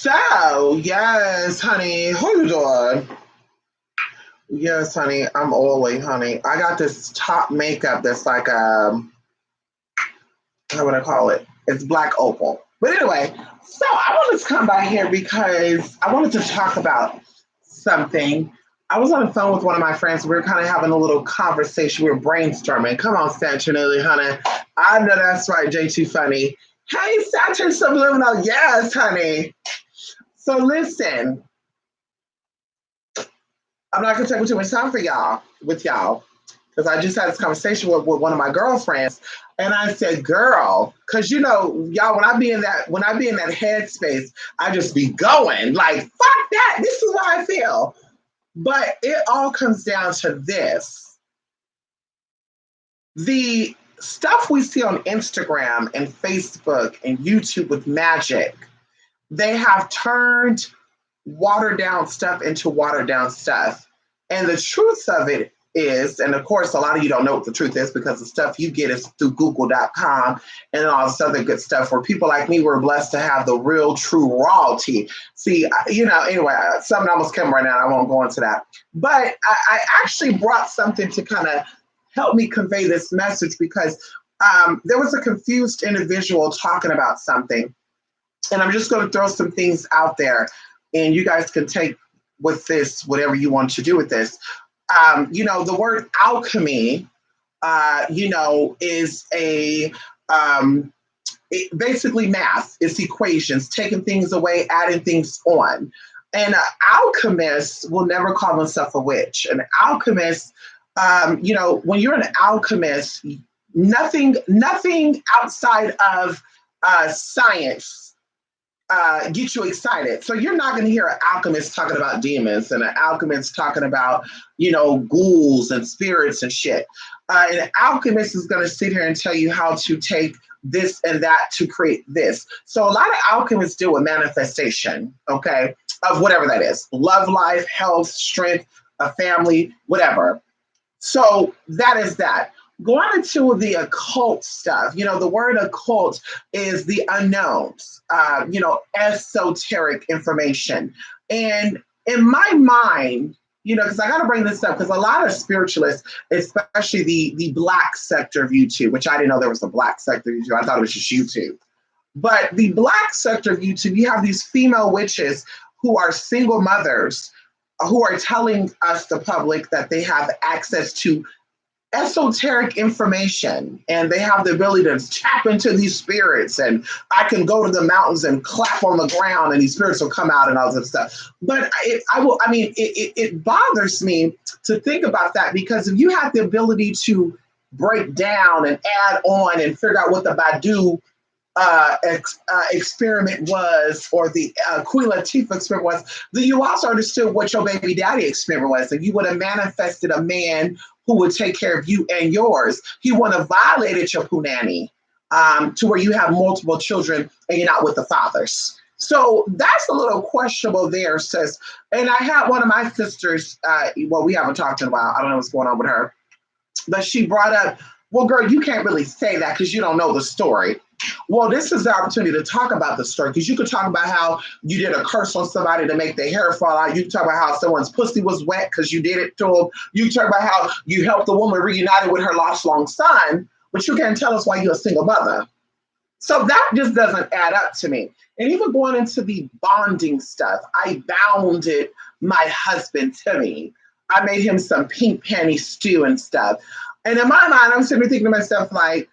So, yes, honey, how you doing? Yes, honey, I'm oily, honey. I got this top makeup that's like how would I call it? It's black opal. But anyway, so I wanted to come by here because I wanted to talk about something. I was on the phone with one of my friends. We were kind of having a little conversation. We were brainstorming. Come on, Santinelli, honey. I know that's right, JT Funny. Hey, Saturn Subliminal. Yes, honey. So listen, I'm not gonna take too much time for y'all, because I just had this conversation with one of my girlfriends, and I said, "Girl," because y'all, when I be in that headspace, I just be going like, "Fuck that! This is what I feel." But it all comes down to this: the stuff we see on Instagram and Facebook and YouTube with magic. They have turned watered down stuff into watered down stuff. And the truth of it is, and of course, a lot of you don't know what the truth is because the stuff you get is through google.com and all this other good stuff where people like me were blessed to have the real, true royalty. See, anyway, something almost came right now. I won't go into that. But I actually brought something to kind of help me convey this message because there was a confused individual talking about something. And I'm just going to throw some things out there, and you guys can take with this whatever you want to do with this. The word alchemy, is basically math. It's equations, taking things away, adding things on. And an alchemist will never call himself a witch. An alchemist, when you're an alchemist, nothing outside of science get you excited. So you're not going to hear an alchemist talking about demons and an alchemist talking about, ghouls and spirits and shit. An alchemist is going to sit here and tell you how to take this and that to create this. So a lot of alchemists deal with manifestation, okay, of whatever that is: love life, health, strength, a family, whatever. So that is that. Going into the occult stuff, the word occult is the unknowns, esoteric information. And in my mind, because I got to bring this up because a lot of spiritualists, especially the black sector of YouTube, which I didn't know there was a black sector of YouTube. I thought it was just YouTube. But the black sector of YouTube, you have these female witches who are single mothers who are telling us, the public, that they have access to esoteric information and they have the ability to tap into these spirits, and I can go to the mountains and clap on the ground and these spirits will come out and all that stuff. But it bothers me to think about that, because if you have the ability to break down and add on and figure out what the Badu experiment was, or the Queen Latifah experiment was, then you also understood what your baby daddy experiment was. If you would have manifested a man who would take care of you and yours, he wouldn't have violated your punani to where you have multiple children and you're not with the fathers. So that's a little questionable there, sis. And I had one of my sisters, we haven't talked in a while. I don't know what's going on with her. But she brought up, well, girl, you can't really say that because you don't know the story. Well, this is the opportunity to talk about the story, because you could talk about how you did a curse on somebody to make their hair fall out. You can talk about how someone's pussy was wet because you did it to them. You can talk about how you helped the woman reunited with her lost long son, but you can't tell us why you're a single mother. So that just doesn't add up to me. And even going into the bonding stuff, I bounded my husband to me. I made him some pink panty stew and stuff. And in my mind, I'm sitting there thinking to myself, like,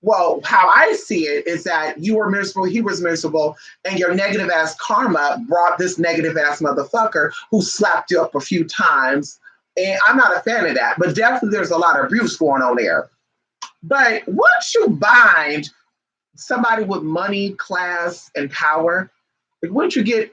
well, how I see it is that you were miserable, he was miserable, and your negative ass karma brought this negative ass motherfucker who slapped you up a few times. And I'm not a fan of that, but definitely there's a lot of abuse going on there. But once you bind somebody with money, class, and power, like, wouldn't you get,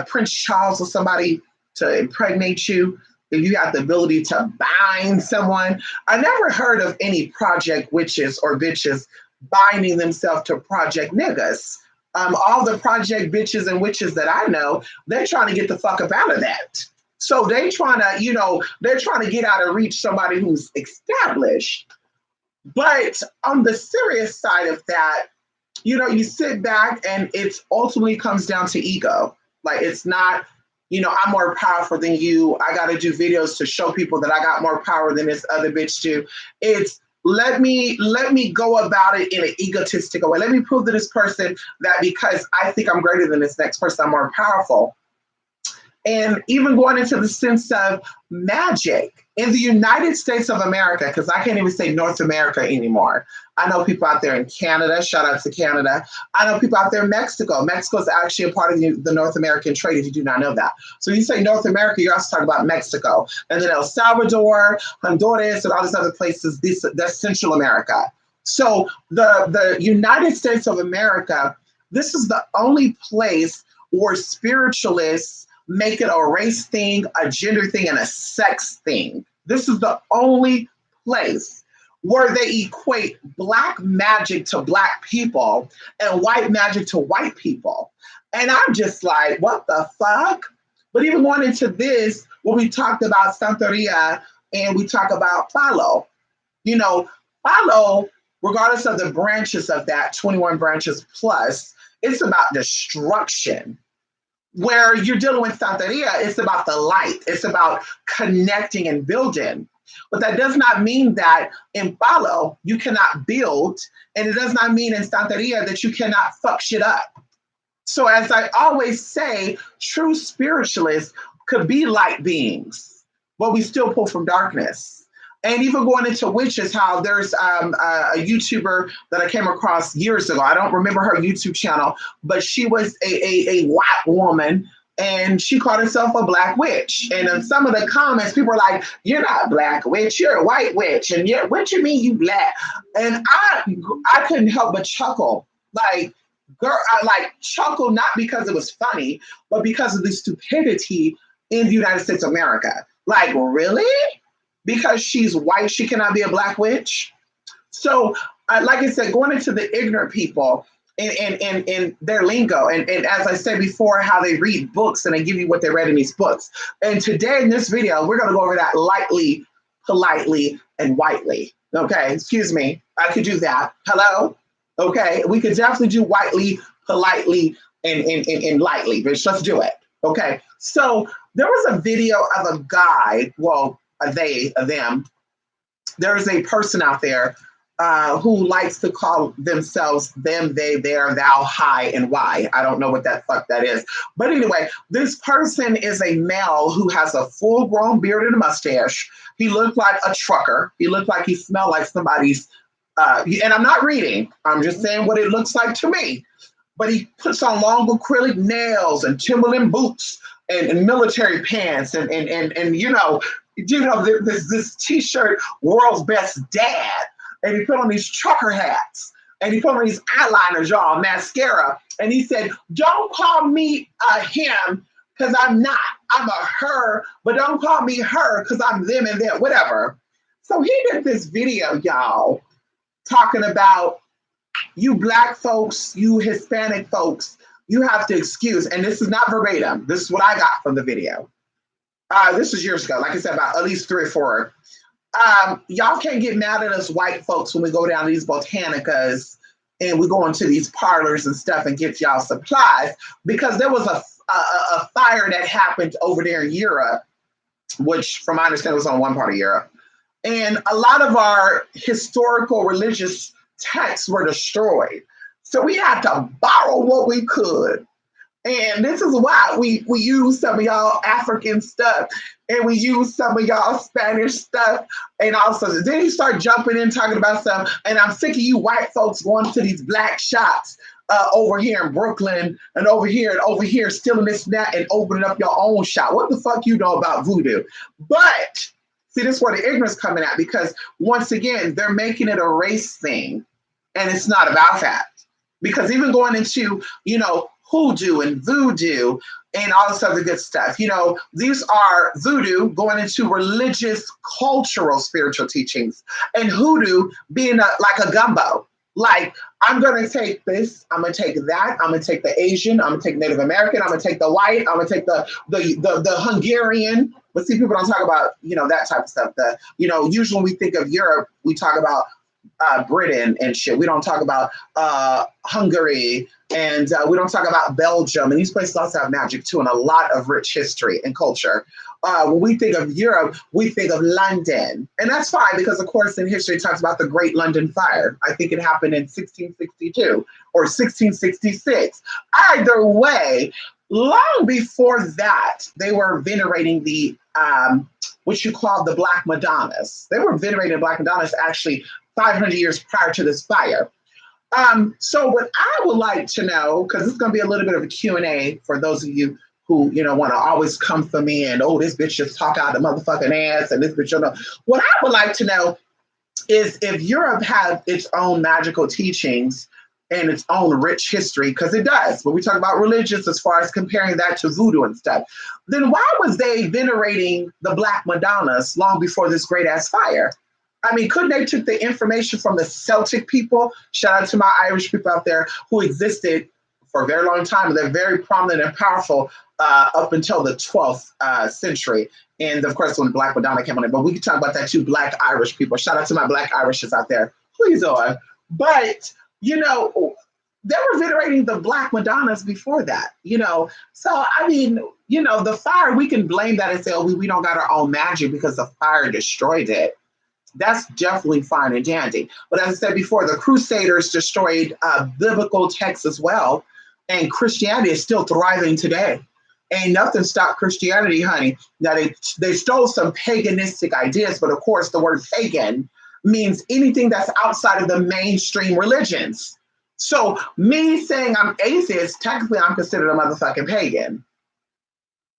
Prince Charles or somebody to impregnate you? If you have the ability to bind someone. I never heard of any project witches or bitches binding themselves to project niggas. All the project bitches and witches that I know, they're trying to get the fuck up out of that. So they're trying to get out and reach somebody who's established. But on the serious side of that, you sit back and it ultimately comes down to ego. Like it's not, I'm more powerful than you. I got to do videos to show people that I got more power than this other bitch do. It's let me go about it in an egotistic way. Let me prove to this person that because I think I'm greater than this next person, I'm more powerful. And even going into the sense of magic in the United States of America, because I can't even say North America anymore. I know people out there in Canada, shout out to Canada. I know people out there in Mexico. Mexico is actually a part of the North American trade, if you do not know that. So you say North America, you're also talking about Mexico. And then El Salvador, Honduras, and all these other places, that's Central America. So the United States of America, this is the only place where spiritualists make it a race thing, a gender thing, and a sex thing. This is the only place where they equate black magic to black people and white magic to white people. And I'm just like, what the fuck? But even going into this, when we talked about Santeria and we talk about Palo, Palo, regardless of the branches of that, 21 branches plus, it's about destruction. Where you're dealing with Santeria, it's about the light. It's about connecting and building. But that does not mean that in Palo you cannot build, and it does not mean in Santeria that you cannot fuck shit up. So as I always say, true spiritualists could be light beings, but we still pull from darkness. And even going into witches, how there's a YouTuber that I came across years ago. I don't remember her YouTube channel, but she was a white woman and she called herself a black witch. And in some of the comments, people were like, "You're not a black witch, you're a white witch." And yeah, what you mean you black? And I couldn't help but chuckle. Like, girl, I like chuckle not because it was funny, but because of the stupidity in the United States of America. Like, really? Because she's white, she cannot be a black witch. So, like I said, going into the ignorant people and their lingo, and as I said before, how they read books and they give you what they read in these books. And today in this video, we're going to go over that lightly, politely, and whitely. Okay, excuse me, I could do that. Hello? Okay, we could definitely do whitely, politely, and lightly, but let's do it. Okay, so there was a video of a guy, well, them. There is a person out there who likes to call themselves them, they, their, thou, hi, and why. I don't know what that fuck that is. But anyway, this person is a male who has a full-grown beard and a mustache. He looked like a trucker. He looked like he smelled like somebody's, and I'm not reading. I'm just saying what it looks like to me. But he puts on long acrylic nails and Timberland boots and military pants and this t-shirt, world's best dad. And he put on these trucker hats and he put on these eyeliners, y'all, mascara. And he said, "Don't call me a him because I'm not. I'm a her, but don't call me her because I'm them and them, whatever." So he did this video, y'all, talking about you black folks, you Hispanic folks, you have to excuse, and this is not verbatim. This is what I got from the video. This was years ago, like I said, about at least 3 or 4. Y'all can't get mad at us white folks when we go down to these botanicas and we go into these parlors and stuff and get y'all supplies, because there was a fire that happened over there in Europe, which from my understanding was on one part of Europe. And a lot of our historical religious texts were destroyed. So we had to borrow what we could. And this is why we use some of y'all African stuff and we use some of y'all Spanish stuff and also then you start jumping in talking about stuff, and I'm sick of you white folks going to these black shops over here in Brooklyn and over here stealing this and that and opening up your own shop. What the fuck you know about voodoo? But see, this is where the ignorance coming at, because once again, they're making it a race thing and it's not about that. Because even going into, hoodoo and voodoo and all this other good stuff. These are voodoo going into religious, cultural, spiritual teachings, and hoodoo being like a gumbo. Like, I'm going to take this, I'm going to take that, I'm going to take the Asian, I'm going to take Native American, I'm going to take the white, I'm going to take the Hungarian. But see, people don't talk about, that type of stuff. Usually when we think of Europe, we talk about Britain and shit. We don't talk about Hungary, and we don't talk about Belgium. And these places also have magic too, and a lot of rich history and culture. When we think of Europe, we think of London. And that's fine because, of course, in history, it talks about the Great London Fire. I think it happened in 1662 or 1666. Either way, long before that, they were venerating the what you call the Black Madonnas. They were venerating Black Madonnas actually 500 years prior to this fire. So what I would like to know, because it's going to be a little bit of a Q&A for those of you who, want to always come for me and, oh, this bitch just talk out the motherfucking ass and this bitch, What I would like to know is if Europe had its own magical teachings and its own rich history, because it does. When we talk about religions, as far as comparing that to voodoo and stuff, then why was they venerating the Black Madonnas long before this great ass fire? I mean, couldn't they took the information from the Celtic people? Shout out to my Irish people out there who existed for a very long time. They're very prominent and powerful up until the 12th century. And of course, when Black Madonna came on it, but we can talk about that too. Black Irish people. Shout out to my Black Irishes out there. Please on. But, they were venerating the Black Madonnas before that, So, I mean, the fire, we can blame that and say, oh, we don't got our own magic because the fire destroyed it. That's definitely fine and dandy. But as I said before, the Crusaders destroyed biblical texts as well. And Christianity is still thriving today. Ain't nothing stopped Christianity, honey. Now, they stole some paganistic ideas, but of course, the word pagan means anything that's outside of the mainstream religions. So me saying I'm atheist, technically I'm considered a motherfucking pagan.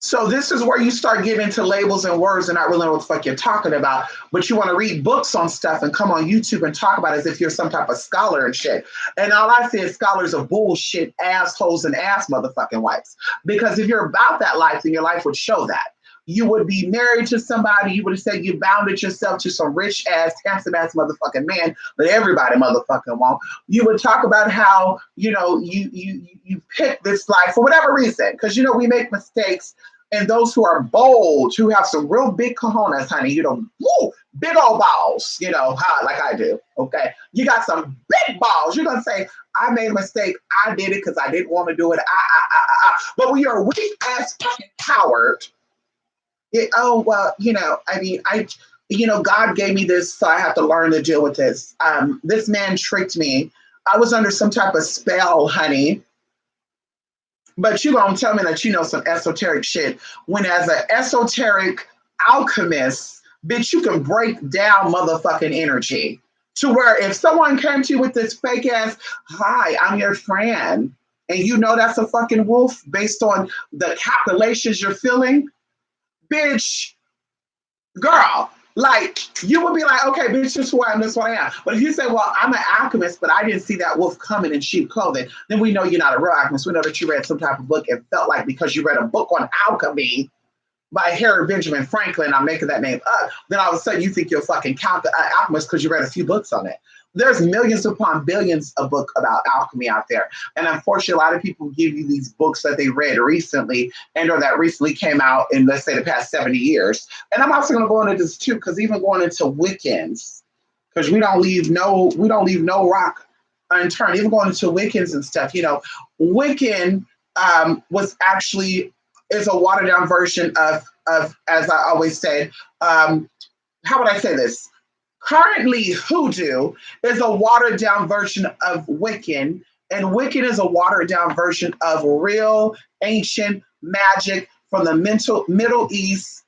So this is where you start getting into labels and words and not really know what the fuck you're talking about, but you want to read books on stuff and come on YouTube and talk about it as if you're some type of scholar and shit. And all I say is scholars are bullshit, assholes, and ass motherfucking wives. Because if you're about that life, then your life would show that. You would be married to somebody, you would have said you bounded yourself to some rich ass, handsome ass motherfucking man that everybody motherfucking want. You would talk about how, you picked this life for whatever reason. Because, we make mistakes. And those who are bold, who have some real big cojones, honey, woo, big old balls, like I do, okay? You got some big balls. You're going to say, I made a mistake. I did it because I didn't want to do it. But when you're a weak-ass fucking coward, God gave me this, so I have to learn to deal with this. This man tricked me. I was under some type of spell, honey. But you gonna tell me that you know some esoteric shit when as an esoteric alchemist, bitch, you can break down motherfucking energy to where if someone came to you with this fake ass, hi, I'm your friend, and that's a fucking wolf based on the calculations you're feeling, bitch, girl, like you would be like, okay, bitch, this is who I am, this is what I am. But if you say, well, I'm an alchemist, but I didn't see that wolf coming in sheep clothing, then we know you're not a real alchemist. We know that you read some type of book and felt like because you read a book on alchemy by Harry Benjamin Franklin, I'm making that name up, then all of a sudden you think you're a fucking alchemist because you read a few books on it. There's millions upon billions of books about alchemy out there. And unfortunately, a lot of people give you these books that they read recently and or that recently came out in, let's say, the past 70 years. And I'm also going to go into this too, because even going into Wiccans, because we don't leave no rock unturned, even going into Wiccans and stuff, Wiccan is a watered down version of, as I always said, how would I say this? Currently, hoodoo is a watered down version of Wiccan, and Wiccan is a watered down version of real ancient magic from the Middle East,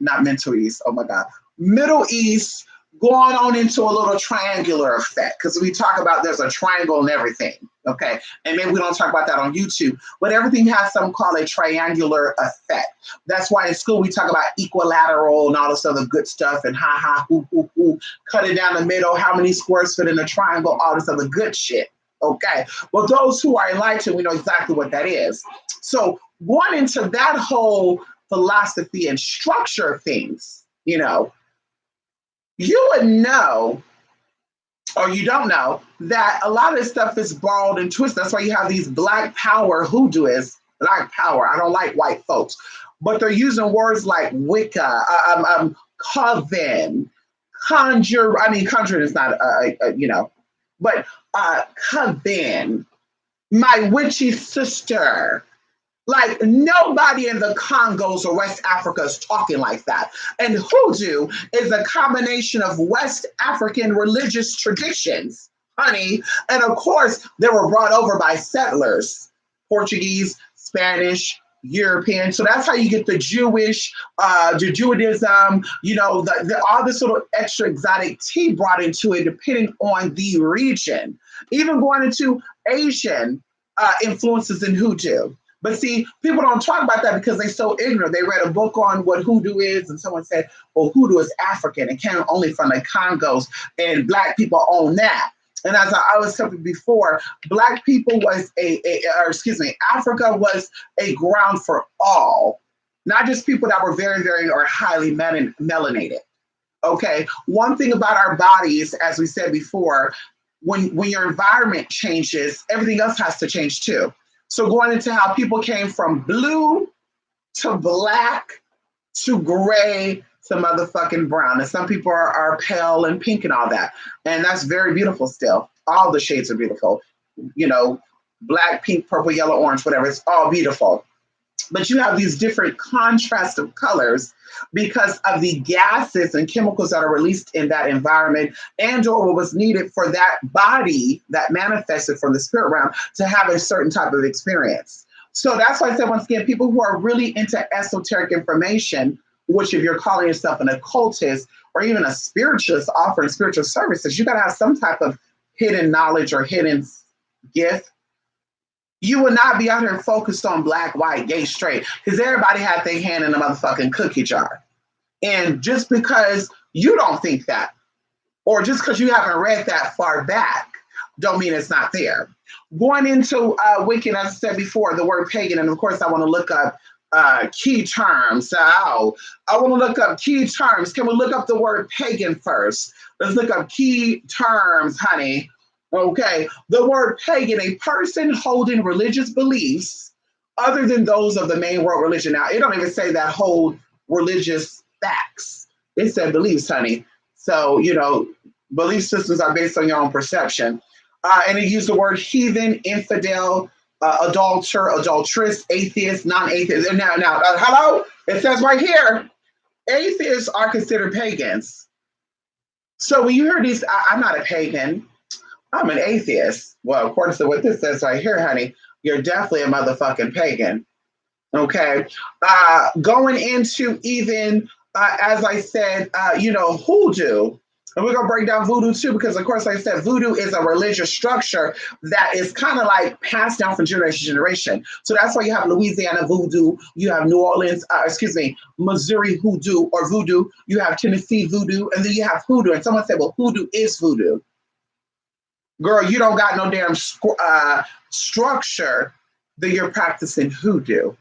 going on into a little triangular effect. Because we talk about there's a triangle and everything, okay? And maybe we don't talk about that on YouTube, but everything has something called a triangular effect. That's why in school we talk about equilateral and all this other good stuff and hoo, cut it down the middle, how many squares fit in a triangle, all this other good shit, okay? Well, those who are enlightened, we know exactly what that is. So going into that whole philosophy and structure of things, you would know, or you don't know, that a lot of this stuff is borrowed and twisted. That's why you have these black power hoodooists, black power. I don't like white folks, but they're using words like Wicca, coven, conjure. I mean, conjuring is not, But Coven, my witchy sister, like nobody in the Congos or West Africa is talking like that. And hoodoo is a combination of West African religious traditions, honey. And of course, they were brought over by settlers, Portuguese, Spanish, European. So that's how you get the Jewish, the Judaism, all this little extra exotic tea brought into it, depending on the region. Even going into Asian influences in hoodoo. But see, people don't talk about that because they're so ignorant. They read a book on what hoodoo is, and someone said, well, hoodoo is African. It came only from the Congos, and Black people own that. And as I was telling you before, Black people was Africa was a ground for all, not just people that were very, very or highly melanated. Okay. One thing about our bodies, as we said before, when your environment changes, everything else has to change too. So going into how people came from blue to black to gray to motherfucking brown. And some people are pale and pink and all that. And that's very beautiful still. All the shades are beautiful. Black, pink, purple, yellow, orange, whatever. It's all beautiful. But you have these different contrasts of colors because of the gases and chemicals that are released in that environment and or what was needed for that body that manifested from the spirit realm to have a certain type of experience. So that's why I said, once again, people who are really into esoteric information, which if you're calling yourself an occultist or even a spiritualist offering spiritual services, you got to have some type of hidden knowledge or hidden gift. You will not be out here focused on black, white, gay, straight, because everybody had their hand in a motherfucking cookie jar. And just because you don't think that, or just because you haven't read that far back, don't mean it's not there. Going into Wiccan, as I said before, the word pagan, and of course I want to look up key terms. So I want to look up key terms. Can we look up the word pagan first? Let's look up key terms, honey. Okay, the word pagan, a person holding religious beliefs other than those of the main world religion. Now, it don't even say that hold religious facts. It said beliefs, honey. So, belief systems are based on your own perception. And it used the word heathen, infidel, adulterer, adulteress, atheist, non-atheist. Now, hello? It says right here, atheists are considered pagans. So when you hear these, I'm not a pagan, I'm an atheist. Well, according to what this says right here, honey, you're definitely a motherfucking pagan. Okay. Going into even, as I said, hoodoo. And we're going to break down voodoo too, because of course, like I said, voodoo is a religious structure that is kind of like passed down from generation to generation. So that's why you have Louisiana voodoo, you have New Orleans, Missouri hoodoo or voodoo, you have Tennessee voodoo, and then you have hoodoo. And someone said, well, hoodoo is voodoo. Girl, you don't got no damn structure that you're practicing hoodoo.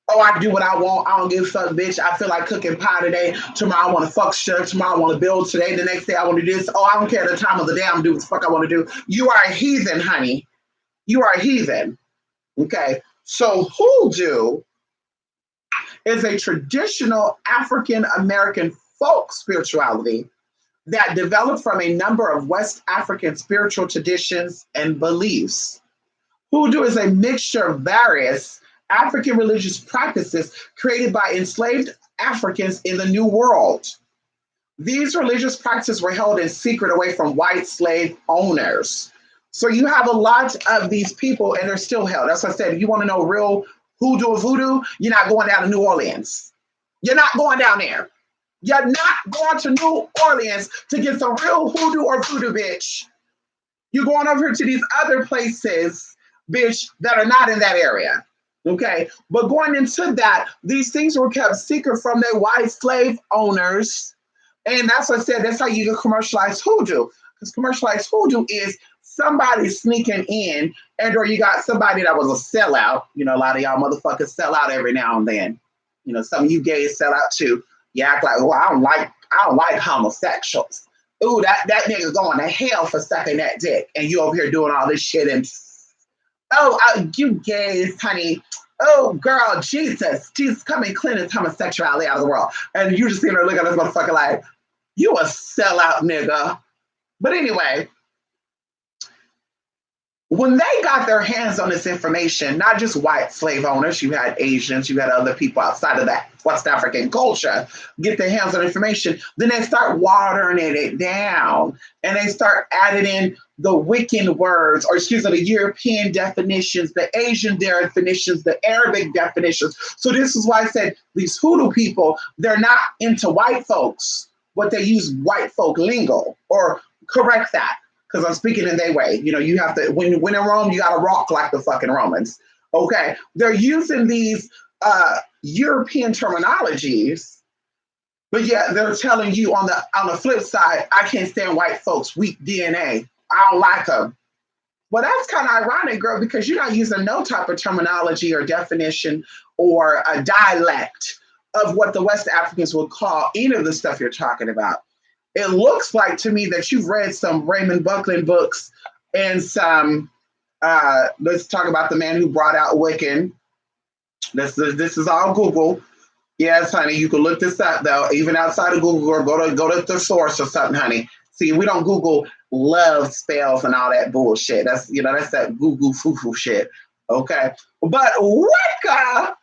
Oh, I do what I want. I don't give a fuck, bitch. I feel like cooking pie today. Tomorrow I want to fuck shit. Tomorrow I want to build. Today, the next day I want to do this. Oh, I don't care the time of the day. I'm doing what the fuck I want to do. You are a heathen, honey. You are a heathen. Okay. So hoodoo is a traditional African American folk spirituality that developed from a number of West African spiritual traditions and beliefs. Hoodoo is a mixture of various African religious practices created by enslaved Africans in the New World. These religious practices were held in secret away from white slave owners. So you have a lot of these people and they're still held. That's what I said. If you want to know real hoodoo or voodoo, you're not going down to New Orleans. You're not going down there. You're not going to New Orleans to get some real hoodoo or voodoo, bitch. You're going over to these other places, bitch, that are not in that area. Okay, but going into that, these things were kept secret from their white slave owners. And that's what I said, that's how you get commercialized hoodoo. Because commercialized hoodoo is somebody sneaking in, and or you got somebody that was a sellout. A lot of y'all motherfuckers sell out every now and then. Some of you gays sell out too. You act like, well, I don't like homosexuals. Ooh, that nigga going to hell for sucking that dick. And you over here doing all this shit and you gays, honey. Oh, girl, Jesus, come and clean his homosexuality out of the world. And you just see her look at this motherfucker like, you a sellout nigga. But anyway, When they got their hands on this information, not just white slave owners, you had Asians, you had other people outside of that West African culture get their hands on information, then they start watering it down and they start adding in the Wiccan words, or excuse me, the European definitions, the Asian definitions, the Arabic definitions. So this is why I said these hoodoo people, they're not into white folks, but they use white folk lingo, or correct that because I'm speaking in their way. You know, you have to, when in Rome, you got to rock like the fucking Romans. Okay. They're using these European terminologies, but yet they're telling you on the flip side, I can't stand white folks, weak DNA. I don't like them. Well, that's kind of ironic, girl, because you're not using no type of terminology or definition or a dialect of what the West Africans would call any of the stuff you're talking about. It looks like to me that you've read some Raymond Buckland books and some, let's talk about the man who brought out Wiccan. This is all Google. Yes, honey, you can look this up though, even outside of Google, or go to the source or something, honey. See, we don't Google love spells and all that bullshit. That's that's that Google foo-foo shit. Okay. But Wicca,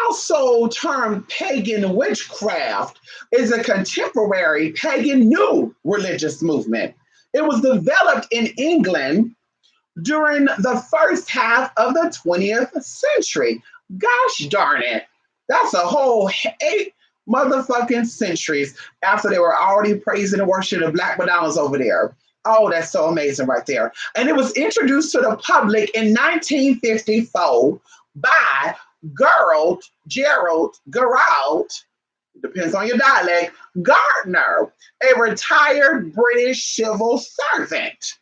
also termed pagan witchcraft, is a contemporary pagan new religious movement. It was developed in England during the first half of the 20th century. Gosh darn it. That's a whole 8 motherfucking centuries after they were already praising and worshiping the Black Madonnas over there. Oh, that's so amazing right there. And it was introduced to the public in 1954 by Gerald, depends on your dialect, Gardner, a retired British civil servant.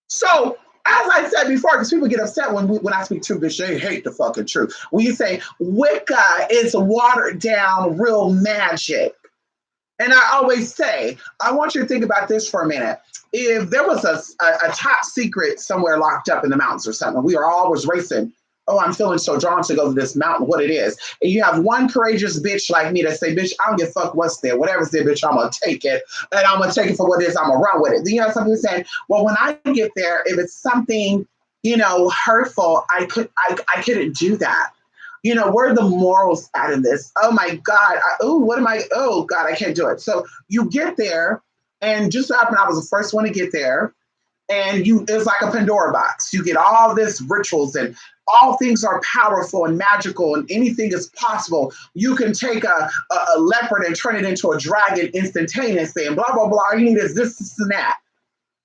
So, as I said before, because people get upset when I speak truth, because they hate the fucking truth. When you say Wicca is watered down real magic. And I always say, I want you to think about this for a minute. If there was a top secret somewhere locked up in the mountains or something, we are always racing. Oh, I'm feeling so drawn to go to this mountain, what it is. And you have one courageous bitch like me that say, bitch, I don't give a fuck what's there. Whatever's there, bitch, I'm going to take it. And I'm going to take it for what it is. I'm going to run with it. Then you have something saying, well, when I get there, if it's something, hurtful, I couldn't do that. Where are the morals out of this? Oh my God. Oh God, I can't do it. So you get there, and just so happened I was the first one to get there. And it's like a Pandora box. You get all this rituals, and all things are powerful and magical, and anything is possible. You can take a leopard and turn it into a dragon instantaneously, and blah, blah, blah. All you need is this and that.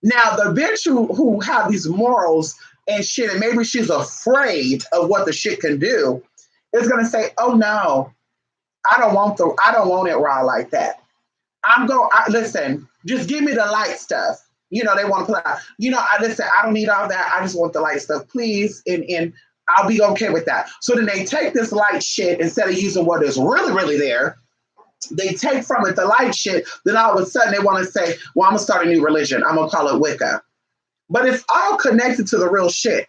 Now, the bitch who have these morals and shit, and maybe she's afraid of what the shit can do, is going to say, oh no, I don't want it raw like that. Listen, just give me the light stuff. They want to put out, I don't need all that. I just want the light stuff, please. And I'll be okay with that. So then they take this light shit, instead of using what is really, really there, they take from it the light shit. Then all of a sudden they want to say, well, I'm going to start a new religion. I'm going to call it Wicca. But it's all connected to the real shit.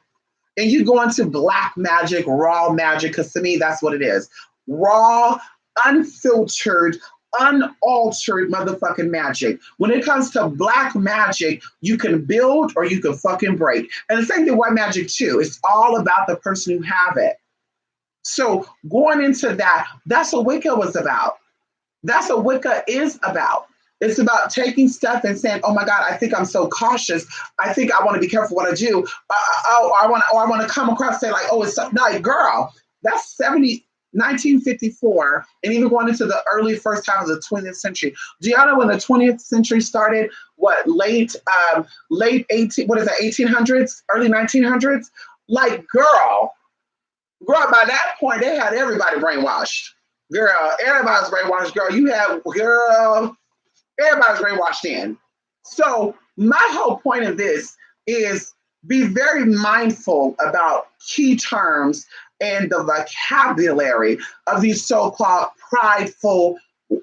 And you go into black magic, raw magic, because to me, that's what it is. Raw, unfiltered, unaltered motherfucking magic. When it comes to black magic, you can build or you can fucking break. And the same thing with white magic too. It's all about the person who have it. So going into that, that's what Wicca was about. That's what Wicca is about. It's about taking stuff and saying, oh my God, I think I'm so cautious. I think I want to be careful what I do. I want to come across and say like, oh, it's so, no, girl, that's 1954, and even going into the early first half of the 20th century. Do y'all know when the 20th century started? What, late 1800s, early 1900s? Like, girl, by that point, they had everybody brainwashed. Girl, everybody's brainwashed. Everybody's brainwashed in. So my whole point of this is be very mindful about key terms and the vocabulary of these so-called prideful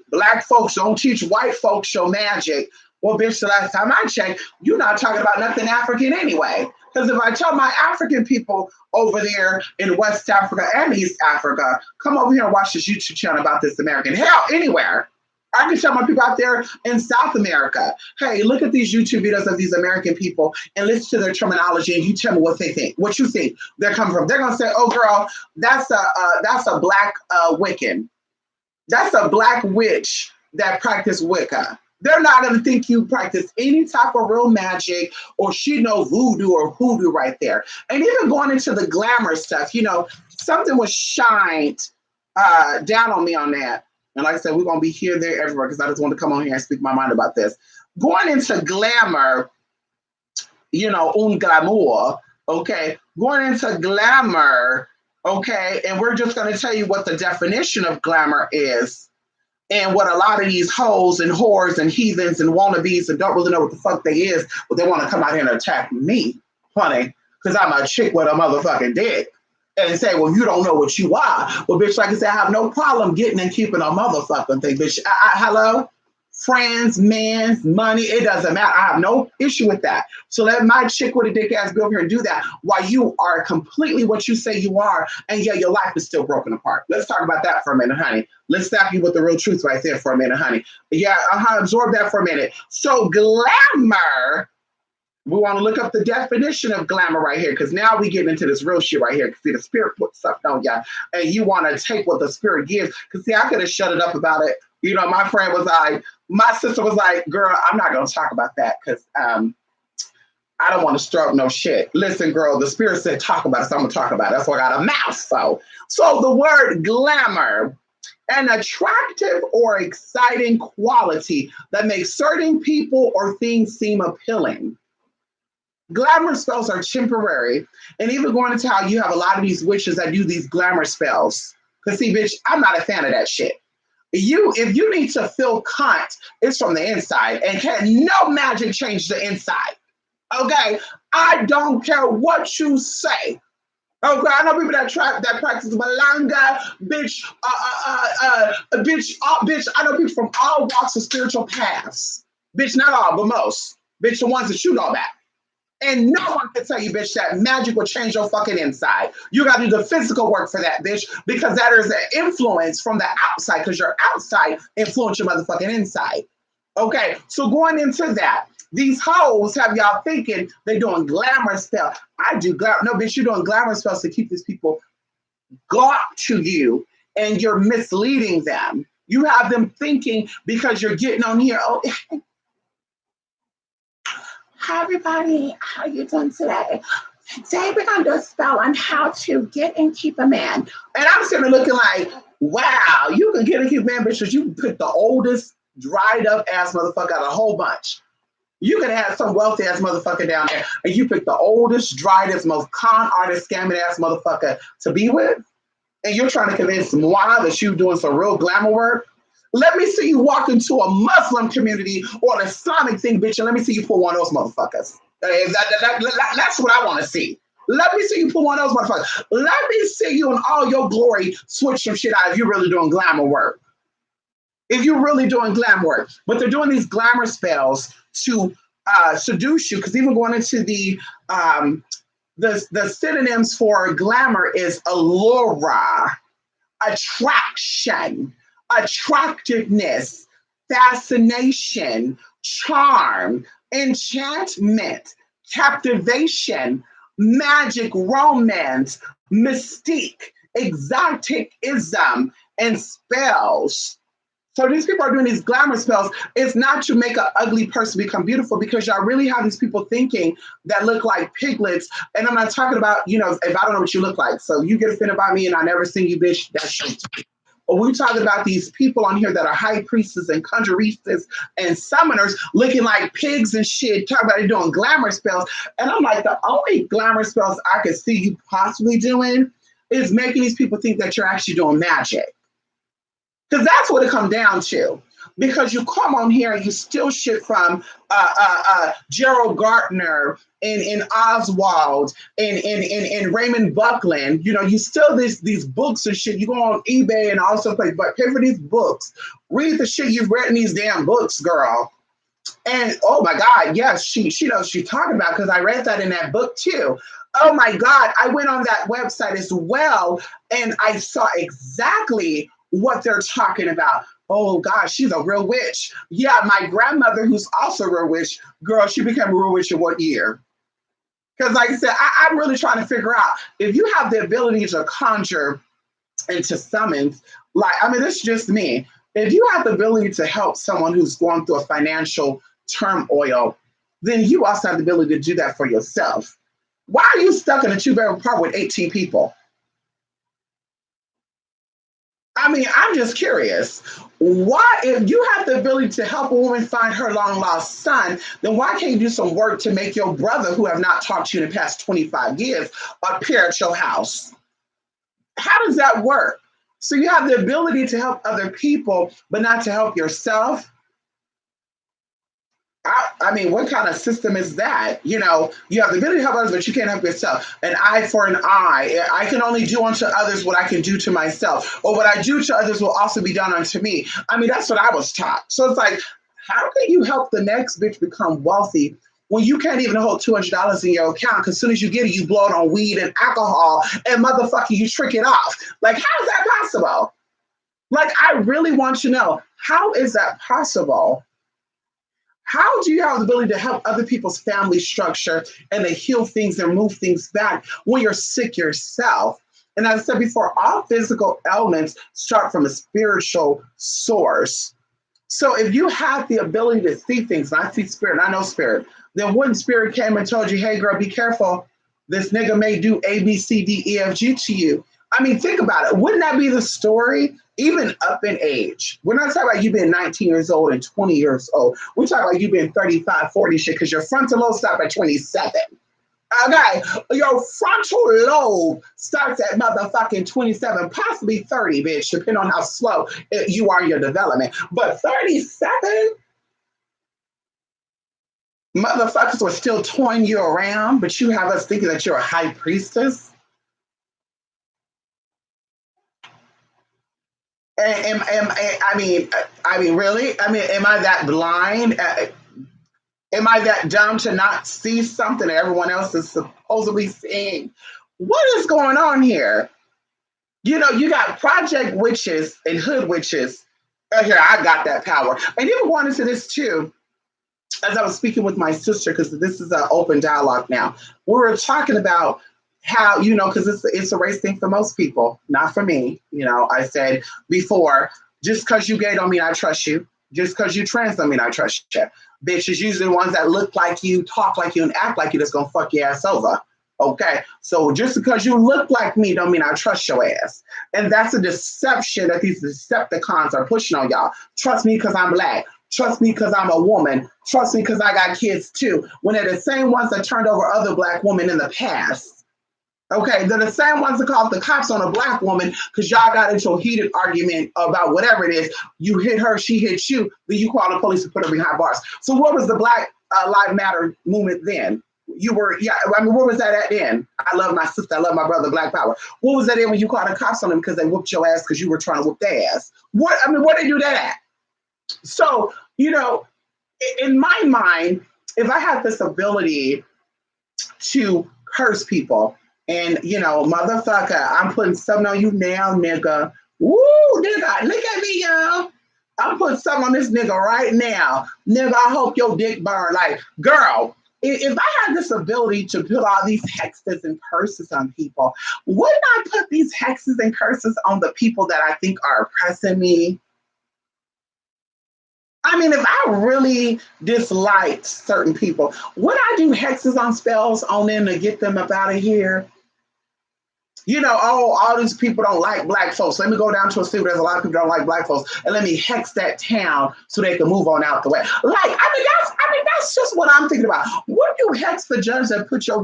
black folks don't teach white folks your magic. Well, bitch, the last time I checked, you're not talking about nothing African anyway. Because if I tell my African people over there in West Africa and East Africa, come over here and watch this YouTube channel about this American, hell, anywhere, I can tell my people out there in South America, hey, look at these YouTube videos of these American people and listen to their terminology, and you tell me what they think, what you think they're coming from. They're gonna say, "Oh, girl, that's a black Wiccan. That's a black witch that practice Wicca." They're not going to think you practice any type of real magic or she know voodoo or hoodoo right there. And even going into the glamour stuff, something was shined down on me on that. And like I said, we're going to be here, there, everywhere because I just want to come on here and speak my mind about this. Going into glamour, un glamour, okay? Going into glamour, okay? And we're just going to tell you what the definition of glamour is. And what a lot of these hoes and whores and heathens and wannabes and don't really know what the fuck they is, but they want to come out here and attack me, honey, because I'm a chick with a motherfucking dick. And say, well, you don't know what you are. Well, bitch, like I said, I have no problem getting and keeping a motherfucking thing, bitch. Hello? Friends, men, money, it doesn't matter. I have no issue with that. So let my chick with a dick ass be over here and do that while you are completely what you say you are, and yeah, your life is still broken apart. Let's talk about that for a minute, honey. Let's stop you with the real truth right there for a minute, honey. Yeah, absorb that for a minute. So glamour, we want to look up the definition of glamour right here, because now we get into this real shit right here. See, the spirit puts something on y'all, and you want to take what the spirit gives. Because see, I could have shut it up about it. My friend was like, my sister was like, girl, I'm not going to talk about that because I don't want to stir up no shit. Listen, girl, the spirit said talk about it, so I'm going to talk about it. That's why I got a mouth. So the word glamour, an attractive or exciting quality that makes certain people or things seem appealing. Glamour spells are temporary, and even going into how you have a lot of these witches that do these glamour spells. Because see, bitch, I'm not a fan of that shit. If you need to feel cunt, it's from the inside, and can no magic change the inside. Okay, I don't care what you say. Okay, I know people that practice Malanga, bitch, bitch. I know people from all walks of spiritual paths, bitch. Not all, but most, bitch. The ones that you know that. And no one can tell you, bitch, that magic will change your fucking inside. You got to do the physical work for that, bitch, because that is an influence from the outside, because your outside influence your motherfucking inside. Okay, so going into that, these hoes have y'all thinking they're doing glamour spell. I do glamour. No, bitch, you're doing glamour spells to keep these people glock to you, and you're misleading them. You have them thinking because you're getting on here, oh, hi everybody, how you doing today? Today we're gonna do a spell on how to get and keep a man. And I'm sitting there looking like, wow, you can get and keep a man, bitch, because you can pick the oldest, dried up ass motherfucker out of a whole bunch. You could have some wealthy ass motherfucker down there, and you pick the oldest, driest, most con artist, scamming ass motherfucker to be with, and you're trying to convince moi that you're doing some real glamour work. Let me see you walk into a Muslim community or an Islamic thing, bitch, and let me see you pull one of those motherfuckers. That's what I want to see. Let me see you pull one of those motherfuckers. Let me see you in all your glory switch some shit out if you're really doing glamour work. If you're really doing glamour work. But they're doing these glamour spells to seduce you, because even going into the synonyms for glamour is allura, attraction, attractiveness, fascination, charm, enchantment, captivation, magic, romance, mystique, exoticism, and spells. So these people are doing these glamour spells. It's not to make an ugly person become beautiful, because y'all really have these people thinking that look like piglets. And I'm not talking about, if I don't know what you look like. So you get offended by me and I never seen you, bitch, that's your But we're talking about these people on here that are high priestesses and conjuristas and summoners looking like pigs and shit, talking about they doing glamour spells. And I'm like, the only glamour spells I could see you possibly doing is making these people think that you're actually doing magic. Because that's what it comes down to. Because you come on here and you steal shit from Gerald Gardner and Oswald and Raymond Buckland. You steal these books and shit. You go on eBay and also play, but pay for these books. Read the shit you've read in these damn books, girl. And oh my God, yes, she knows what she's talking about, because I read that in that book too. Oh my God, I went on that website as well, and I saw exactly what they're talking about. Oh gosh, she's a real witch. Yeah, my grandmother, who's also a real witch, girl, she became a real witch in what year? Because, like I said, I'm really trying to figure out if you have the ability to conjure and to summons, like, I mean, it's just me. If you have the ability to help someone who's going through a financial turmoil, then you also have the ability to do that for yourself. Why are you stuck in a two-bedroom apartment with 18 people? I mean, I'm just curious. Why, if you have the ability to help a woman find her long lost son, then why can't you do some work to make your brother, who have not talked to you in the past 25 years, appear at your house? How does that work? So you have the ability to help other people, but not to help yourself. I mean, what kind of system is that? You know, you have the ability to help others, but you can't help yourself. An eye for an eye. I can only do unto others what I can do to myself, or what I do to others will also be done unto me. I mean, that's what I was taught. So it's like, how can you help the next bitch become wealthy when you can't even hold $200 in your account? Because as soon as you get it, you blow it on weed and alcohol, and motherfucker, you trick it off. Like, how is that possible? Like, I really want to know, how is that possible? How do you have the ability to help other people's family structure and to heal things and move things back when you're sick yourself? And as I said before, all physical ailments start from a spiritual source. So if you have the ability to see things, and I see spirit, and I know spirit, then when spirit came and told you, hey girl, be careful, this nigga may do A, B, C, D, E, F, G to you. I mean, think about it. Wouldn't that be the story? Even up in age. We're not talking about you being 19 years old and 20 years old. We're talking about you being 35, 40 shit, because your frontal lobe stopped at 27. Okay, your frontal lobe starts at motherfucking 27, possibly 30, bitch, depending on how slow you are in your development. But 37, motherfuckers were still toying you around, but you have us thinking that you're a high priestess. I mean, really? I mean, am I that blind? Am I that dumb to not see something that everyone else is supposedly seeing? What is going on here? You know, you got project witches and hood witches. Oh, here, I got that power. And even going into this too, as I was speaking with my sister, because this is an open dialogue now, we were talking about how, you know, because it's a race thing for most people, not for me. You know, I said before, just because you gay don't mean I trust you. Just because you trans don't mean I trust you. Bitches usually the ones that look like you, talk like you, and act like you that's gonna fuck your ass over. Okay, so just because you look like me don't mean I trust your ass. And that's a deception that these Decepticons are pushing on y'all. Trust me because I'm black. Trust me because I'm a woman. Trust me because I got kids too. When they're the same ones that turned over other black women in the past. Okay, they're the same ones that called the cops on a black woman because y'all got into a heated argument about whatever it is. You hit her, she hit you, then you call the police to put her behind bars. So what was the Black Lives Matter movement then? You were, yeah, I mean, where was that at then? I love my sister, I love my brother, Black Power. What was that in when you called the cops on them because they whooped your ass because you were trying to whoop their ass? What, I mean, where did they do that at? So, you know, in my mind, if I had this ability to curse people, and you know, motherfucker, I'm putting something on you now, nigga. Woo, nigga, look at me, y'all. I'm putting something on this nigga right now. Nigga, I hope your dick burn. Like, girl, if I had this ability to put all these hexes and curses on people, wouldn't I put these hexes and curses on the people that I think are oppressing me? I mean, if I really disliked certain people, would I do hexes on spells on them to get them up out of here? You know, oh, all these people don't like black folks. Let me go down to a city where there's a lot of people don't like black folks, and let me hex that town so they can move on out the way. Like, that's just what I'm thinking about. Would you hex the judge that put your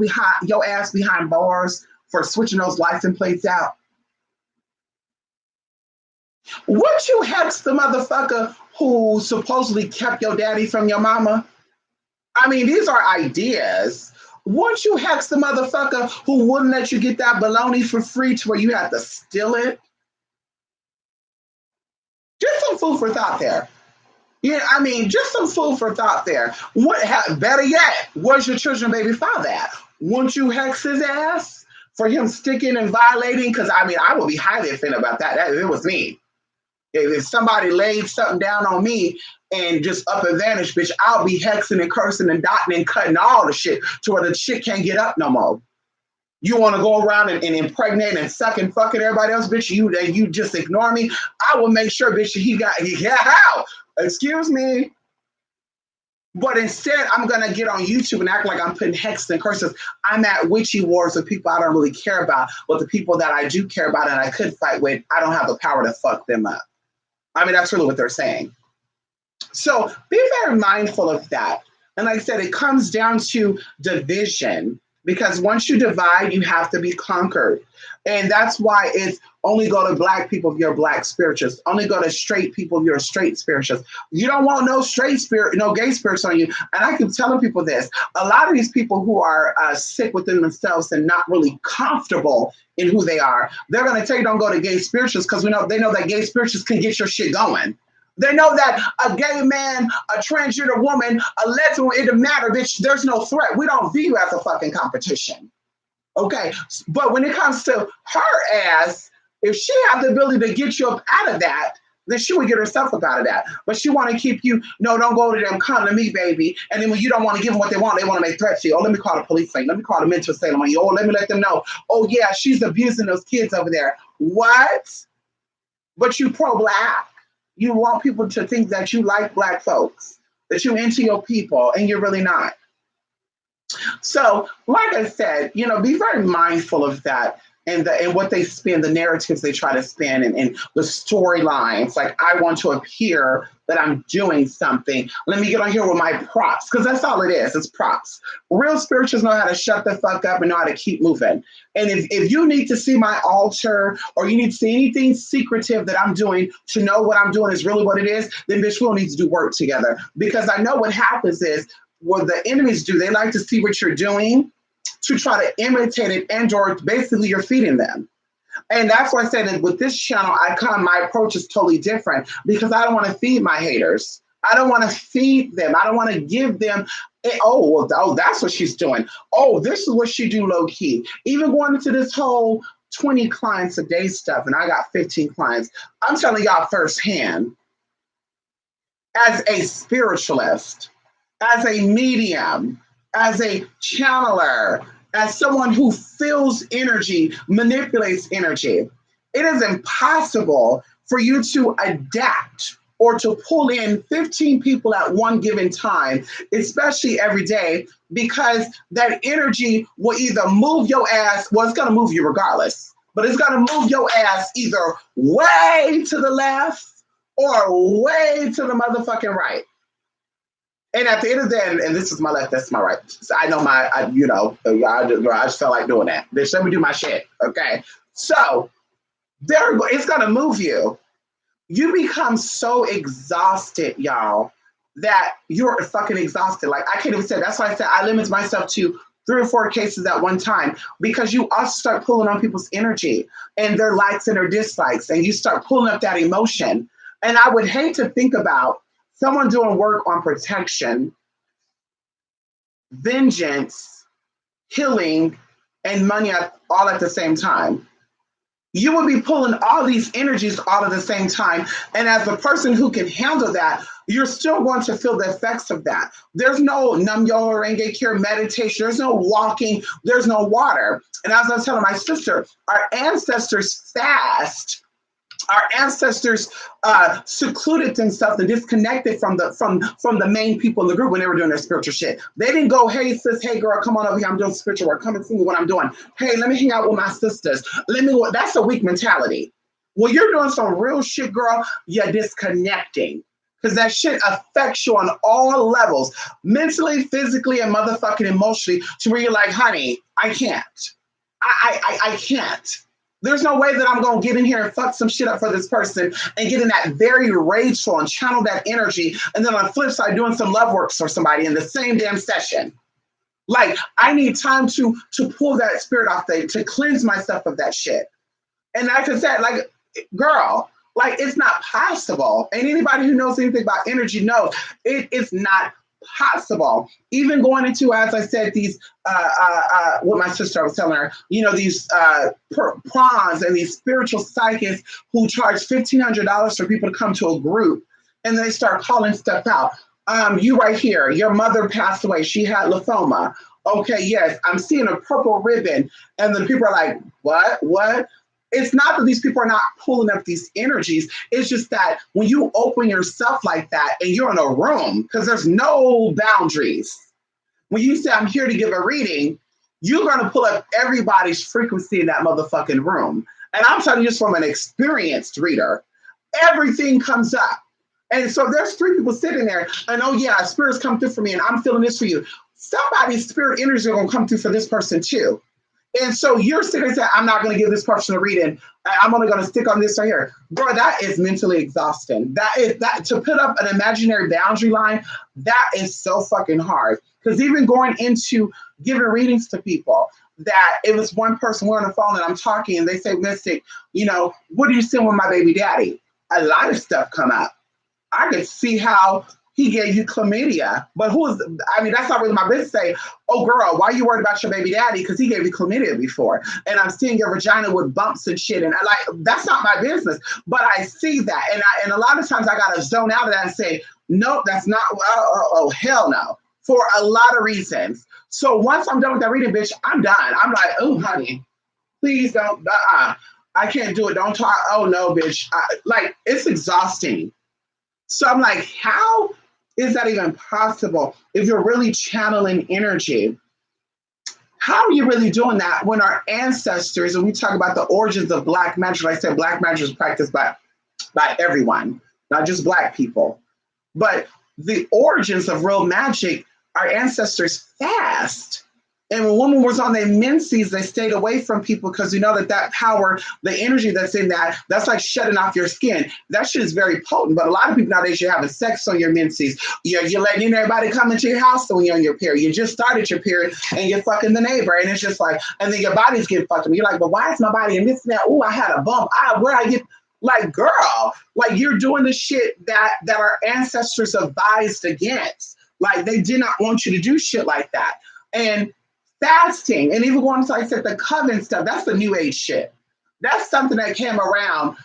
ass behind bars for switching those license plates out? Would you hex the motherfucker who supposedly kept your daddy from your mama? I mean, these are ideas. Would you hex the motherfucker who wouldn't let you get that baloney for free to where you had to steal it? Just some food for thought there. Yeah, I mean, just some food for thought there. Better yet, where's your children baby father at? Wouldn't you hex his ass for him sticking and violating? Because I mean, I would be highly offended about that. It was me. If somebody laid something down on me and just up and vanish, bitch, I'll be hexing and cursing and dotting and cutting all the shit to where the shit can't get up no more. You want to go around and impregnate and suck and fucking everybody else, bitch, you just ignore me. I will make sure, bitch, he got how? Excuse me. But instead, I'm going to get on YouTube and act like I'm putting hexes and curses. I'm at witchy wars with people I don't really care about, but the people that I do care about and I could fight with, I don't have the power to fuck them up. I mean, that's really what they're saying. So be very mindful of that. And like I said, it comes down to division, because once you divide, you have to be conquered. And that's why it's only go to black people if you're black spiritualists. Only go to straight people if you're a straight spiritualist. You don't want no straight spirit, no gay spirits on you. And I keep telling people this. A lot of these people who are sick within themselves and not really comfortable in who they are, they're going to tell you don't go to gay spiritualists because they know that gay spiritualists can get your shit going. They know that a gay man, a transgender woman, a lesbian, it doesn't matter, bitch. There's no threat. We don't view you as a fucking competition. Okay. But when it comes to her ass, if she have the ability to get you up out of that, then she would get herself up out of that. But she want to keep you, no, don't go to them, come to me, baby. And then when you don't want to give them what they want to make threats to you. Oh, let me call the police thing. Let me call the mental asylum on you. Oh, let me let them know. Oh, yeah, she's abusing those kids over there. What? But you pro-black. You want people to think that you like black folks, that you're into your people, and you're really not. So, like I said, be very mindful of that and what they spin, the narratives they try to spin, and the storylines. Like, I want to appear that I'm doing something. Let me get on here with my props, because that's all it is. It's props. Real spirituals know how to shut the fuck up and know how to keep moving. And if you need to see my altar, or you need to see anything secretive that I'm doing to know what I'm doing is really what it is, then bitch, we'll need to do work together. Because I know what happens is, what the enemies do, they like to see what you're doing to try to imitate it, and or basically you're feeding them. And that's why I said that with this channel, my approach is totally different, because I don't want to feed my haters. I don't want to feed them. I don't want to give them, that's what she's doing. Oh, this is what she do low key. Even going into this whole 20 clients a day stuff, and I got 15 clients. I'm telling y'all firsthand, as a spiritualist, as a medium, as a channeler, as someone who feels energy, manipulates energy, it is impossible for you to adapt or to pull in 15 people at one given time, especially every day, because that energy will either move your ass, well, it's going to move you regardless, but it's going to move your ass either way to the left or way to the motherfucking right. And at the end of the day, and this is my left, that's my right. So I know I just felt like doing that. Bitch, let me do my shit, okay? So it's gonna move you. You become so exhausted, y'all, that you're fucking exhausted. Like, I can't even say, that's why I said I limit myself to 3 or 4 cases at one time, because you also start pulling on people's energy and their likes and their dislikes, and you start pulling up that emotion. And I would hate to think about someone doing work on protection, vengeance, healing, and money all at the same time. You would be pulling all these energies all at the same time. And as a person who can handle that, you're still going to feel the effects of that. There's no Nam-myoho Renge Kyo meditation. There's no walking. There's no water. And as I was telling my sister, our ancestors fast. Our ancestors secluded themselves and disconnected from the main people in the group when they were doing their spiritual shit. They didn't go, hey sis, hey girl, come on over here, I'm doing spiritual work. Come and see me what I'm doing. Hey, let me hang out with my sisters. That's a weak mentality. When you're doing some real shit, girl, you're disconnecting. Because that shit affects you on all levels, mentally, physically, and motherfucking emotionally, to where you're like, honey, I can't. I can't. There's no way that I'm going to get in here and fuck some shit up for this person and get in that very rageful and channel that energy. And then on the flip side, doing some love works for somebody in the same damn session. Like, I need time to pull that spirit off, to cleanse myself of that shit. And like I said, like, girl, like, it's not possible. And anybody who knows anything about energy knows it is not possible. Even going into, as I said, these what my sister, I was telling her, these prawns and these spiritual psychics who charge $1,500 for people to come to a group, and they start calling stuff out. You right here, your mother passed away. She had lymphoma. Okay, yes, I'm seeing a purple ribbon, and then people are like, what? What? It's not that these people are not pulling up these energies. It's just that when you open yourself like that and you're in a room, because there's no boundaries. When you say, I'm here to give a reading, you're going to pull up everybody's frequency in that motherfucking room. And I'm telling you this from an experienced reader. Everything comes up. And so there's 3 people sitting there, and oh yeah, spirits come through for me, and I'm feeling this for you. Somebody's spirit energy are going to come through for this person too. And so you're sitting there saying, I'm not going to give this person a reading. I'm only going to stick on this right here. Bro, that is mentally exhausting. That to put up an imaginary boundary line, that is so fucking hard. Because even going into giving readings to people, that it was one person, we're on the phone and I'm talking, and they say, Mystic, what are you seeing with my baby daddy? A lot of stuff come up. I could see how he gave you chlamydia, but that's not really my business. Say, oh girl, why are you worried about your baby daddy? Because he gave you chlamydia before. And I'm seeing your vagina with bumps and shit. And that's not my business, but I see that. And a lot of times I got to zone out of that and say, nope, that's not, oh, hell no, for a lot of reasons. So once I'm done with that reading, bitch, I'm done. I'm like, oh, honey, please don't, I can't do it. Don't talk. Oh no, bitch. It's exhausting. So I'm like, how is that even possible if you're really channeling energy? How are you really doing that when our ancestors, and we talk about the origins of Black magic, like I said, Black magic is practiced by everyone, not just Black people. But the origins of real magic, our ancestors fast. And when women was on their menses, they stayed away from people because that power, the energy that's in that's like shutting off your skin. That shit is very potent. But a lot of people nowadays, you're having sex on your menses. You're letting everybody come into your house when you're on your period. You just started your period and you're fucking the neighbor. And it's just like, and then your body's getting fucked up. You're like, but why is my body in this and that? Oh, I had a bump. Where I get, like, girl, like you're doing the shit that our ancestors advised against. Like they did not want you to do shit like that. And fasting, and even going to, like I said, the coven stuff, that's the new age shit. That's something that came around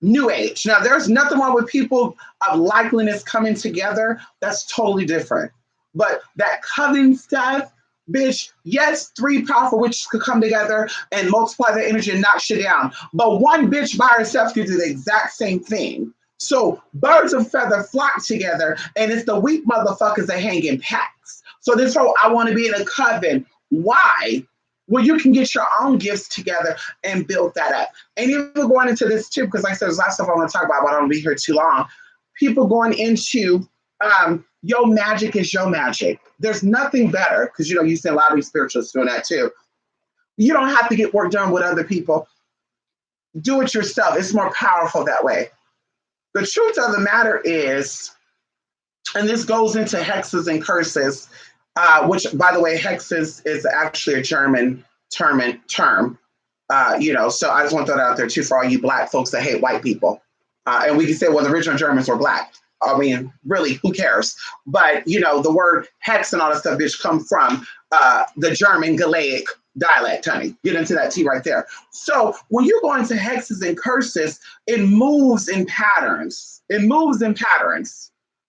new age. Now, there's nothing wrong with people of likeliness coming together. That's totally different. But that coven stuff, bitch, yes, 3 powerful witches could come together and multiply their energy and knock shit down. But one bitch by herself could do the exact same thing. So birds of feather flock together, and it's the weak motherfuckers that hang in packs. So this whole, I want to be in a coven. Why? Well, you can get your own gifts together and build that up. And even going into this too, because like I said, there's lots of stuff I want to talk about, but I don't want to be here too long. People going into your magic is your magic. There's nothing better, because you see a lot of these spiritualists doing that too. You don't have to get work done with other people. Do it yourself. It's more powerful that way. The truth of the matter is, and this goes into hexes and curses, which, by the way, hexes is actually a German term. So I just want to throw that out there too for all you Black folks that hate white people. And we can say, well, the original Germans were Black. I mean, really, who cares? But, the word hex and all that stuff, bitch, come from the German Galaic dialect, honey. Get into that tea right there. So when you go into hexes and curses, it moves in patterns.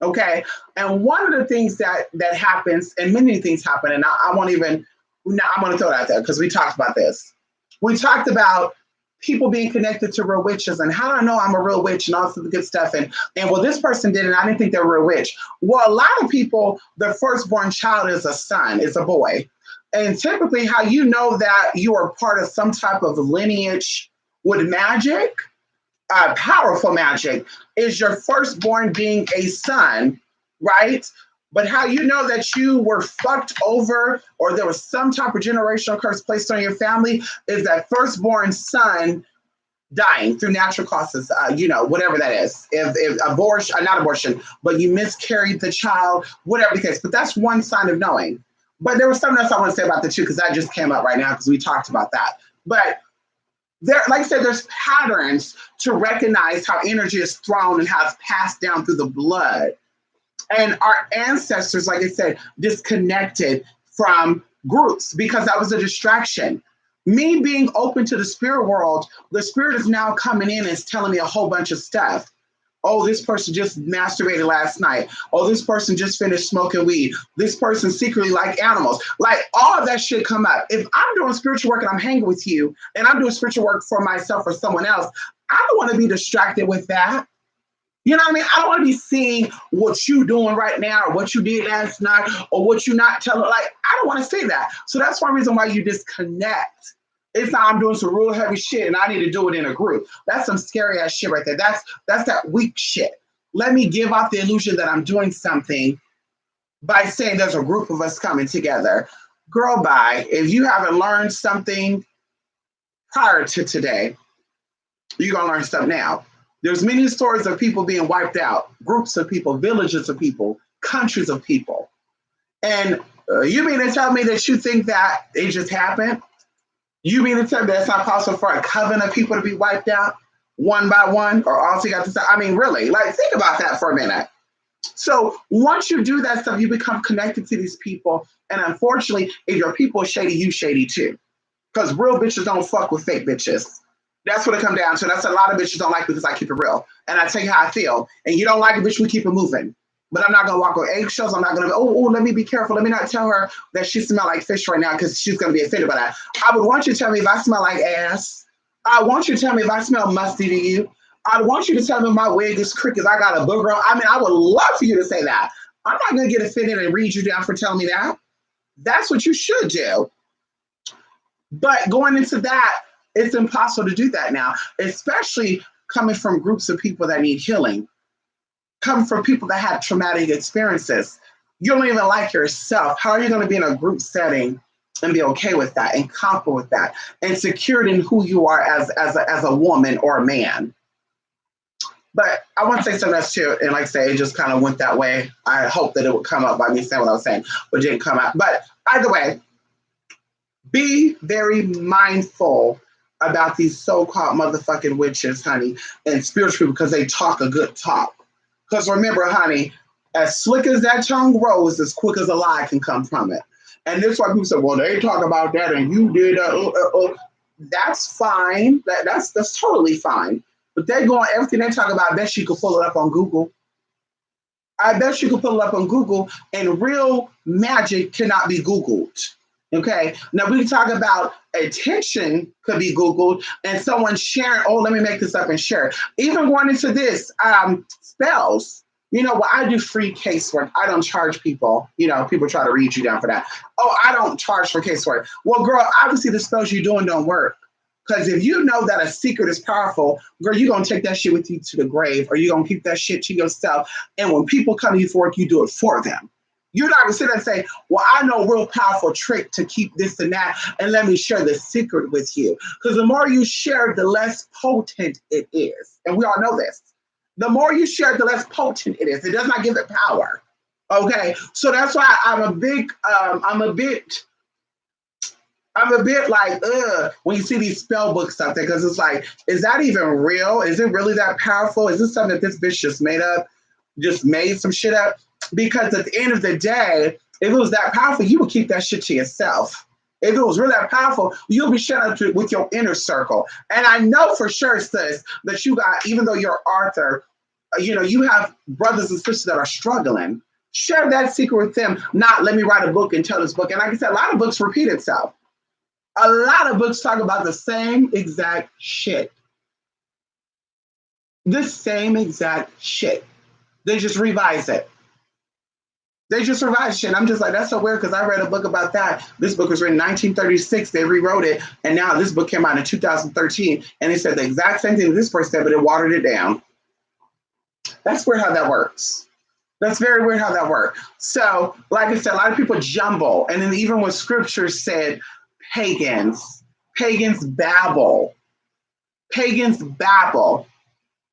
Okay. And one of the things that happens, and many things happen, and I'm going to throw it out there because we talked about this. We talked about people being connected to real witches and how do I know I'm a real witch and all the good stuff. And well, this person did, and I didn't think they were a real witch. Well, a lot of people, their firstborn child is a son, is a boy. And typically how you know that you are part of some type of lineage with magic, powerful magic, is your firstborn being a son, right? But how you know that you were fucked over or there was some type of generational curse placed on your family is that firstborn son dying through natural causes, whatever that is. If abortion, not abortion, but you miscarried the child, whatever the case. But that's one sign of knowing. But there was something else I want to say about the two because that just came up right now because we talked about that. But there, like I said, there's patterns to recognize how energy is thrown and how it's passed down through the blood. And our ancestors, like I said, disconnected from groups because that was a distraction. Me being open to the spirit world, the spirit is now coming in and is telling me a whole bunch of stuff. Oh, this person just masturbated last night. Oh, this person just finished smoking weed. This person secretly like animals. Like all of that shit come up. If I'm doing spiritual work and I'm hanging with you and I'm doing spiritual work for myself or someone else, I don't want to be distracted with that. You know what I mean? I don't want to be seeing what you doing right now or what you did last night or what you not telling. Like, I don't want to see that. So that's one reason why you disconnect. It's not I'm doing some real heavy shit and I need to do it in a group. That's some scary ass shit right there. That's that weak shit. Let me give off the illusion that I'm doing something by saying there's a group of us coming together. Girl, bye. If you haven't learned something prior to today, you're gonna learn stuff now. There's many stories of people being wiped out, groups of people, villages of people, countries of people. And you mean to tell me that you think that it just happened? You mean to tell me that it's not possible for a coven of people to be wiped out one by one or all together? I mean, really, like think about that for a minute. So once you do that stuff, you become connected to these people. And unfortunately, if your people are shady, you shady too. Because real bitches don't fuck with fake bitches. That's what it comes down to. That's a lot of bitches don't like me because I keep it real. And I tell you how I feel. And you don't like a bitch, we keep it moving. But I'm not going to walk on eggshells. I'm not going to, let me be careful. Let me not tell her that she smells like fish right now because she's going to be offended by that. I would want you to tell me if I smell like ass. I want you to tell me if I smell musty to you. I want you to tell me if my wig is crooked, I got a booger on. I mean, I would love for you to say that. I'm not going to get offended and read you down for telling me that. That's what you should do. But going into that, it's impossible to do that now, especially coming from groups of people that need healing, coming from people that have traumatic experiences. You don't even like yourself. How are you going to be in a group setting and be okay with that and comfortable with that and secured in who you are as a woman or a man? But I want to say something else too. And like I say, it just kind of went that way. I hope that it would come up by me saying what I was saying, but it didn't come out. But either way, be very mindful about these so-called motherfucking witches, honey, and spiritual people because they talk a good talk. Because remember, honey, as slick as that tongue grows, as quick as a lie can come from it. And this is why people say, well, they talk about that and you did that's fine. That's totally fine. But they go on everything they talk about. I bet you could pull it up on Google. I bet you could pull it up on Google, and real magic cannot be Googled. Okay. Now we talk about attention could be Googled and someone sharing, oh, let me make this up and share. Even going into this, spells. You know, well, I do free casework. I don't charge people. You know, people try to read you down for that. Oh, I don't charge for casework. Well, girl, obviously the spells you're doing don't work. Because if you know that a secret is powerful, girl, you're going to take that shit with you to the grave, or you're going to keep that shit to yourself. And when people come to you for it, you do it for them. You're not going to sit there and say, well, I know a real powerful trick to keep this and that, and let me share the secret with you. Because the more you share, the less potent it is. And we all know this. The more you share, the less potent it is. It does not give it power. Okay? So that's why I'm a bit like, when you see these spell books out there, because it's like, is that even real? Is it really that powerful? Is this something that this bitch just made up? Just made some shit up? Because at the end of the day, if it was that powerful, you would keep that shit to yourself. If it was really that powerful, you'll be sharing it with your inner circle. And I know for sure, sis, that you got, even though you're Arthur, you have brothers and sisters that are struggling. Share that secret with them. Not let me write a book and tell this book. And like I said, a lot of books repeat itself. A lot of books talk about the same exact shit. The same exact shit. They just revise it. They just revised shit. I'm just like, that's so weird because I read a book about that. This book was written in 1936. They rewrote it. And now this book came out in 2013. And they said the exact same thing this person said, but it watered it down. That's weird how that works. That's very weird how that works. So, like I said, a lot of people jumble. And then even when scripture said pagans babble. Pagans babble.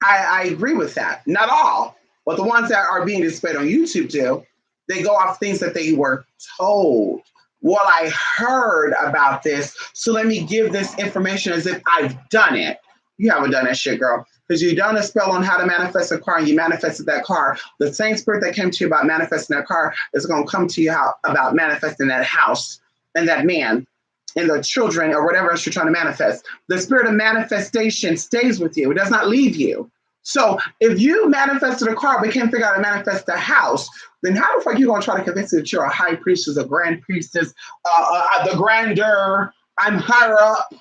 I agree with that. Not all. But the ones that are being displayed on YouTube do. They go off things that they were told. Well, I heard about this, so let me give this information as if I've done it. You haven't done that shit, girl. Because you done a spell on how to manifest a car and you manifested that car. The same spirit that came to you about manifesting that car is going to come to you about manifesting that house and that man and the children or whatever else you're trying to manifest. The spirit of manifestation stays with you. It does not leave you. So if you manifested a car but can't figure out how to manifest a house, then how the fuck are you going to try to convince me that you're a high priestess, a grand priestess, the grandeur, I'm higher up,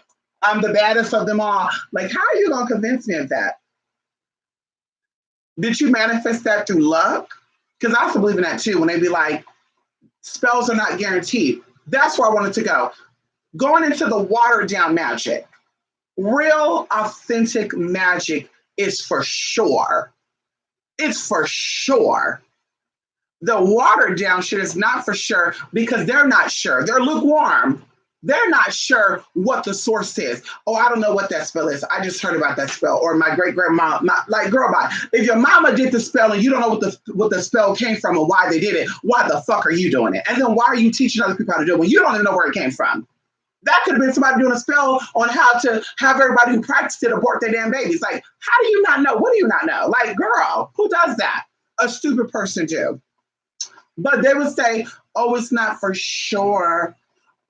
I'm the baddest of them all? Like, how are you going to convince me of that? Did you manifest that through luck? Because I also believe in that too, when they be like, spells are not guaranteed. That's where I wanted to go. Going into the watered down magic. Real, authentic magic is for sure. It's for sure. The watered down shit is not for sure because they're not sure. They're lukewarm. They're not sure what the source is. Oh, I don't know what that spell is. I just heard about that spell. Or my great grandma, like, girl, bye. If your mama did the spell and you don't know what the spell came from and why they did it, why the fuck are you doing it? And then why are you teaching other people how to do it when you don't even know where it came from? That could have been somebody doing a spell on how to have everybody who practiced it abort their damn babies. Like, how do you not know? What do you not know? Like, girl, who does that? A stupid person do. But they would say, oh, it's not for sure.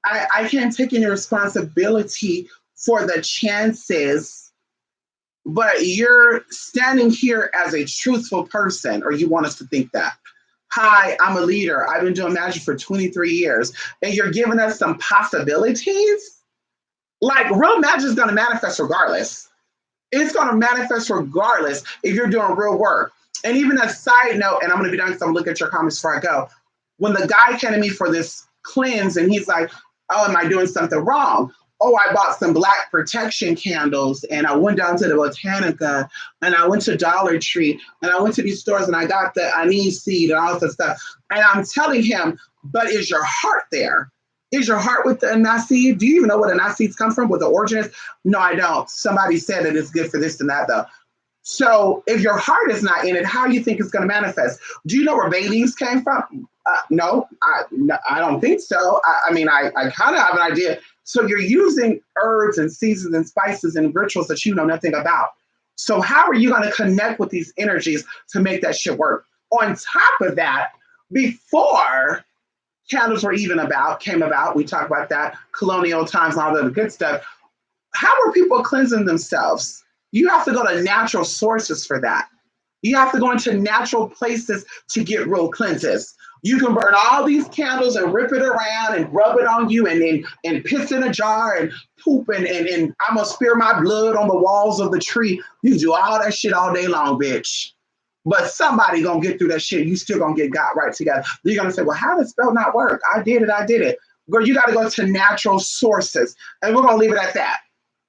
I can't take any responsibility for the chances, but you're standing here as a truthful person, or you want us to think that. Hi, I'm a leader. I've been doing magic for 23 years, and you're giving us some possibilities? Like, real magic is going to manifest regardless. It's going to manifest regardless if you're doing real work. And even a side note, and I'm going to be done because I'm going to look at your comments before I go. When the guy came to me for this cleanse, and he's like, oh, am I doing something wrong? Oh, I bought some black protection candles and I went down to the Botanica and I went to Dollar Tree and I went to these stores and I got the anise seed and all this stuff. And I'm telling him, but is your heart there? Is your heart with the anise seed? Do you even know what anise seeds come from, what the origin is? No, I don't. Somebody said that it's good for this and that though. So if your heart is not in it, how do you think it's going to manifest? Do you know where bay leaves came from? No, I don't think so. I mean, I kind of have an idea. So you're using herbs and seasons and spices and rituals that you know nothing about. So how are you going to connect with these energies to make that shit work? On top of that, before candles came about, we talked about that, colonial times and all the good stuff. How were people cleansing themselves? You have to go to natural sources for that. You have to go into natural places to get real cleanses. You can burn all these candles and rip it around and rub it on you and piss in a jar and poop and I'm gonna spear my blood on the walls of the tree. You can do all that shit all day long, bitch. But somebody gonna get through that shit. You still gonna get got right together. You're gonna say, well, how does spell not work? I did it. Girl, you gotta go to natural sources. And we're gonna leave it at that.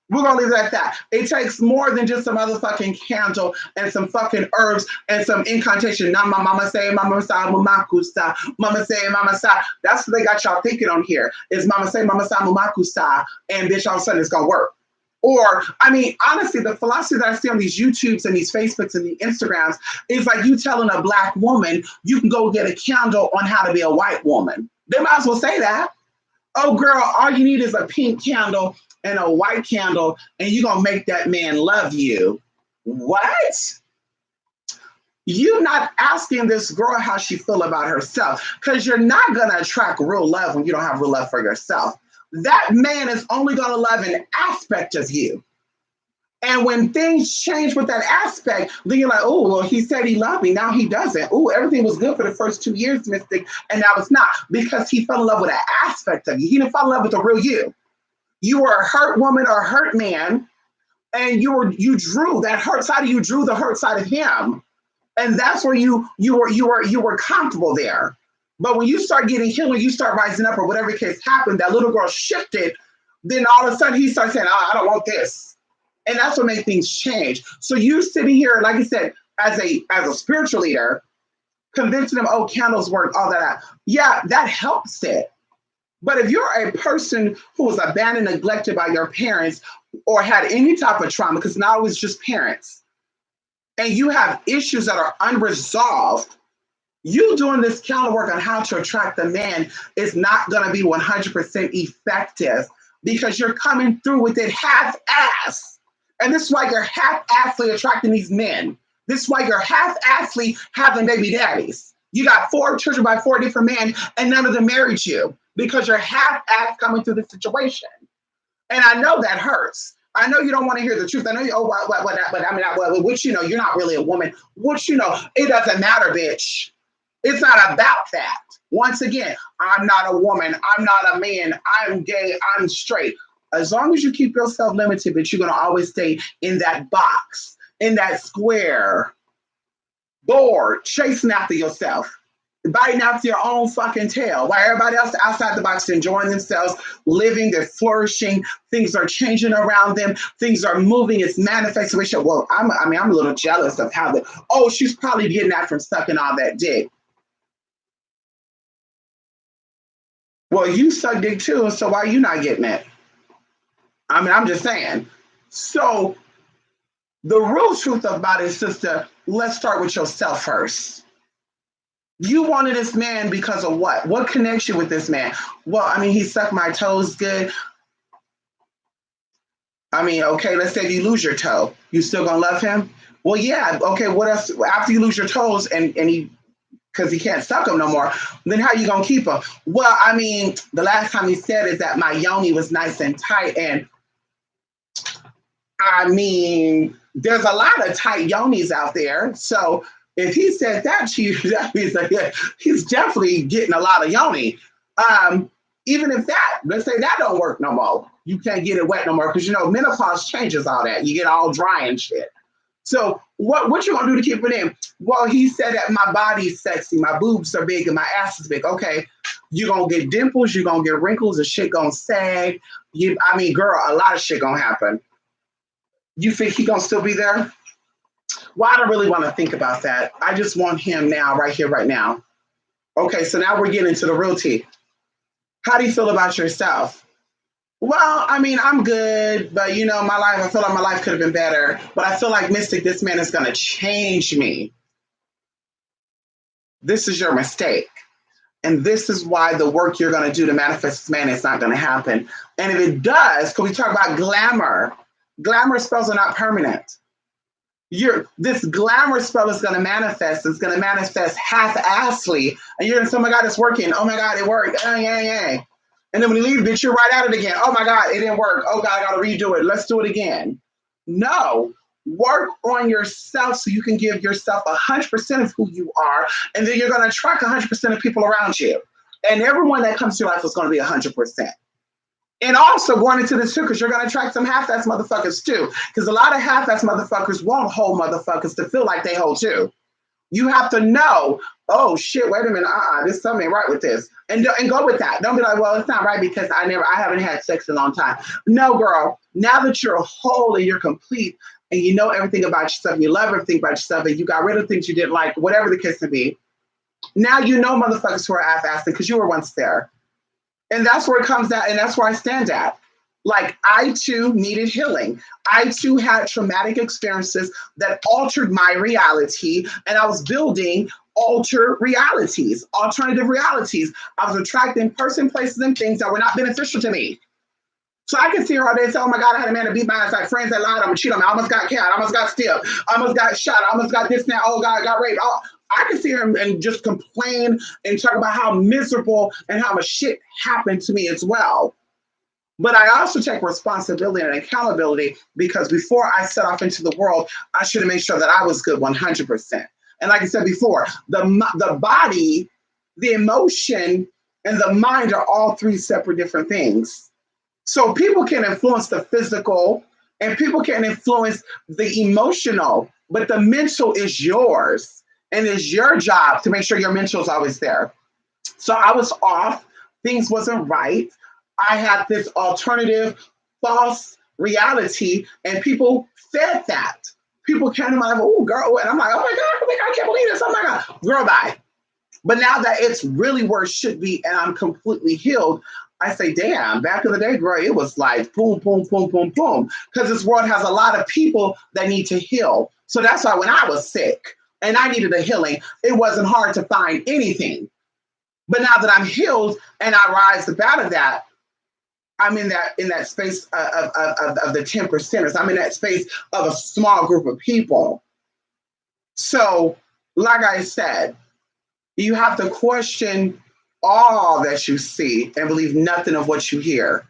We're going to leave it at that. It takes more than just some motherfucking candle and some fucking herbs and some incantation. Now my mama say, mama sa, mamakusa. Mama say, mama sa. That's what they got y'all thinking on here. Is mama say, mama sa, mamakusa. And bitch, all of a sudden it's going to work. Or, I mean, honestly, the philosophy that I see on these YouTubes and these Facebooks and the Instagrams is like you telling a black woman you can go get a candle on how to be a white woman. They might as well say that. Oh, girl, all you need is a pink candle and a white candle, and you're going to make that man love you. What? You're not asking this girl how she feel about herself, because you're not going to attract real love when you don't have real love for yourself. That man is only going to love an aspect of you. And when things change with that aspect, then you're like, oh, well, he said he loved me. Now he doesn't. Oh, everything was good for the first 2 years, Mystic, and now it's not, because he fell in love with an aspect of you. He didn't fall in love with the real you. You were a hurt woman or a hurt man, and you drew that hurt side of you, drew the hurt side of him, and that's where you were comfortable there. But when you start getting healed, you start rising up, or whatever case happened, that little girl shifted. Then all of a sudden he starts saying, "Oh, I don't want this," and that's what made things change. So you sitting here, like I said, as a spiritual leader, convincing them, "Oh, candles work," all that. Yeah, that helps it. But if you're a person who was abandoned, neglected by your parents, or had any type of trauma, because now it's just parents, and you have issues that are unresolved, you doing this counter work on how to attract the man is not going to be 100% effective, because you're coming through with it half-ass. And this is why you're half-assly attracting these men. This is why you're half-assly having baby daddies. You got 4 children by 4 different men, and none of them married you because you're half-ass coming through the situation. And I know that hurts. I know you don't want to hear the truth. I know you, but I mean, what you know, you're not really a woman. What you know, it doesn't matter, bitch. It's not about that. Once again, I'm not a woman. I'm not a man. I'm gay. I'm straight. As long as you keep yourself limited, but you're going to always stay in that box, in that square, bored, chasing after yourself, biting after your own fucking tail, while everybody else outside the box enjoying themselves, living, they're flourishing, things are changing around them, things are moving, it's manifesting. Well, I'm a little jealous of how she's probably getting that from sucking all that dick. Well, you suck dick too, so why are you not getting it? I mean, I'm just saying. So the real truth about it, sister, let's start with yourself first. You wanted this man because of what? What connects you with this man? Well, I mean, he sucked my toes good. I mean, okay, let's say you lose your toe. You still gonna love him? Well, yeah, okay, what else? After you lose your toes and he, because he can't suck them no more, then how you gonna keep him? Well, I mean, the last time he said is that my yoni was nice and tight, and I mean, there's a lot of tight yonis out there. So if he said that to you, that means that he's definitely getting a lot of yoni. Even if that, let's say that don't work no more. You can't get it wet no more because, you know, menopause changes all that. You get all dry and shit. So what you gonna do to keep it in? Well, he said that my body's sexy, my boobs are big, and my ass is big. Okay, you're gonna get dimples, you're gonna get wrinkles, the shit gonna sag. Girl, a lot of shit gonna happen. You think he gonna still be there? Well, I don't really want to think about that. I just want him now, right here, right now. Okay, so now we're getting into the real tea. How do you feel about yourself? Well, I mean, I'm good, but you know, I feel like my life could have been better. But I feel like, Mystic, this man is gonna change me. This is your mistake. And this is why the work you're gonna do to manifest this man is not gonna happen. And if it does, because we talk about glamour spells are not permanent. This glamour spell is going to manifest. It's going to manifest half-assly, and you're going to say, "Oh my God, it's working! Oh my God, it worked!" And then when you leave, bitch, you're right at it again. "Oh my God, it didn't work! Oh God, I got to redo it. Let's do it again." No, work on yourself so you can give yourself 100% of who you are, and then you're going to attract 100% of people around you, and everyone that comes to your life is going to be 100%. And also going into this too, because you're going to attract some half-ass motherfuckers too. Because a lot of half-ass motherfuckers want whole motherfuckers to feel like they whole too. You have to know, oh shit, wait a minute, there's something ain't right with this. And go with that. Don't be like, well, it's not right because I haven't had sex in a long time. No, girl, now that you're whole and you're complete and you know everything about yourself, and you love everything about yourself, and you got rid of things you didn't like, whatever the case may be, now you know motherfuckers who are half-assing because you were once there. And that's where it comes at, and that's where I stand at. Like, I too needed healing. I too had traumatic experiences that altered my reality, and I was building alternative realities. I was attracting person, places, and things that were not beneficial to me. So I can see her all day and say, "Oh my God, I had a man to beat my ass, like friends that lied, I'm gonna cheat on me, I almost got killed, I almost got steal, I almost got shot, I almost got this now, oh God, I got raped." I can see her and just complain and talk about how miserable and how much shit happened to me as well. But I also take responsibility and accountability because before I set off into the world, I should have made sure that I was good 100%. And like I said before, the body, the emotion, and the mind are all 3 separate different things. So people can influence the physical and people can influence the emotional, but the mental is yours. And it's your job to make sure your mental is always there. So I was off. Things wasn't right. I had this alternative, false reality, and people fed that. People came to my life, "Oh, girl," and I'm like, "Oh my God, I can't believe this. Oh my God, girl, bye." But now that it's really where it should be, and I'm completely healed, I say, damn, back in the day, girl, it was like boom, boom, boom, boom, boom. Because this world has a lot of people that need to heal. So that's why when I was sick, and I needed a healing, it wasn't hard to find anything. But now that I'm healed and I rise up out of that, I'm in that space of the 10 percenters. I'm in that space of a small group of people. So, like I said, you have to question all that you see and believe nothing of what you hear.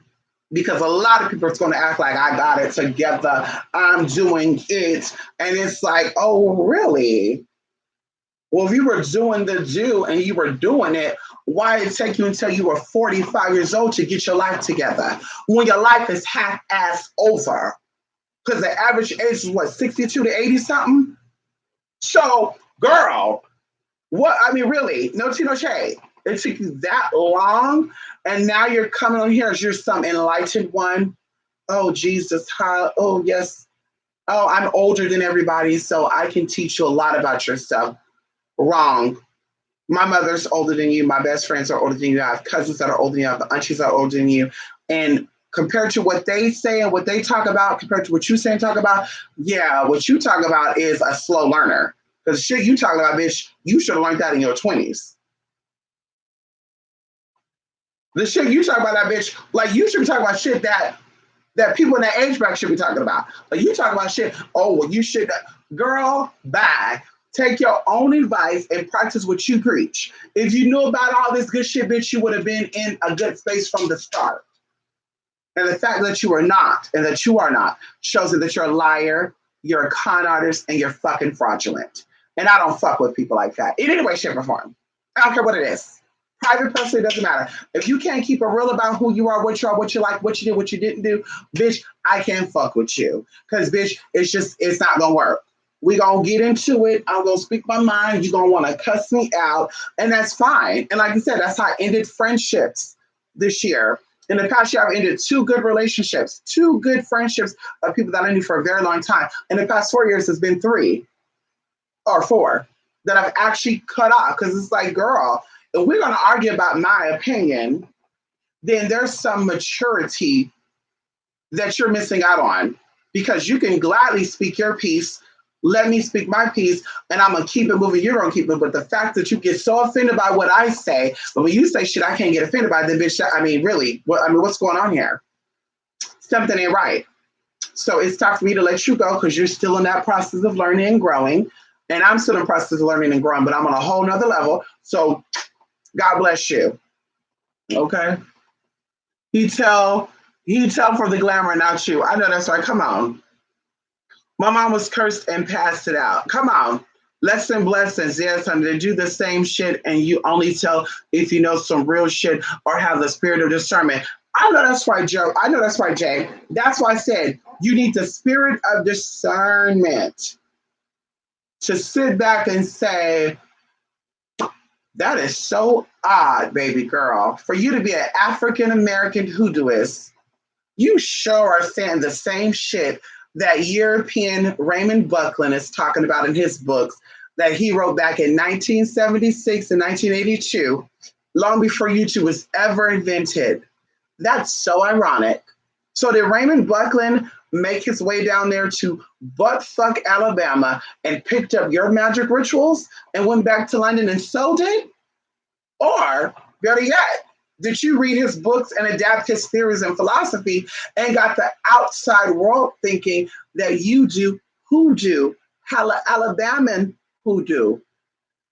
Because a lot of people are going to act like I got it together, I'm doing it. And it's like, oh, really? Well, if you were doing the do and you were doing it, why did it take you until you were 45 years old to get your life together? When your life is half-ass over. Because the average age is what, 62 to 80 something? So, girl, what, I mean, really, no tea, no shade. It took you that long, and now you're coming on here as you're some enlightened one. Oh, Jesus, how, oh, yes. Oh, I'm older than everybody, so I can teach you a lot about yourself. Wrong. My mother's older than you. My best friends are older than you. I have cousins that are older than you. I have aunties that are older than you. And compared to what they say and what they talk about, compared to what you say and talk about, yeah, what you talk about is a slow learner. Because shit you talk about, bitch, you should have learned that in your 20s. The shit you talk about, that bitch, like you should be talking about shit that people in that age bracket should be talking about. Like you talk about shit, oh, well, you should, girl, bye. Take your own advice and practice what you preach. If you knew about all this good shit, bitch, you would have been in a good space from the start. And the fact that you are not, and that you are not, shows that you're a liar, you're a con artist, and you're fucking fraudulent. And I don't fuck with people like that in any way, shape, or form. I don't care what it is. Private, personally, doesn't matter. If you can't keep it real about who you are, what you like, what you did, what you didn't do, bitch, I can't fuck with you. Because, bitch, it's not going to work. We gonna get into it. I'm gonna speak my mind. You're gonna want to cuss me out, and that's fine. And like I said, that's how I ended friendships this year. In the past year, I've ended two good relationships, two good friendships of people that I knew for a very long time. In the past 4 years, it's been 3 or 4 that I've actually cut off because it's like, girl, if we're gonna argue about my opinion, then there's some maturity that you're missing out on because you can gladly speak your piece. Let me speak my piece, and I'm gonna keep it moving. You're gonna keep it. But the fact that you get so offended by what I say, but when you say shit, I can't get offended by, then bitch. I mean, really, what's going on here? Something ain't right. So it's time for me to let you go because you're still in that process of learning and growing, and I'm still in the process of learning and growing, but I'm on a whole nother level. So God bless you. Okay. He tell for the glamour, not you. I know that's right. Come on. My mom was cursed and passed it out. Come on. Lesson blessings. Yes, honey. They do the same shit, and you only tell if you know some real shit or have the spirit of discernment. I know that's right, Joe. I know that's right, Jay. That's why I said you need the spirit of discernment to sit back and say, that is so odd, baby girl. For you to be an African American hoodooist, you sure are saying the same shit that European Raymond Buckland is talking about in his books that he wrote back in 1976 and 1982, long before YouTube was ever invented. That's so ironic. So did Raymond Buckland make his way down there to buttfuck Alabama and picked up your magic rituals and went back to London and sold it? Or better yet, did you read his books and adapt his theories and philosophy and got the outside world thinking that you do hoodoo, Alabaman hoodoo?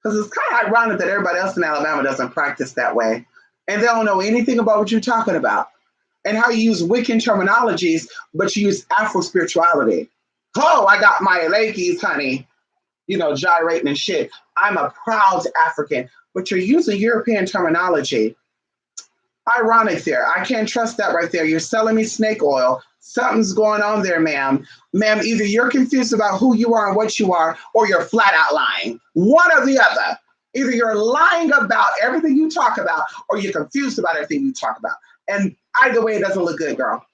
Because it's kind of ironic that everybody else in Alabama doesn't practice that way. And they don't know anything about what you're talking about and how you use Wiccan terminologies, but you use Afro spirituality. Oh, I got my Lakis, honey, gyrating and shit. I'm a proud African, but you're using European terminology. Ironic there. I can't trust that right there. You're selling me snake oil. Something's going on there, ma'am. Ma'am, either you're confused about who you are and what you are, or you're flat out lying. One or the other. Either you're lying about everything you talk about, or you're confused about everything you talk about. And either way, it doesn't look good, girl.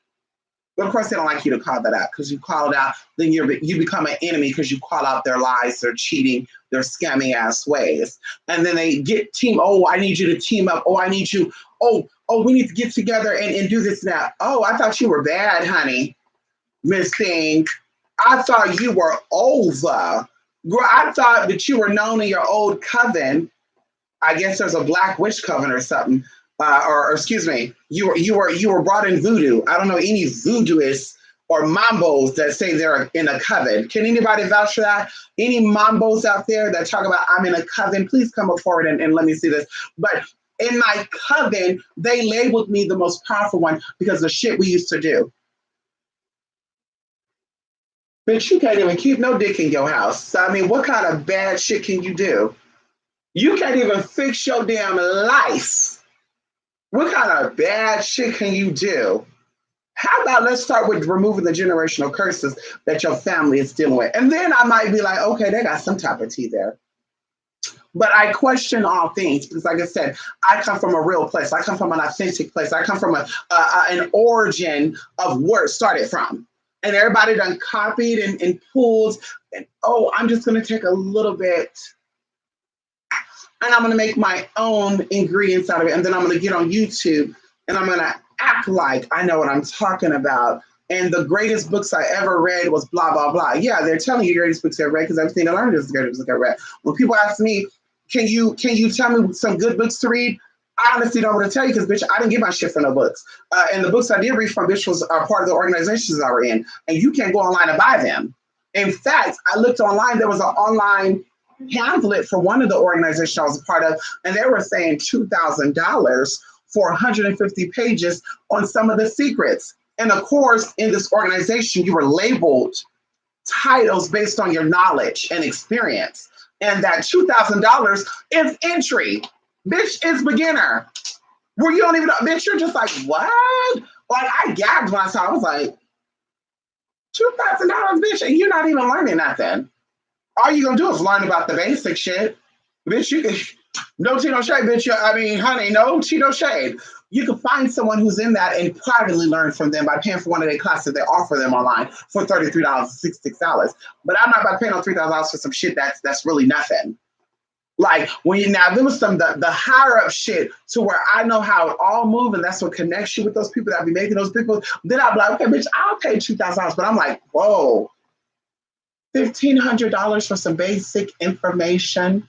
But of course, they don't like you to call that out because you call it out, then you become an enemy because you call out their lies, their cheating, their scammy ass ways. And then they get oh, I need you to team up. Oh, I need you. Oh, we need to get together and do this now. Oh, I thought you were bad, honey. Miss Thing. I thought you were over. Girl, I thought that you were known in your old coven. I guess there's a black witch coven or something. or excuse me, you were brought in voodoo. I don't know any voodooists or mambos that say they're in a coven. Can anybody vouch for that? Any mambos out there that talk about I'm in a coven? Please come up forward and let me see this. But in my coven, they labeled me the most powerful one because of the shit we used to do. Bitch, you can't even keep no dick in your house. So, I mean, what kind of bad shit can you do? You can't even fix your damn life. What kind of bad shit can you do? How about let's start with removing the generational curses that your family is dealing with? And then I might be like, okay, they got some type of tea there. But I question all things because, like I said, I come from a real place. I come from an authentic place. I come from an origin of where it started from. And everybody done copied and pulled. And, oh, I'm just going to take a little bit and I'm going to make my own ingredients out of it. And then I'm going to get on YouTube and I'm going to act like I know what I'm talking about. And the greatest books I ever read was blah, blah, blah. Yeah, they're telling you the greatest books I ever read because everything I learned is the greatest book I read. When people ask me, can you tell me some good books to read? I honestly don't want to tell you because, bitch, I didn't get my shit from no books. And the books I did read from, bitch, was part of the organizations I were in. And you can't go online and buy them. In fact, I looked online. There was an online pamphlet for one of the organizations I was a part of, and they were saying $2,000 for 150 pages on some of the secrets. And of course, in this organization, you were labeled titles based on your knowledge and experience. And that $2,000 is entry. Bitch, is beginner. Where you don't even know, bitch, you're just like, what? Like, I gagged when I saw, I was like, $2,000, bitch, and you're not even learning nothing. All you gonna do is learn about the basic shit. Bitch, you can, no tea, no shade, bitch. I mean, honey, no tea, no shade. You can find someone who's in that and privately learn from them by paying for one of their classes they offer them online for $33, $66. But I'm not about to pay no $3,000 for some shit that's really nothing. Like when you now there was some the higher up shit to where I know how it all moves and that's what connects you with those people that be making those people. Then I'll be like, okay, bitch, I'll pay $2,000, but I'm like, whoa, $1,500 for some basic information.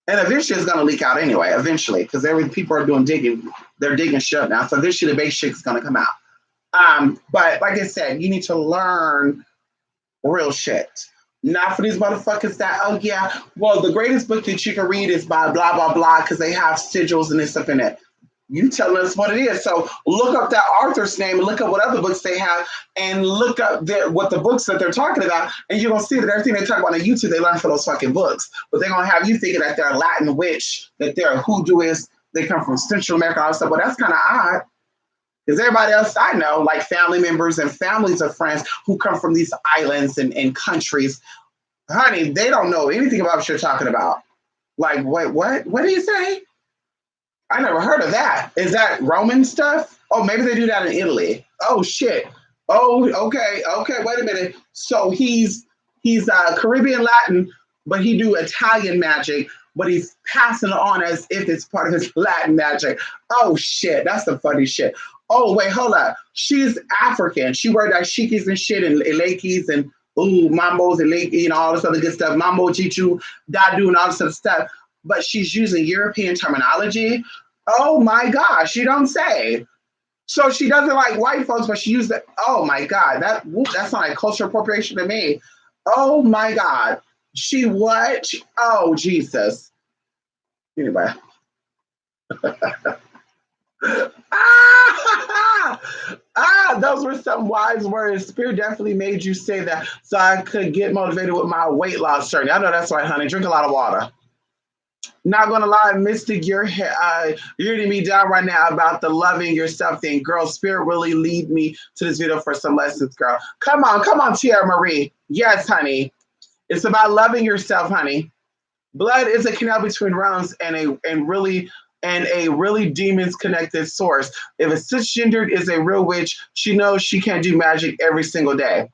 And eventually it's going to leak out anyway, eventually, because people are doing digging. They're digging shit up now. So eventually the base shit is going to come out. But like I said, you need to learn real shit. Not for these motherfuckers that, oh yeah, well, the greatest book that you can read is by blah, blah, blah, because they have sigils and this stuff in it. You tell us what it is. So look up that author's name and look up what other books they have and look up what the books that they're talking about. And you're going to see that everything they talk about on YouTube, they learn from those fucking books. But they're going to have you thinking that they're a Latin witch, that they're a hoodooist, they come from Central America, all that stuff. But that's kind of odd. Because everybody else I know, like family members and families of friends who come from these islands and countries, honey, they don't know anything about what you're talking about. Like, wait, what? What do you say? I never heard of that. Is that Roman stuff? Oh, maybe they do that in Italy. Oh shit. Oh, okay, wait a minute. So he's Caribbean Latin, but he do Italian magic, but he's passing it on as if it's part of his Latin magic. Oh shit, that's the funny shit. Oh wait, hold up. She's African. She wear dashikis and shit and elekis and mambos and all this other good stuff. Mambo, chichu, dadu, and all this other stuff. But she's using European terminology. Oh my gosh, you don't say. So she doesn't like white folks, but she used it. Oh my God, that's not like cultural appropriation to me. Oh my God. She what? Oh Jesus. Anyway. Those were some wise words. Spirit definitely made you say that so I could get motivated with my weight loss journey. I know that's right, honey. Drink a lot of water. Not gonna lie, Mystic, you're hitting me down right now about the loving yourself thing. Girl, Spirit really lead me to this video for some lessons, girl. Come on, Tierra Marie. Yes, honey. It's about loving yourself, honey. Blood is a canal between realms and a really demons connected source. If a cisgendered is a real witch, she knows she can't do magic every single day.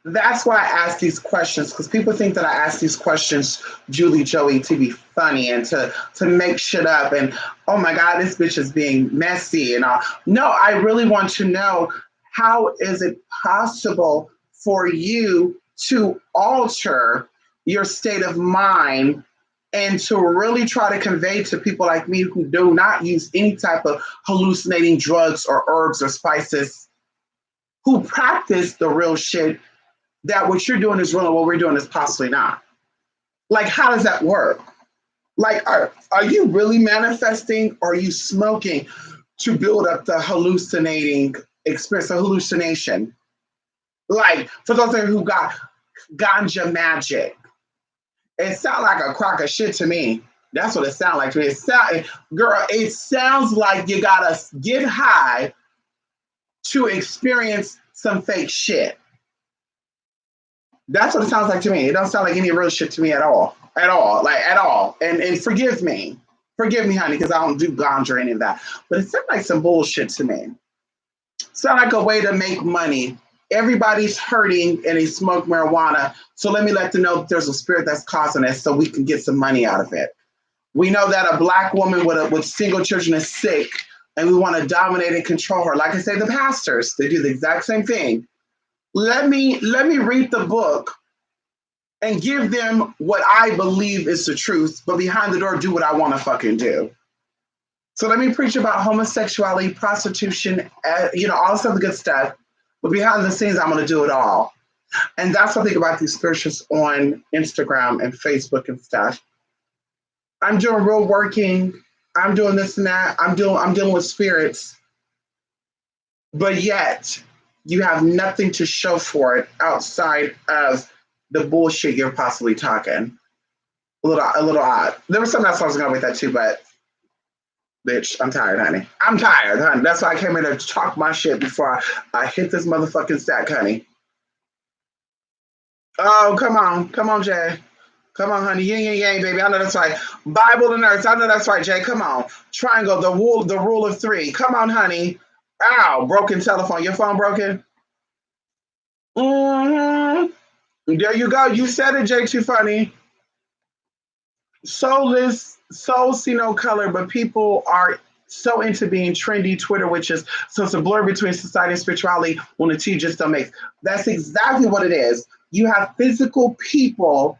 That's why I ask these questions, because people think that I ask these questions, Julie Joey, to be funny and to make shit up and, oh my God, this bitch is being messy and all. No, I really want to know how is it possible for you to alter your state of mind and to really try to convey to people like me who do not use any type of hallucinating drugs or herbs or spices, who practice the real shit, that what you're doing is real and what we're doing is possibly not? Like, how does that work? Like, are you really manifesting, or are you smoking to build up the hallucinating experience, the hallucination? Like, for those of you who got ganja magic, it sounds like a crock of shit to me. That's what it sounds like to me. Girl, it sounds like you gotta get high to experience some fake shit. That's what it sounds like to me. It don't sound like any real shit to me at all. At all. Like, at all. And forgive me. Forgive me, honey, because I don't do ganja or any of that. But it sounds like some bullshit to me. Sound like a way to make money. Everybody's hurting and they smoke marijuana. So let me let them know there's a spirit that's causing it so we can get some money out of it. We know that a Black woman with single children is sick and we want to dominate and control her. Like I say, the pastors, they do the exact same thing. Let me read the book and give them what I believe is the truth, but behind the door, do what I want to fucking do. So let me preach about homosexuality, prostitution, all this other good stuff. But behind the scenes, I'm going to do it all. And that's what I think about these spirituals on Instagram and Facebook and stuff. I'm doing real working. I'm doing this and that. I'm dealing with spirits. But yet, you have nothing to show for it outside of the bullshit you're possibly talking. A little odd. There was something else I was going with that too, but bitch, I'm tired, honey. I'm tired, honey. That's why I came in to talk my shit before I hit this motherfucking stack, honey. Oh, come on, Jay. Come on, honey. Yin, yin, yang, baby. I know that's right. Bible and Earth. I know that's right, Jay. Come on. Triangle, the rule of three. Come on, honey. Ow, broken telephone. Your phone broken? Mm-hmm. There you go. You said it, Jay. Too funny. Souls see no color, but people are so into being trendy Twitter witches. So it's a blur between society and spirituality when the two just don't make. That's exactly what it is. You have physical people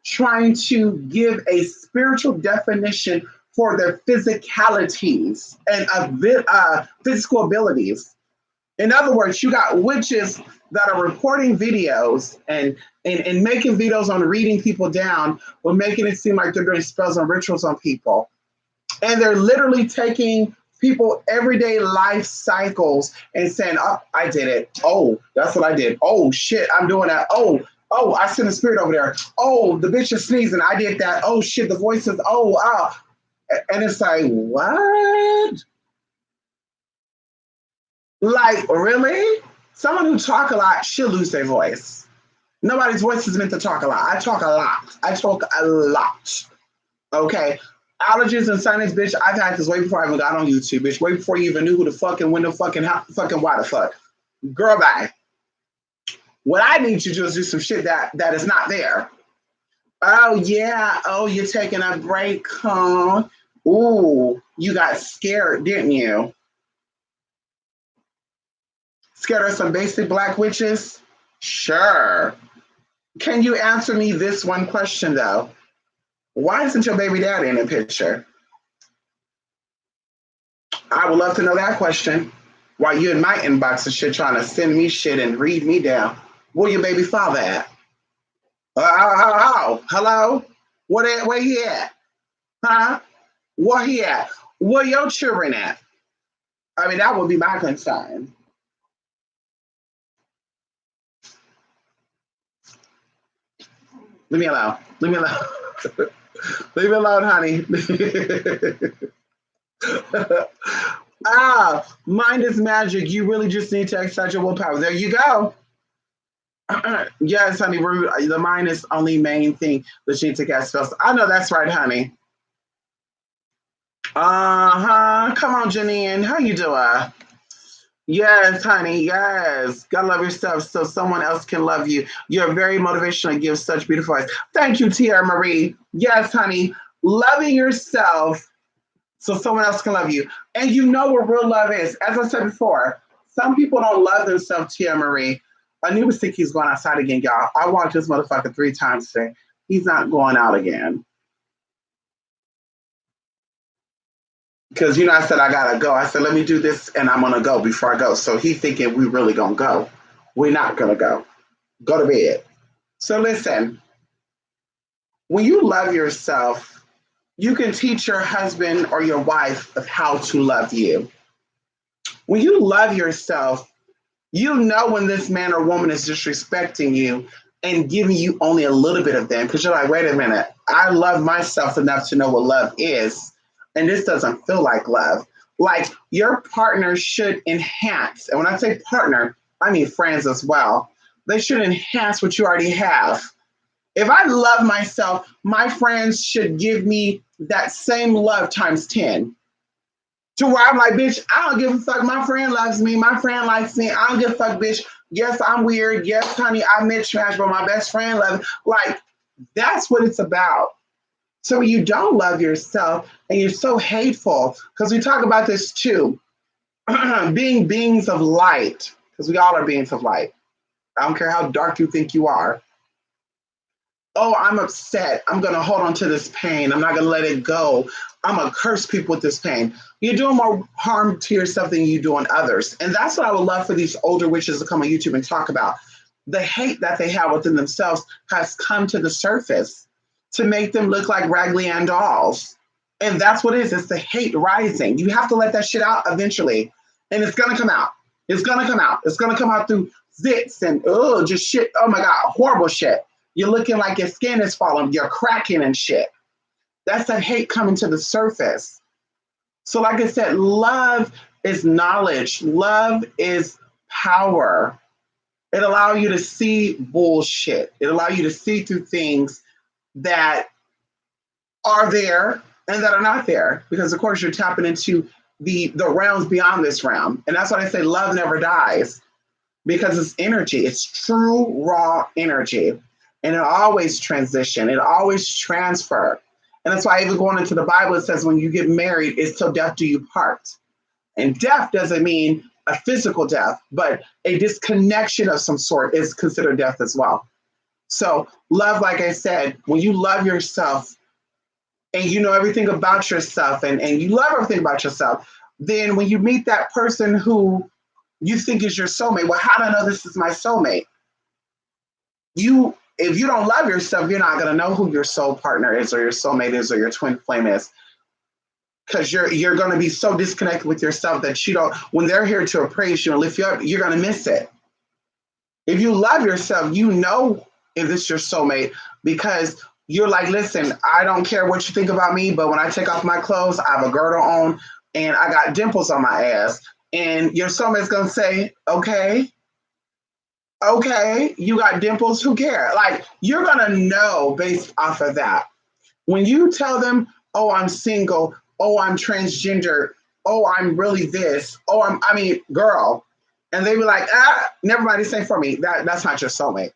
trying to give a spiritual definition for their physicalities and physical abilities. In other words, you got witches that are recording videos and making videos on reading people down, but making it seem like they're doing spells and rituals on people. And they're literally taking people everyday life cycles and saying, oh, I did it. Oh, that's what I did. Oh, shit, I'm doing that. Oh, I sent a spirit over there. Oh, the bitch is sneezing. I did that. Oh, shit, the voice is, oh. And it's like, what? Like, really? Someone who talk a lot should lose their voice. Nobody's voice is meant to talk a lot. I talk a lot. Okay? Allergies and sinus, bitch, I've had this way before I even got on YouTube, bitch. Way before you even knew who the fucking, when the fucking, how, fucking, why the fuck. Girl, bye. What I need you to do is do some shit that is not there. Oh, yeah. Oh, you're taking a break, huh? Ooh, you got scared, didn't you? Scared of some basic Black witches? Sure. Can you answer me this one question, though? Why isn't your baby daddy in the picture? I would love to know that question. While you in my inbox and shit trying to send me shit and read me down. Where your baby father at? Hello? Where he at? Huh? Where he at? Where your children at? I mean, that would be my concern. Leave me alone. Leave me alone. Leave me alone, honey. Mind is magic. You really just need to exercise your willpower. There you go. Yes, honey. The mind is only main thing that you need to cast spells. I know that's right, honey. Come on, Janine. How you doing? Yes, honey. Yes. Gotta love yourself so someone else can love you. You're very motivational and give such beautiful advice. Thank you, Tierra Marie. Yes, honey. Loving yourself so someone else can love you. And you know what real love is. As I said before, Some people don't love themselves, Tia Marie. Anubis think he's going outside again, y'all. I walked this motherfucker 3 times today. He's not going out again. Because I said I gotta go. I said, let me do this and I'm gonna go before I go. So he thinking we really gonna go. We're not gonna go. Go to bed. So listen, when you love yourself, you can teach your husband or your wife of how to love you. When you love yourself, you know when this man or woman is disrespecting you and giving you only a little bit of them, because you're like, wait a minute, I love myself enough to know what love is, and this doesn't feel like love. Like your partner should enhance, and when I say partner, I mean friends as well. They should enhance what you already have. If I love myself, my friends should give me that same love times 10. To where I'm like, bitch, I don't give a fuck. My friend loves me. My friend likes me. I don't give a fuck, bitch. Yes, I'm weird. Yes, honey, I mismatched, but my best friend loves me. Like, that's what it's about. So when you don't love yourself and you're so hateful, because we talk about this too, being beings of light, because we all are beings of light. I don't care how dark you think you are. Oh, I'm upset. I'm going to hold on to this pain. I'm not going to let it go. I'm going to curse people with this pain. You're doing more harm to yourself than you do on others. And that's what I would love for these older witches to come on YouTube and talk about. The hate that they have within themselves has come to the surface to make them look like Raggedy Ann dolls. And that's what it is. It's the hate rising. You have to let that shit out eventually. And it's going to come out. It's going to come out. It's going to come out through zits and just shit. Oh my God, horrible shit. You're looking like your skin is falling. You're cracking and shit. That's that hate coming to the surface. So like I said, love is knowledge. Love is power. It allows you to see bullshit. It allows you to see through things that are there and that are not there. Because of course you're tapping into the realms beyond this realm. And that's why I say love never dies. Because it's energy. It's true, raw energy. And it always transition. It always transfer. And that's why even going into the Bible, it says when you get married, it's till death do you part. And death doesn't mean a physical death, but a disconnection of some sort is considered death as well. So love, like I said, when you love yourself and you know everything about yourself and you love everything about yourself, then when you meet that person who you think is your soulmate, well, how do I know this is my soulmate? If you don't love yourself, you're not going to know who your soul partner is or your soulmate is or your twin flame is. Because you're going to be so disconnected with yourself that you don't, when they're here to appraise you and lift you up, you're going to miss it. If you love yourself, you know if it's your soulmate because you're like, listen, I don't care what you think about me, but when I take off my clothes, I have a girdle on and I got dimples on my ass. And your soulmate's going to say, okay, you got dimples, who cares? Like, you're going to know based off of that. When you tell them, oh, I'm single, oh, I'm transgender, oh, I'm really this, oh, girl. And they be like, never mind, this ain't for me. That's not your soulmate.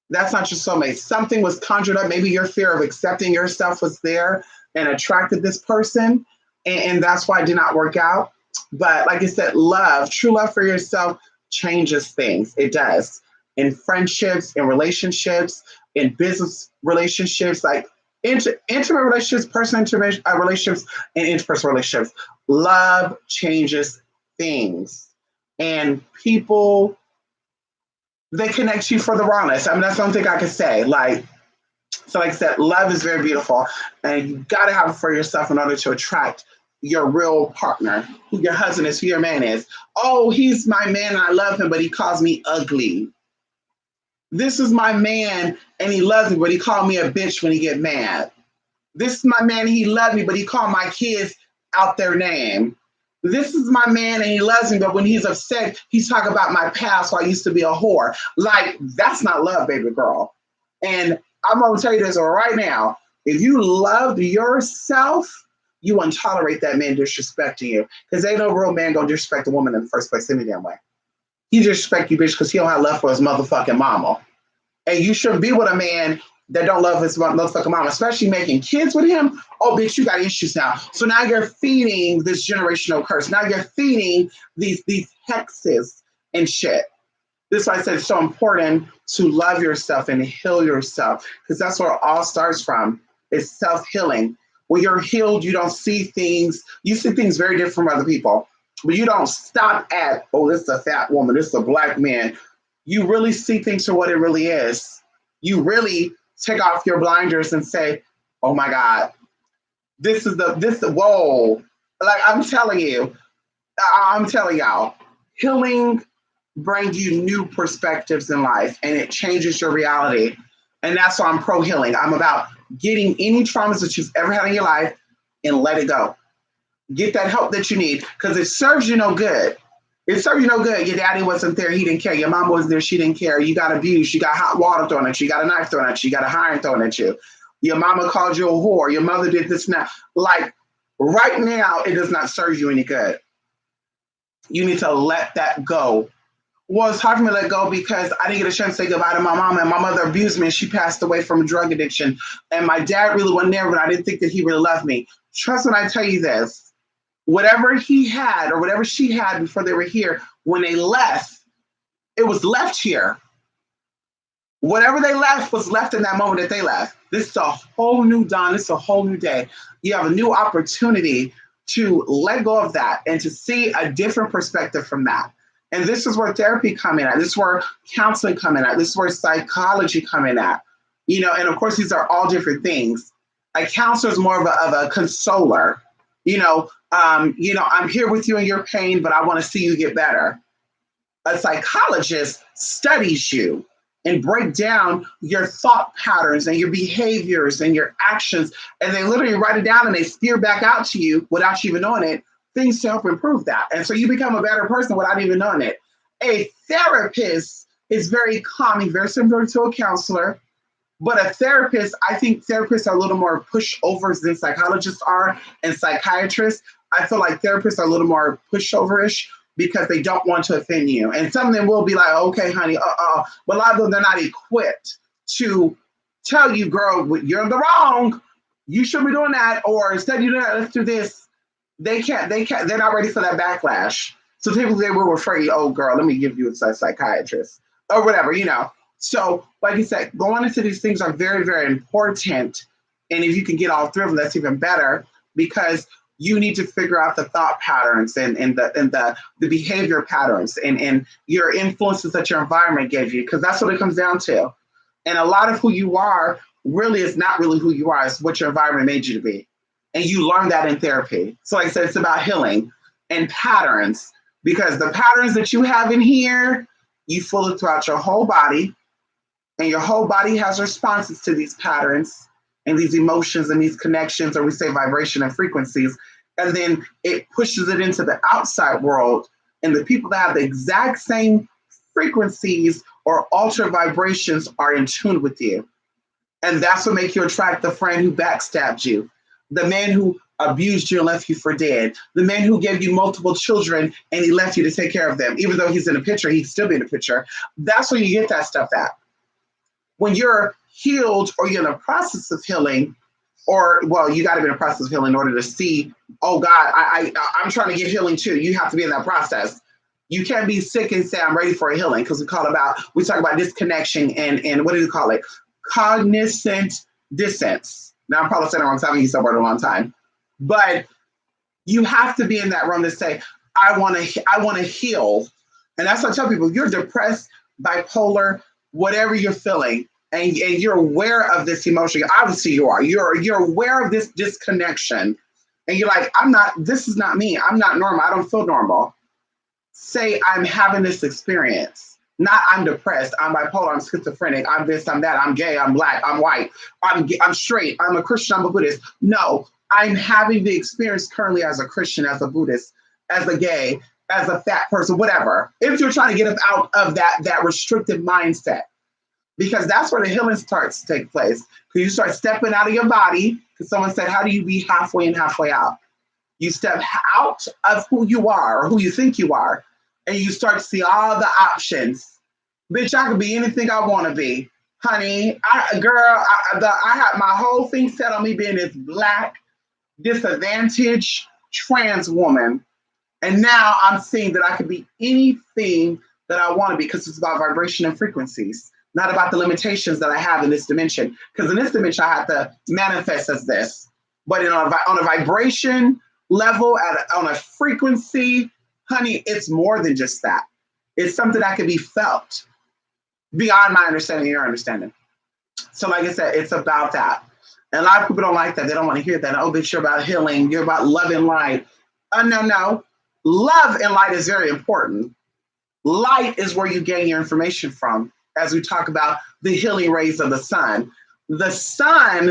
That's not your soulmate. Something was conjured up. Maybe your fear of accepting yourself was there and attracted this person. And that's why it did not work out. But like I said, love, true love for yourself changes things. It does. In friendships, in relationships, in business relationships, like intimate relationships, personal relationships, and interpersonal relationships. Love changes things. And people, they connect you for the rawness. I mean, that's something I could say. So like I said, love is very beautiful. And you got to have it for yourself in order to attract your real partner, who your husband is, who your man is. Oh, he's my man and I love him, but he calls me ugly. This is my man and he loves me, but he called me a bitch when he get mad. This is my man and he loves me, but he called my kids out their name. This is my man and he loves me, but when he's upset, he's talking about my past, so I used to be a whore. Like, that's not love, baby girl. And I'm going to tell you this right now. If you loved yourself, you wouldn't tolerate that man disrespecting you. Because ain't no real man going to disrespect a woman in the first place any damn way. He disrespect you, bitch, because he don't have love for his motherfucking mama. And you shouldn't be with a man that don't love his motherfucking mom, especially making kids with him. Oh, bitch, you got issues now. So now you're feeding this generational curse. Now you're feeding these hexes and shit. This is why I said it's so important to love yourself and heal yourself, because that's where it all starts from. It's self-healing. When you're healed, you don't see things, you see things very different from other people. But you don't stop at, oh, this is a fat woman, this is a black man. You really see things for what it really is. You really take off your blinders and say, oh my God, whoa. Like I'm telling y'all, healing brings you new perspectives in life and it changes your reality. And that's why I'm pro healing. I'm about getting any traumas that you've ever had in your life and let it go. Get that help that you need, because it serves you no good. It serves you no good. Your daddy wasn't there. He didn't care. Your mom wasn't there. She didn't care. You got abused. You got hot water thrown at you. You got a knife thrown at you. You got a iron thrown at you. Your mama called you a whore. Your mother did this now. Like right now, it does not serve you any good. You need to let that go. Well, it's hard for me to let go because I didn't get a chance to say goodbye to my mom, and my mother abused me and she passed away from drug addiction. And my dad really wasn't there, but I didn't think that he really loved me. Trust when I tell you this. Whatever he had or whatever she had before they were here, when they left, it was left here. Whatever they left was left in that moment that they left. This is a whole new dawn. This is a whole new day. You have a new opportunity to let go of that and to see a different perspective from that. And this is where therapy come in at. This is where counseling come in at. This is where psychology come in at. You know, and of course, these are all different things. A counselor is more of a consoler. I'm here with you in your pain, but I want to see you get better. A psychologist studies you and break down your thought patterns and your behaviors and your actions, and they literally write it down and they spear back out to you without you even knowing it, things to help improve that. And so you become a better person without even knowing it. A therapist is very calming, very similar to a counselor. But a therapist, I think therapists are a little more pushovers than psychologists are, and psychiatrists. I feel like therapists are a little more pushoverish because they don't want to offend you. And some of them will be like, okay, honey, but a lot of them, they're not equipped to tell you, girl, you're in the wrong. You shouldn't be doing that. Or instead of doing that, let's do this. They're not ready for that backlash. So typically they will refer you, oh, girl, let me give you a psychiatrist or whatever, So, like you said, going into these things are very, very important. And if you can get all three of them, that's even better, because you need to figure out the thought patterns and the behavior patterns and your influences that your environment gave you, because that's what it comes down to. And a lot of who you are really is not really who you are. It's what your environment made you to be. And you learn that in therapy. So like I said, it's about healing and patterns, because the patterns that you have in here, you feel it throughout your whole body. And your whole body has responses to these patterns and these emotions and these connections, or we say vibration and frequencies. And then it pushes it into the outside world. And the people that have the exact same frequencies or altered vibrations are in tune with you. And that's what makes you attract the friend who backstabbed you, the man who abused you and left you for dead, the man who gave you multiple children and he left you to take care of them. Even though he's in a picture, he'd still be in a picture. That's where you get that stuff at. When you're healed or you're in a process of healing, you got to be in a process of healing in order to see, oh God, I'm trying to get healing too. You have to be in that process. You can't be sick and say I'm ready for a healing, because we talk about disconnection and what do you call it? Cognizant dissonance. Now I'm probably saying it wrong, because I've used that word a long time. But you have to be in that room to say, I want to heal. And that's what I tell people. You're depressed, bipolar, whatever you're feeling, and you're aware of this emotion. Obviously you are. You're aware of this disconnection. And you're like, this is not me. I'm not normal. I don't feel normal. Say, I'm having this experience. Not I'm depressed, I'm bipolar, I'm schizophrenic, I'm this, I'm that, I'm gay, I'm black, I'm white, I'm straight, I'm a Christian, I'm a Buddhist. No, I'm having the experience currently as a Christian, as a Buddhist, as a gay, as a fat person, whatever. If you're trying to get out of that restrictive mindset, because that's where the healing starts to take place. Because you start stepping out of your body, because someone said, how do you be halfway in, halfway out? You step out of who you are or who you think you are, and you start to see all the options. Bitch, I can be anything I want to be. honey. I had my whole thing set on me being this black, disadvantaged trans woman. And now I'm seeing that I could be anything that I want to be because it's about vibration and frequencies, not about the limitations that I have in this dimension. Because in this dimension, I have to manifest as this. But on a vibration level, on a frequency, honey, it's more than just that. It's something that can be felt beyond my understanding and your understanding. So, like I said, it's about that. And a lot of people don't like that. They don't want to hear that. Oh, bitch, you're about healing. You're about love and light. No, no. Love and light is very important. Light is where you gain your information from. As we talk about the healing rays of the sun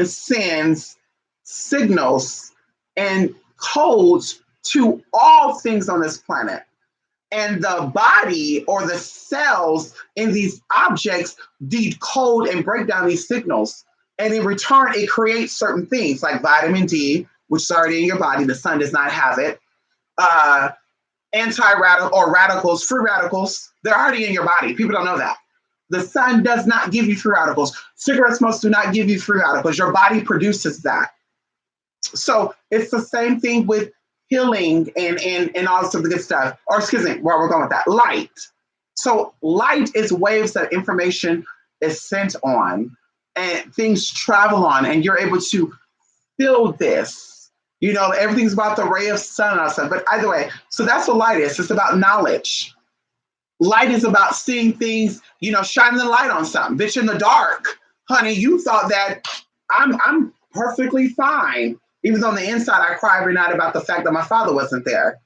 sends signals and codes to all things on this planet. And the body or the cells in these objects decode and break down these signals. And in return, it creates certain things like vitamin D, which is already in your body. The sun does not have it. Anti-radical or radicals, free radicals, they're already in your body. People don't know that. The sun does not give you free radicals. Cigarette smokes do not give you free radicals. Your body produces that. So it's the same thing with healing and all sorts of good stuff. Or excuse me, where we're going with that. Light. So light is waves that information is sent on and things travel on, and you're able to feel this. You know, everything's about the ray of sun and all stuff. But either way, so that's what light is. It's about knowledge. Light is about seeing things, you know, shining the light on something. Bitch, in the dark, honey, you thought that I'm perfectly fine. Even though on the inside I cry every night about the fact that my father wasn't there.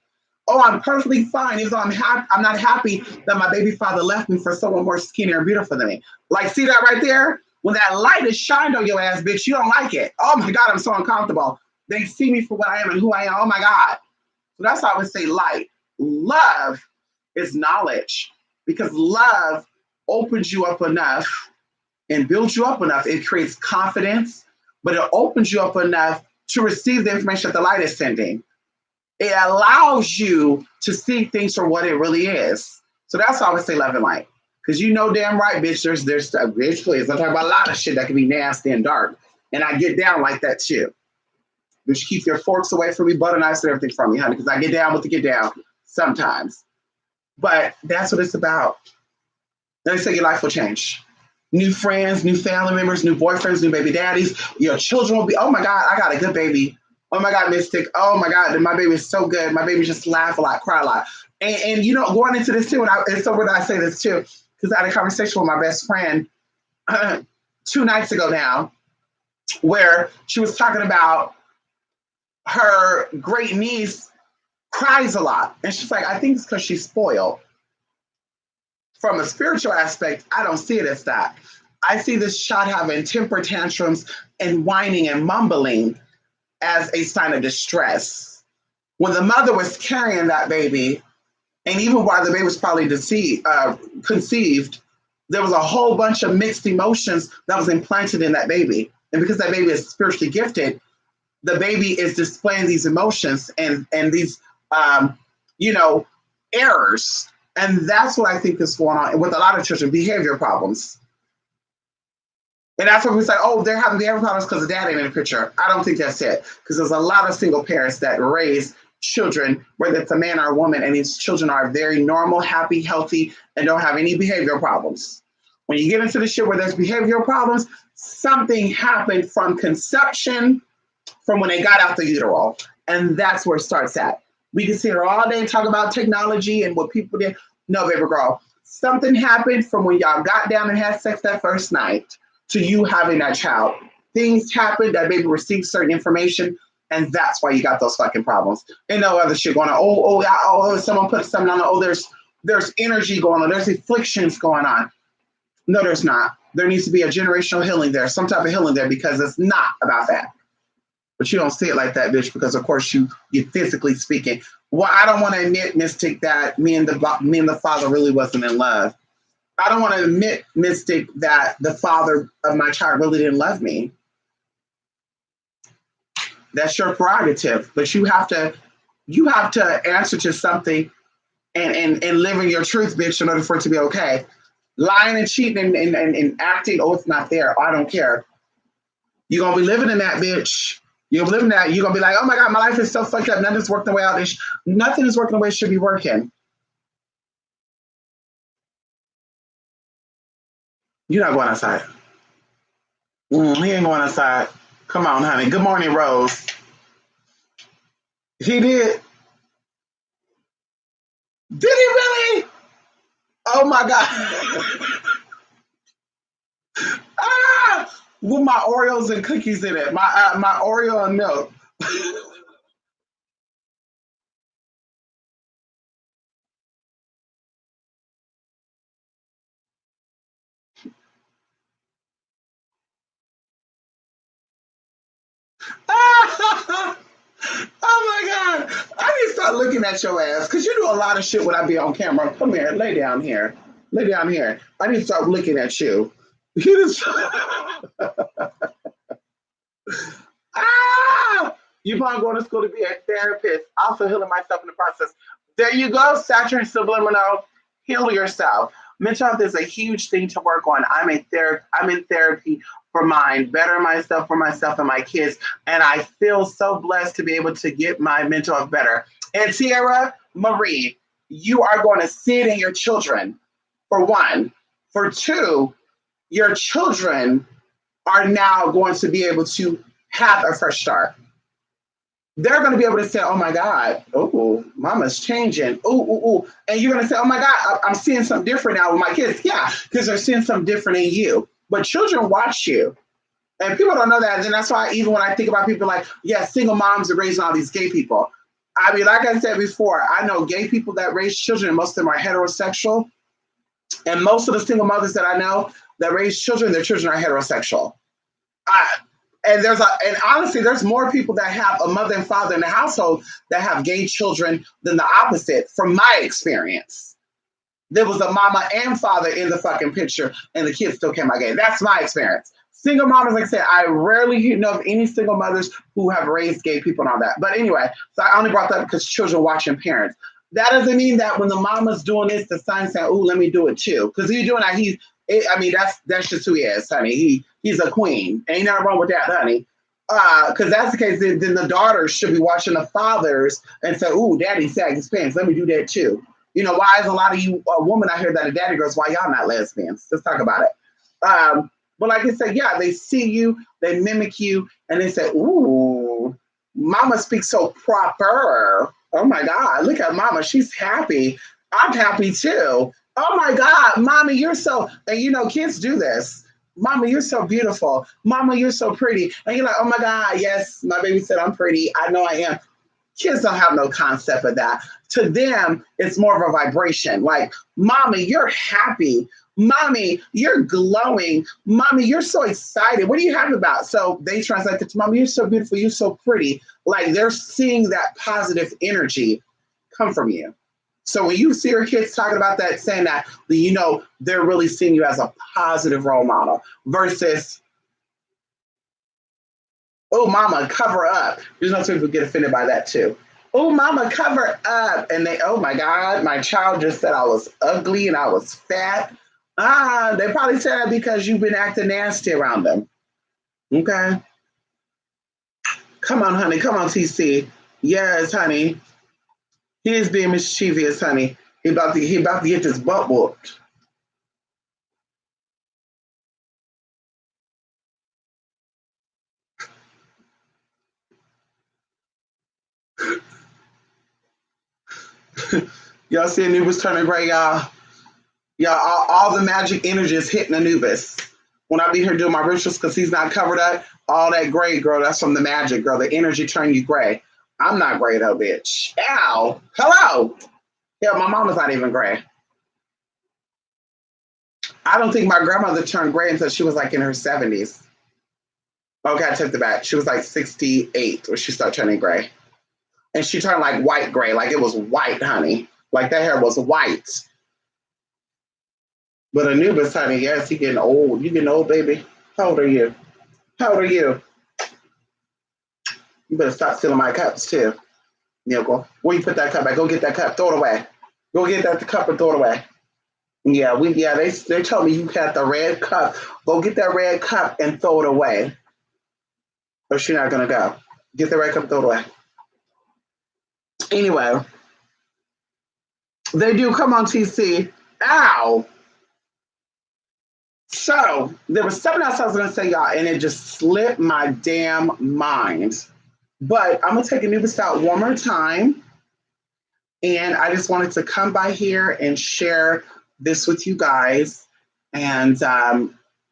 Oh, I'm perfectly fine. Even though I'm not happy that my baby father left me for someone more skinny and beautiful than me. Like, see that right there? When that light is shined on your ass, bitch, you don't like it. Oh my God, I'm so uncomfortable. They see me for what I am and who I am. Oh my God. So that's how I would say light. Love is knowledge, because love opens you up enough and builds you up enough. It creates confidence, but it opens you up enough to receive the information that the light is sending. It allows you to see things for what it really is. So that's how I would say love and light. Because you know damn right, bitch, there's stuff, bitch, please. I'm talking about a lot of shit that can be nasty and dark. And I get down like that too. Bitch, keep your forks away from me, butter knives and everything from me, honey, because I get down with the get down sometimes. But that's what it's about. Let me say your life will change. New friends, new family members, new boyfriends, new baby daddies. Your children will be, oh my God, I got a good baby. Oh my God, Mystic. Oh my God, my baby is so good. My baby just laugh a lot, cry a lot. And you know, going into this too, and so when I say this too, because I had a conversation with my best friend 2 nights ago now, where she was talking about her great niece cries a lot. And she's like, I think it's because she's spoiled. From a spiritual aspect, I don't see it as that. I see this child having temper tantrums and whining and mumbling as a sign of distress. When the mother was carrying that baby, and even while the baby was probably conceived, there was a whole bunch of mixed emotions that was implanted in that baby. And because that baby is spiritually gifted, the baby is displaying these emotions and these, errors. And that's what I think is going on with a lot of children, behavior problems. And that's what we say, oh, they're having behavior problems because the dad ain't in the picture. I don't think that's it. Because there's a lot of single parents that raise children, whether it's a man or a woman, and these children are very normal, happy, healthy, and don't have any behavioral problems. When you get into the shit where there's behavioral problems, something happened from conception, from when they got out the utero. And that's where it starts at. We can sit here all day and talk about technology and what people did. No, baby girl, something happened from when y'all got down and had sex that first night to you having that child. Things happened, that baby received certain information, and that's why you got those fucking problems. Ain't no other shit going on. Oh, someone put something on. Oh, there's energy going on. There's afflictions going on. No, there's not. There needs to be a generational healing there, some type of healing there, because it's not about that. But you don't see it like that, bitch, because of course you physically speaking. Well, I don't want to admit, Mystic, that me and the father really wasn't in love. I don't want to admit, Mystic, that the father of my child really didn't love me. That's your prerogative, but you have to answer to something and live in your truth, bitch, in order for it to be okay. lying and cheating and acting, oh, it's not there. Oh, I don't care. You're gonna be living in that, bitch. You're living that. You're gonna be like, oh my god, my life is so fucked up. Nothing's working the way out. Nothing is working the way it should be working. You're not going outside. He ain't going outside. Come on, honey. Good morning, Rose. He did. Did he really? Oh my god. Ah, with my Oreos and cookies in it. My Oreo and milk. Ah, oh my god. I need to start looking at your ass because you do a lot of shit when I be on camera. Come here, lay down here. Lay down here. I need to start looking at you. You just ah, you probably going to school to be a therapist, also healing myself in the process. There you go, Saturn subliminal, heal yourself. Mental health is a huge thing to work on. I'm in therapy for mine, better myself for myself and my kids. And I feel so blessed to be able to get my mental health better. And Sierra Marie, you are going to see it in your children, for one. For two, your children are now going to be able to have a fresh start. They're going to be able to say, oh my God, oh, mama's changing. Oh. And you're going to say, oh my God, I'm seeing something different now with my kids. Yeah, because they're seeing something different in you. But children watch you. And people don't know that. And that's why even when I think about people like, yeah, single moms are raising all these gay people. I mean, like I said before, I know gay people that raise children, most of them are heterosexual. And most of the single mothers that I know that raise children, their children are heterosexual. I, and honestly, there's more people that have a mother and father in the household that have gay children than the opposite, from my experience. There was a mama and father in the fucking picture, and the kids still came out gay. That's my experience. Single mothers, like I said, I rarely know of any single mothers who have raised gay people and all that. But anyway, so I only brought that up because children watching parents. That doesn't mean that when the mama's doing this, the son's saying, "Oh, let me do it too." Because he's doing that, that's just who he is, honey. He's a queen. Ain't nothing wrong with that, honey. Because that's the case, then the daughters should be watching the fathers and say, "Ooh, daddy sagged his pants. Let me do that too." You know, why is a lot of you women out here that are daddy girls? Why y'all not lesbians? Let's talk about it. But like I said, yeah, they see you, they mimic you, and they say, "Ooh, mama speaks so proper. Oh my God, look at mama. She's happy. I'm happy too. Oh my God, mommy, you're so," and you know, kids do this. Mama, you're so beautiful. Mama, you're so pretty. And you're like, oh my God, yes, my baby said I'm pretty. I know I am. Kids don't have no concept of that. To them, it's more of a vibration. Like, mommy, you're happy. Mommy, you're glowing. Mommy, you're so excited. What are you happy about? So they translate it to, mommy, you're so beautiful. You're so pretty. Like, they're seeing that positive energy come from you. So when you see your kids talking about that, saying that, you know, they're really seeing you as a positive role model versus, oh, mama, cover up. There's no people get offended by that too. Oh, mama, cover up. And they, oh my God, my child just said I was ugly and I was fat. They probably said that because you've been acting nasty around them. Okay. Come on, honey. Come on, TC. Yes, honey. He is being mischievous, honey. He about to get this butt whooped. Y'all see Anubis turning gray, y'all. Y'all, all the magic energy is hitting Anubis. When I be here doing my rituals, because he's not covered up, all that gray, girl, that's from the magic, girl. The energy turned you gray. I'm not gray, though, bitch. Ow. Hello. Yeah, my mama's not even gray. I don't think my grandmother turned gray until she was like in her 70s. Okay, I took the back. She was like 68 when she started turning gray. And she turned like white gray, like it was white, honey. Like that hair was white. But Anubis, honey, yes, he getting old. You getting old, baby. How old are you? How old are you? You better stop stealing my cups too. Where you put that cup at? Go get that cup. Throw it away. Go get that cup and throw it away. Yeah, they told me you had the red cup. Go get that red cup and throw it away. Or she's not gonna go. Get the red cup, throw it away. Anyway, they do come on TC. Ow. So there was something else I was gonna say, y'all, and it just slipped my damn mind. But I'm gonna take a new out one more time. And I just wanted to come by here and share this with you guys. And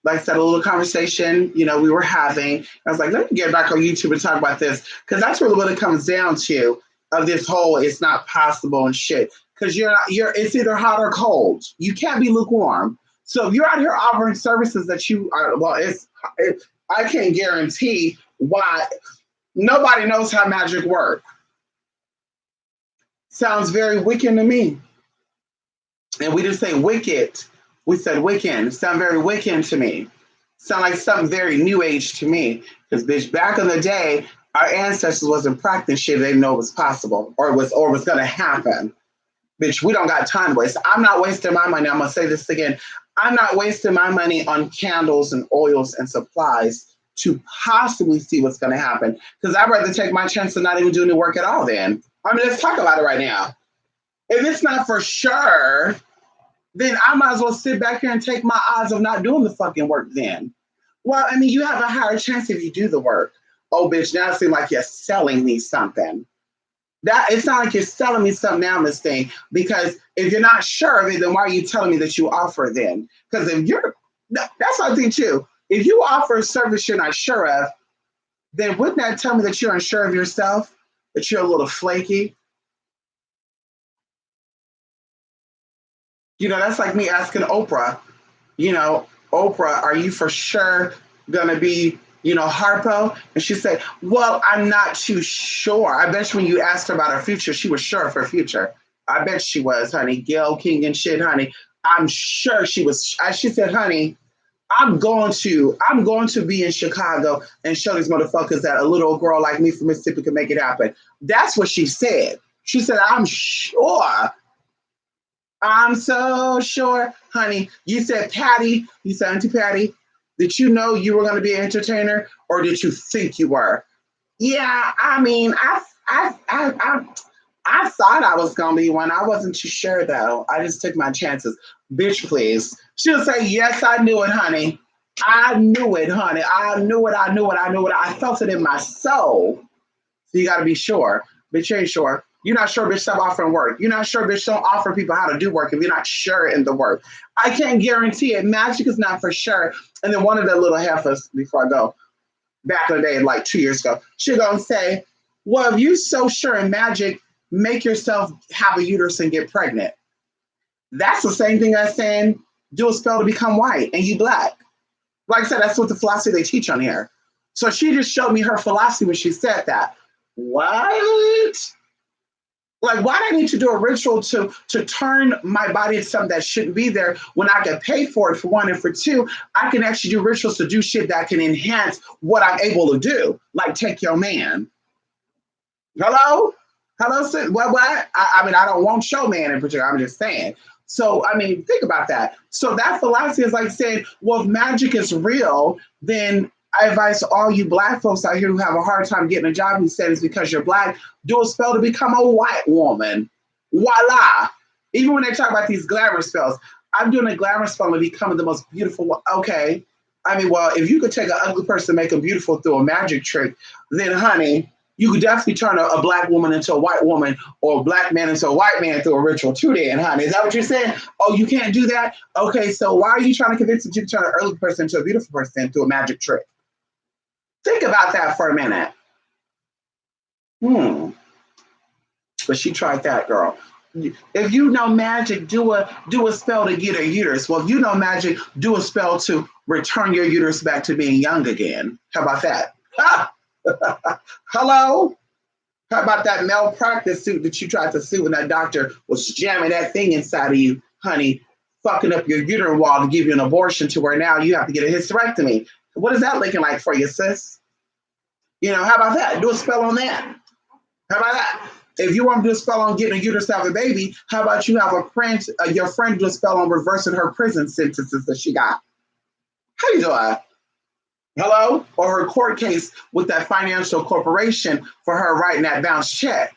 like I said, a little conversation, we were having. I was like, let me get back on YouTube and talk about this. Because that's really what it comes down to of this whole it's not possible and shit. Because it's either hot or cold. You can't be lukewarm. So if you're out here offering services that you are, I can't guarantee why nobody knows how magic works. Sounds very Wiccan to me. And we didn't say wicked. We said Wiccan. Sound very Wiccan to me. Sound like something very new age to me. Because bitch, back in the day, our ancestors wasn't practicing shit. They didn't know it was possible or was gonna happen. Bitch, we don't got time to waste. I'm not wasting my money. I'm gonna say this again. I'm not wasting my money on candles and oils and supplies to possibly see what's gonna happen. Because I'd rather take my chance of not even doing the work at all then. I mean, let's talk about it right now. If it's not for sure, then I might as well sit back here and take my odds of not doing the fucking work then. Well, I mean, you have a higher chance if you do the work. Oh, bitch, now it seems like you're selling me something. That it's not like you're selling me something now, Miss Thing, because if you're not sure of it, then why are you telling me that you offer then? Because if you're, that's what I think too. If you offer a service you're not sure of, then wouldn't that tell me that you're unsure of yourself, that you're a little flaky? That's like me asking Oprah, Oprah, are you for sure going to be, Harpo? And she said, well, I'm not too sure. I bet you when you asked her about her future, she was sure of her future. I bet she was, honey. Gail King and shit, honey. I'm sure she was. She said, honey, I'm going to be in Chicago and show these motherfuckers that a little girl like me from Mississippi can make it happen. That's what she said. She said, I'm sure. I'm so sure, honey. You said Patty, you said Auntie Patty, did you know you were going to be an entertainer or did you think you were? Yeah, I mean, I thought I was going to be one. I wasn't too sure though. I just took my chances. Bitch, please. She'll say, yes, I knew it, honey. I knew it, honey. I knew it. I knew it. I knew it. I felt it in my soul. So you got to be sure. Bitch, you ain't sure. You're not sure, bitch, stop offering work. You're not sure, bitch, don't offer people how to do work if you're not sure in the work. I can't guarantee it. Magic is not for sure. And then one of the little heifers, before I go, back in the day, like 2 years ago, she gonna say, well, if you're so sure in magic, make yourself have a uterus and get pregnant. That's the same thing as saying, do a spell to become white and you black. Like I said, that's what the philosophy they teach on here. So she just showed me her philosophy when she said that. What? Like, why do I need to do a ritual to turn my body into something that shouldn't be there when I can pay for it, for one, and for two, I can actually do rituals to do shit that can enhance what I'm able to do, like take your man. Hello? Hello, sis? What? I mean, I don't want your man in particular. I'm just saying. So, I mean, think about that. So that philosophy is like saying, well, if magic is real, then I advise all you black folks out here who have a hard time getting a job who said it's because you're black, do a spell to become a white woman. Voila. Even when they talk about these glamour spells, I'm doing a glamour spell to become the most beautiful. Okay. I mean, well, if you could take an ugly person and make them beautiful through a magic trick, then honey, you could definitely turn a black woman into a white woman or a black man into a white man through a ritual too then, honey. Is that what you're saying? Oh, you can't do that? Okay, so why are you trying to convince that you can turn an ugly person into a beautiful person through a magic trick? Think about that for a minute. But she tried that, girl. If you know magic, do a spell to get a uterus. Well, if you know magic, do a spell to return your uterus back to being young again. How about that? Hello? How about that malpractice suit that you tried to sue when that doctor was jamming that thing inside of you, honey, fucking up your uterine wall to give you an abortion to where now you have to get a hysterectomy? What is that looking like for you, sis? How about that? Do a spell on that. How about that? If you want to do a spell on getting a uterus to have a baby, how about you have a friend, your friend do a spell on reversing her prison sentences that she got? How you doing? Hello? Or her court case with that financial corporation for her writing that bounce check.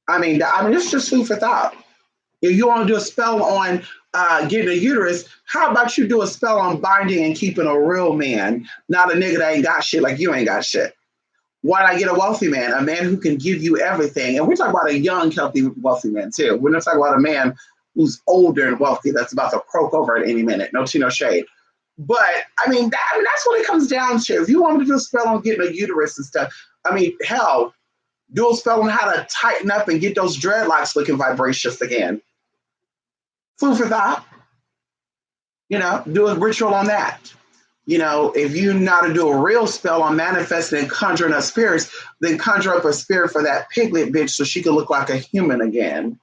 I mean, it's just food for thought. If you want to do a spell on getting a uterus, how about you do a spell on binding and keeping a real man, not a nigga that ain't got shit like you ain't got shit? Why not get a wealthy man, a man who can give you everything? And we're talking about a young, healthy, wealthy man too. We're not talking about a man who's older and wealthy that's about to croak over at any minute. No tea, no shade. But that's what it comes down to. If you want me to do a spell on getting a uterus and stuff, hell, do a spell on how to tighten up and get those dreadlocks looking vibracious again. Food for thought. Do a ritual on that. If you know how to do a real spell on manifesting and conjuring up spirits, then conjure up a spirit for that piglet bitch so she can look like a human again.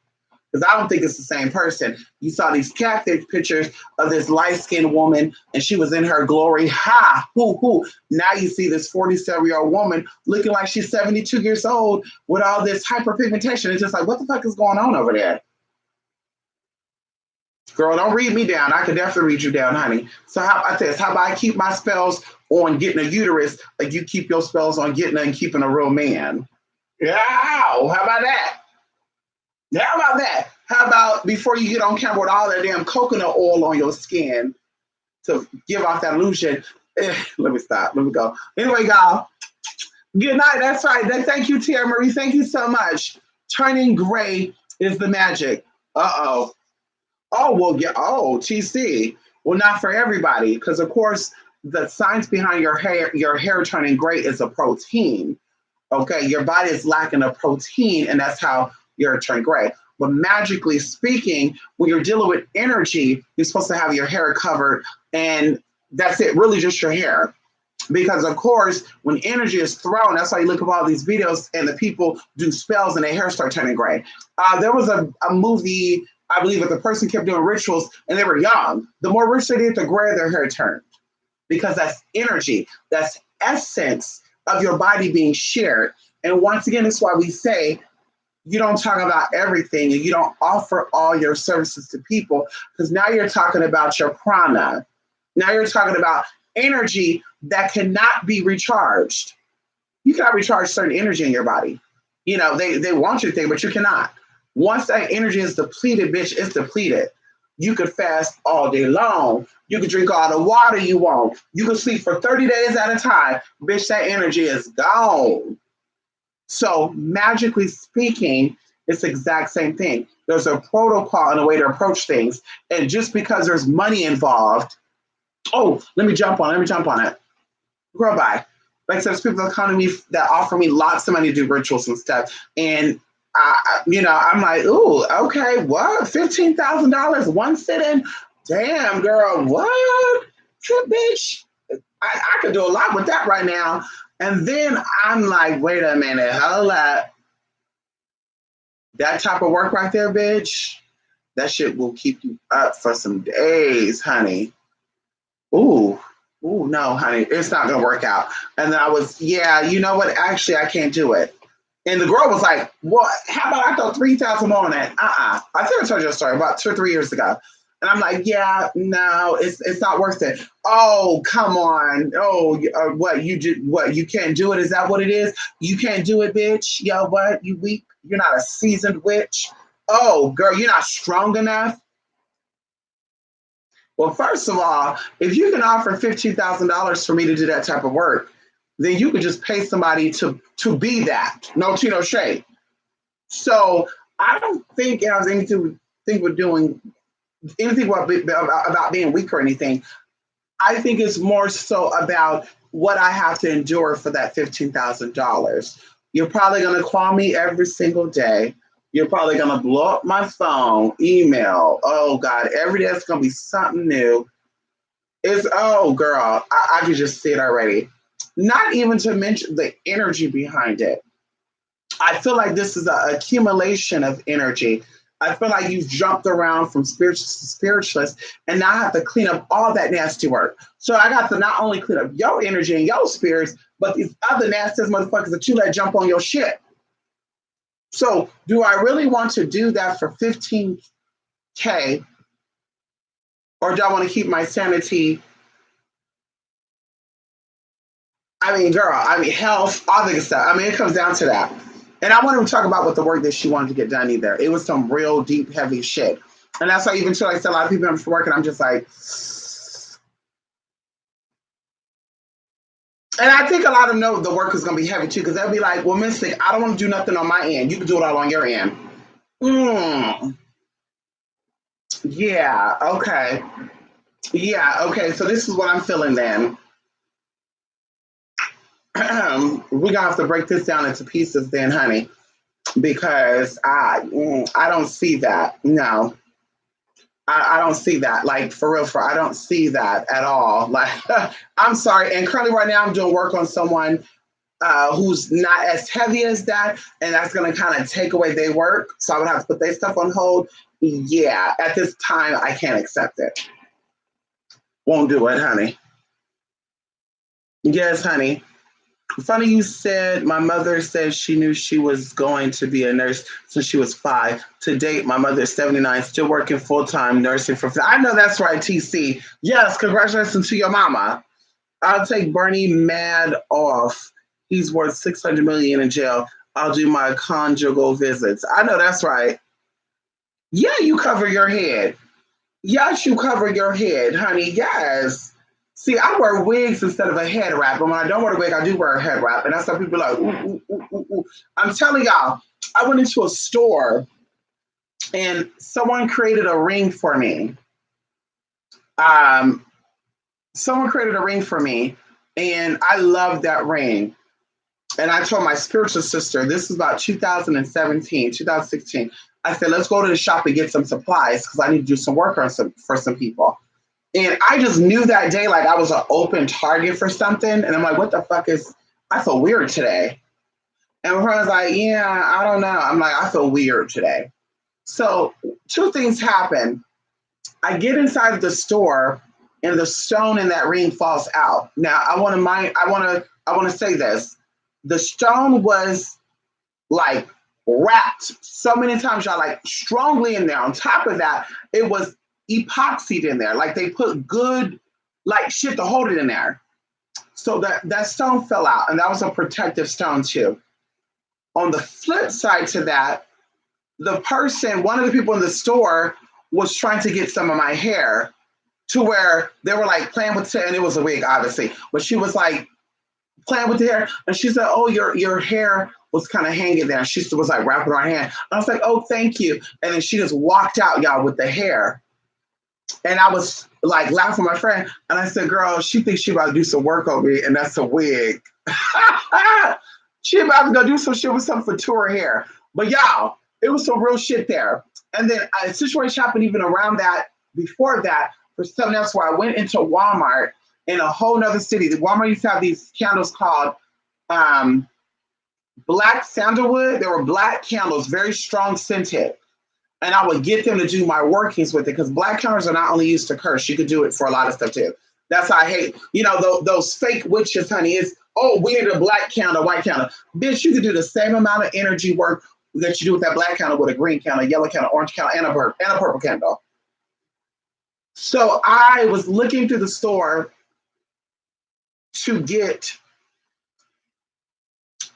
Because I don't think it's the same person. You saw these catfish pictures of this light-skinned woman, and she was in her glory. Ha! Hoo! Now you see this 47-year-old woman looking like she's 72 years old with all this hyperpigmentation. It's just like, what the fuck is going on over there? Girl, don't read me down. I could definitely read you down, honey. So how about this? How about I keep my spells on getting a uterus like you keep your spells on getting and keeping a real man? Yeah, how about that? How about that? How about before you get on camera with all that damn coconut oil on your skin to give off that illusion? Let me stop. Let me go. Anyway, y'all, good night. That's right. Thank you, Tia Marie. Thank you so much. Turning gray is the magic. Uh-oh. Oh, well, yeah. Oh, TC. Well, not for everybody, because of course the science behind your hair turning gray is a protein. Okay, your body is lacking a protein, and that's how your hair turn gray. But magically speaking, when you're dealing with energy, you're supposed to have your hair covered, and that's it, really just your hair. Because of course, when energy is thrown, that's why you look at all these videos and the people do spells and their hair start turning gray. There was a movie, I believe, that the person kept doing rituals and they were young. The more rich they did, the grayer their hair turned. Because that's energy, that's essence of your body being shared. And once again, that's why we say you don't talk about everything and you don't offer all your services to people, because now you're talking about your prana. Now you're talking about energy that cannot be recharged. You cannot recharge certain energy in your body. They want you to think, but you cannot. Once that energy is depleted, bitch, it's depleted. You could fast all day long. You could drink all the water you want. You could sleep for 30 days at a time. Bitch, that energy is gone. So magically speaking, it's the exact same thing. There's a protocol and a way to approach things. And just because there's money involved, let me jump on it. Girl, bye. Like I said, there's people that come to me that offer me lots of money to do rituals and stuff. And I'm like, ooh, okay, what? $15,000 one sitting? Damn, girl, what? Bitch, I could do a lot with that right now. And then I'm like, wait a minute, hold up. That type of work right there, bitch, that shit will keep you up for some days, honey. Ooh, no, honey, it's not gonna work out. And then I was, yeah, you know what? Actually, I can't do it. And the girl was like, what? How about I throw 3,000 more on that? I think I told you a story about 2 or 3 years ago. And I'm like, yeah, no, it's not worth it. Oh, come on. Oh, what, you can't do it? Is that what it is? You can't do it, bitch? Yo, what? You weak? You're not a seasoned witch? Oh, girl, you're not strong enough? Well, first of all, if you can offer $15,000 for me to do that type of work, then you could just pay somebody to be that. No tea, no shade. So I don't think it has anything to think with doing anything about being weak or anything. I think it's more so about what I have to endure for that $15,000. You're probably going to call me every single day. You're probably going to blow up my phone, email. Oh, God, every day it's going to be something new. Oh, girl, I can just see it already. Not even to mention the energy behind it. I feel like this is an accumulation of energy. I feel like you've jumped around from spiritualist to spiritualist, and now I have to clean up all that nasty work. So I got to not only clean up your energy and your spirits, but these other nasty motherfuckers that you let jump on your shit. So do I really want to do that for 15K, or do I want to keep my sanity? I mean, girl, I mean, health, all the good stuff. I mean, it comes down to that. And I want to talk about what the work that she wanted to get done either. It was some real deep, heavy shit. And that's why even till I said a lot of people I'm working, I'm just like, and I think a lot of them know the work is going to be heavy too, because they'll be like, well, Mystic, I don't want to do nothing on my end. You can do it all on your end. Mm, yeah, okay. Yeah, okay. So this is what I'm feeling then. We're going to have to break this down into pieces then, honey, because I don't see that. No. I don't see that. Like for real, I don't see that at all. Like I'm sorry. And currently right now I'm doing work on someone who's not as heavy as that, and that's gonna kind of take away their work. So I would have to put their stuff on hold. Yeah, at this time I can't accept it. Won't do it, honey. Yes, honey. Funny you said my mother said she knew she was going to be a nurse since she was 5. To date, my mother is 79, still working full time nursing for. I know that's right, TC. Yes, congratulations to your mama. I'll take Bernie Mad off. He's worth 600 million in jail. I'll do my conjugal visits. I know that's right. Yeah, you cover your head. Yes, you cover your head, honey. Yes. See, I wear wigs instead of a head wrap. And when I don't wear a wig, I do wear a head wrap. And that's why people are like, ooh, ooh, ooh, ooh, ooh. I'm telling y'all, I went into a store and someone created a ring for me. Um, Someone created a ring for me, and I love that ring. And I told my spiritual sister, this is about 2017, 2016. I said, let's go to the shop and get some supplies because I need to do some work on for some people. And I just knew that day, like I was an open target for something. And I'm like, what the fuck is, I feel weird today. And her was like, yeah, I don't know. I'm like, I feel weird today. So two things happen. I get inside of the store and the stone in that ring falls out. Now I want to say this. The stone was like wrapped so many times, y'all, like strongly in there. On top of that, it was epoxied in there. Like they put good like shit to hold it in there. So that stone fell out, and that was a protective stone too. On the flip side to that, one of the people in the store was trying to get some of my hair to where they were like playing with it, and it was a wig, obviously, but she was like playing with the hair, and she said, "Oh, your hair was kind of hanging there." And she was like wrapping her hand. I was like, "Oh, thank you," and then she just walked out, y'all, with the hair, and I was like laughing with my friend, and I said, "Girl, she thinks she about to do some work on me, and that's a wig." She about to go do some shit with some Futura hair, but y'all, it was some real shit there. And then a situation happened even around that, before that, for something else where I went into Walmart in a whole nother city. The Walmart used to have these candles called um, black sandalwood. They were black candles, very strong scented. And I would get them to do my workings with it because black candles are not only used to curse, you could do it for a lot of stuff too. That's how I hate, those fake witches, honey, is, oh, we need a black candle, white candle. Bitch, you could do the same amount of energy work that you do with that black candle with a green candle, yellow candle, orange candle, and a purple candle. So I was looking through the store to get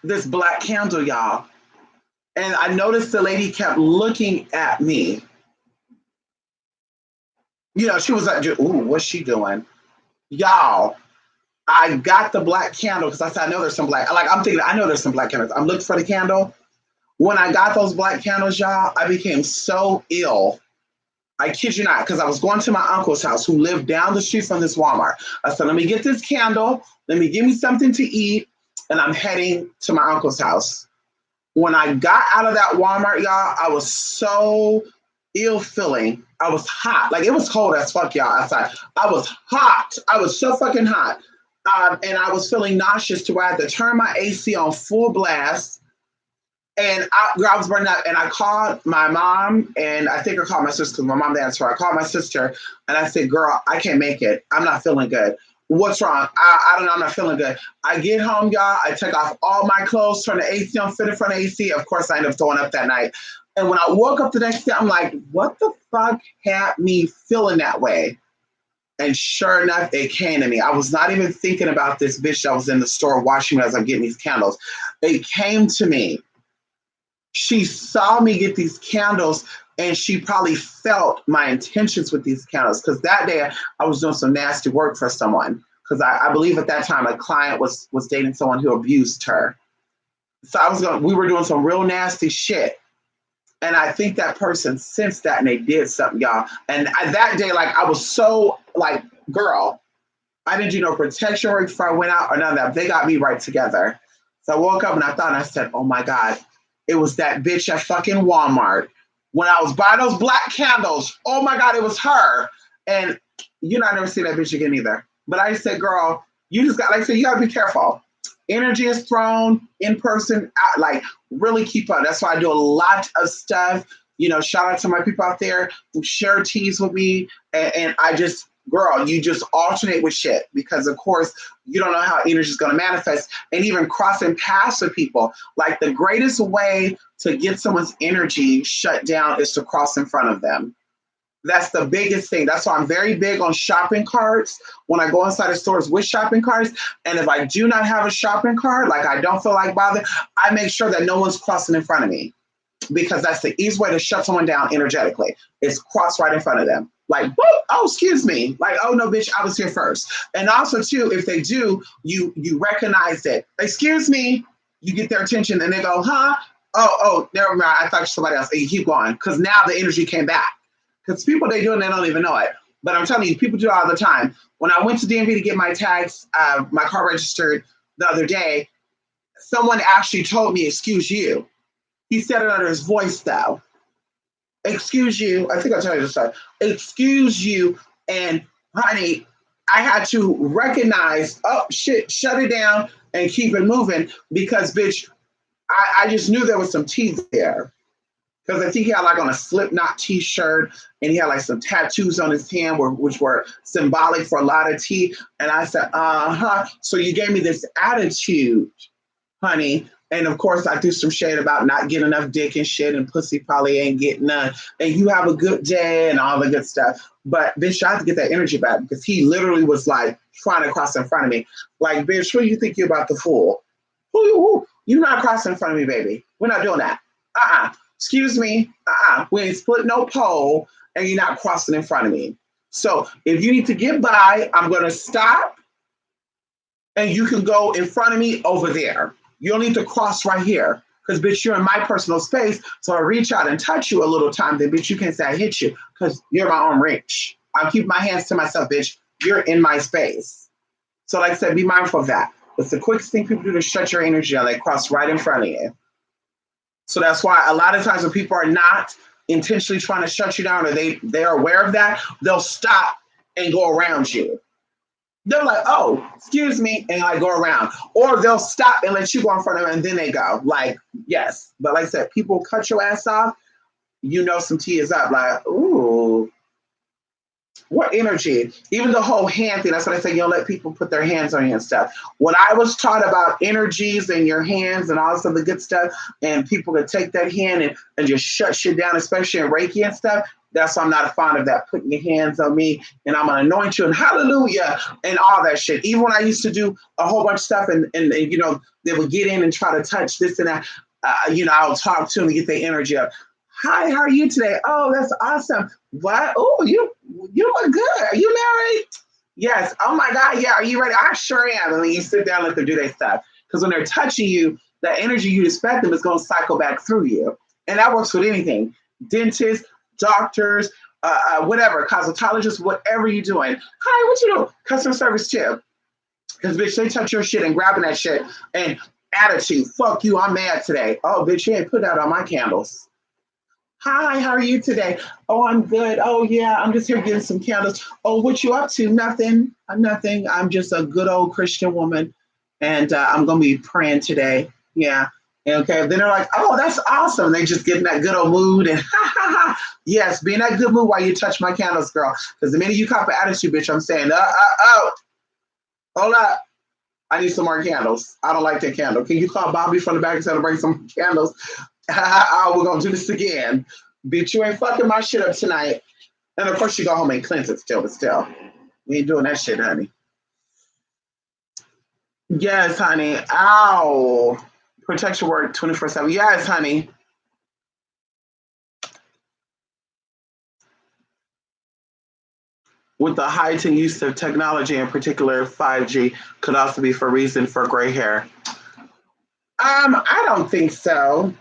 this black candle, y'all. And I noticed the lady kept looking at me. She was like, ooh, what's she doing? Y'all, I got the black candle because I said, I know there's some black, like I'm thinking, I know there's some black candles. I'm looking for the candle. When I got those black candles, y'all, I became so ill. I kid you not, because I was going to my uncle's house who lived down the street from this Walmart. I said, let me get this candle. Let me give me something to eat. And I'm heading to my uncle's house. When I got out of that Walmart, y'all, I was so ill feeling. I was hot. Like it was cold as fuck, y'all, outside. I was hot. I was so fucking hot. And I was feeling nauseous to where I had to turn my AC on full blast. And I was burning out, and I called my mom, and I think I called my sister because my mom didn't answer. I called my sister, and I said, girl, I can't make it. I'm not feeling good. What's wrong? I don't know. I'm not feeling good. I get home, y'all. I take off all my clothes, turn the AC on, fit in front of AC. Of course, I end up throwing up that night. And when I woke up the next day, I'm like, what the fuck had me feeling that way? And sure enough, it came to me. I was not even thinking about this bitch that was in the store watching me as I'm getting these candles. It came to me. She saw me get these candles and she probably felt my intentions with these candles because that day I was doing some nasty work for someone because I believe at that time a client was dating someone who abused her. So we were doing some real nasty shit. And I think that person sensed that and they did something, y'all. And that day, like, I was so like, girl, I didn't do no protection work before I went out or none of that. They got me right together. So I woke up and I thought, and I said, oh my God, it was that bitch at fucking Walmart. When I was buying those black candles, oh my God, it was her. And you know, I never see that bitch again either. But I said, girl, you just got, like I said, you got to be careful. Energy is thrown in person, like really keep up. That's why I do a lot of stuff. You know, shout out to my people out there who share teas with me. And I just, girl, you just alternate with shit because, of course, you don't know how energy is going to manifest. And even crossing paths with people. Like the greatest way to get someone's energy shut down is to cross in front of them. That's the biggest thing. That's why I'm very big on shopping carts when I go inside of stores with shopping carts. And if I do not have a shopping cart, like I don't feel like bothering, I make sure that no one's crossing in front of me because that's the easiest way to shut someone down energetically. Is cross right in front of them. Like, whoop, oh, excuse me. Like, oh no, bitch, I was here first. And also too, if they do, you recognize it. Excuse me, you get their attention and they go, huh? Oh, never mind. I thought you were somebody else. And you keep going because now the energy came back. Because people, they do it and they don't even know it. But I'm telling you, people do it all the time. When I went to DMV to get my tags, my car registered the other day, someone actually told me, excuse you. He said it under his voice, though. Excuse you. I think I told you this story. Excuse you. And honey, I had to recognize, oh, shit, shut it down and keep it moving because, bitch, I just knew there was some tea there. Because I think he had like on a Slipknot t-shirt and he had like some tattoos on his hand which were symbolic for a lot of tea. And I said, uh-huh. So you gave me this attitude, honey. And of course I threw some shade about not getting enough dick and shit and pussy probably ain't getting none. And you have a good day and all the good stuff. But bitch, I have to get that energy back because he literally was like trying to cross in front of me. Like, bitch, who do you think you're about to fool? Who? You're not crossing in front of me, baby. We're not doing that. Excuse me, we ain't split no pole and you're not crossing in front of me. So if you need to get by, I'm going to stop and you can go in front of me over there. You don't need to cross right here because, bitch, you're in my personal space. So I reach out and touch you a little time, then, bitch, you can't say I hit you because you're my own reach. I'll keep my hands to myself, bitch. You're in my space. So like I said, be mindful of that. It's the quickest thing people do to shut your energy down. They cross right in front of you. So that's why a lot of times when people are not intentionally trying to shut you down or they are aware of that, they'll stop and go around you. They're like, oh, excuse me, and like go around. Or they'll stop and let you go in front of them and then they go. Like, yes. But like I said, people cut your ass off, you know some tea is up. Like, ooh. What energy? Even the whole hand thing, that's what I say, you don't let people put their hands on you and stuff. When I was taught about energies in your hands and all this other good stuff, and people could take that hand and just shut shit down, especially in Reiki and stuff, that's why I'm not a fan of that, putting your hands on me and I'm going to anoint you and hallelujah and all that shit. Even when I used to do a whole bunch of stuff and you know, they would get in and try to touch this and that, you know, I would talk to them and get their energy up. Hi, how are you today? Oh, that's awesome. What? Oh, you look good. Are you married? Yes. Oh my God. Yeah. Are you ready? I sure am. And then you sit down and let them do their stuff. Because when they're touching you, the energy you expect them is going to cycle back through you. And that works with anything. Dentists, doctors, whatever, cosmetologists, whatever you're doing. Hi, what you doing? Customer service too. Because bitch, they touch your shit and grabbing that shit and attitude. Fuck you. I'm mad today. Oh, bitch, you ain't put that on my candles. Hi, how are you today? Oh, I'm good. Oh, yeah, I'm just here getting some candles. Oh, what you up to? Nothing. Nothing. I'm just a good old Christian woman, and I'm going to be praying today. Yeah. Okay. Then they're like, oh, that's awesome. They just get in that good old mood and ha, ha, ha. Yes, be in that good mood while you touch my candles, girl. Because the minute you cop an attitude, bitch, I'm saying, oh. Hold up. I need some more candles. I don't like that candle. Can you call Bobby from the back and tell him to bring some candles? We're gonna do this again. Bitch, you ain't fucking my shit up tonight. And of course you go home and cleanse it still, but still. We ain't doing that shit, honey. Yes, honey. Ow. Protection work 24/7. Yes, honey. With the heightened use of technology, in particular 5G, could also be for reason for gray hair. I don't think so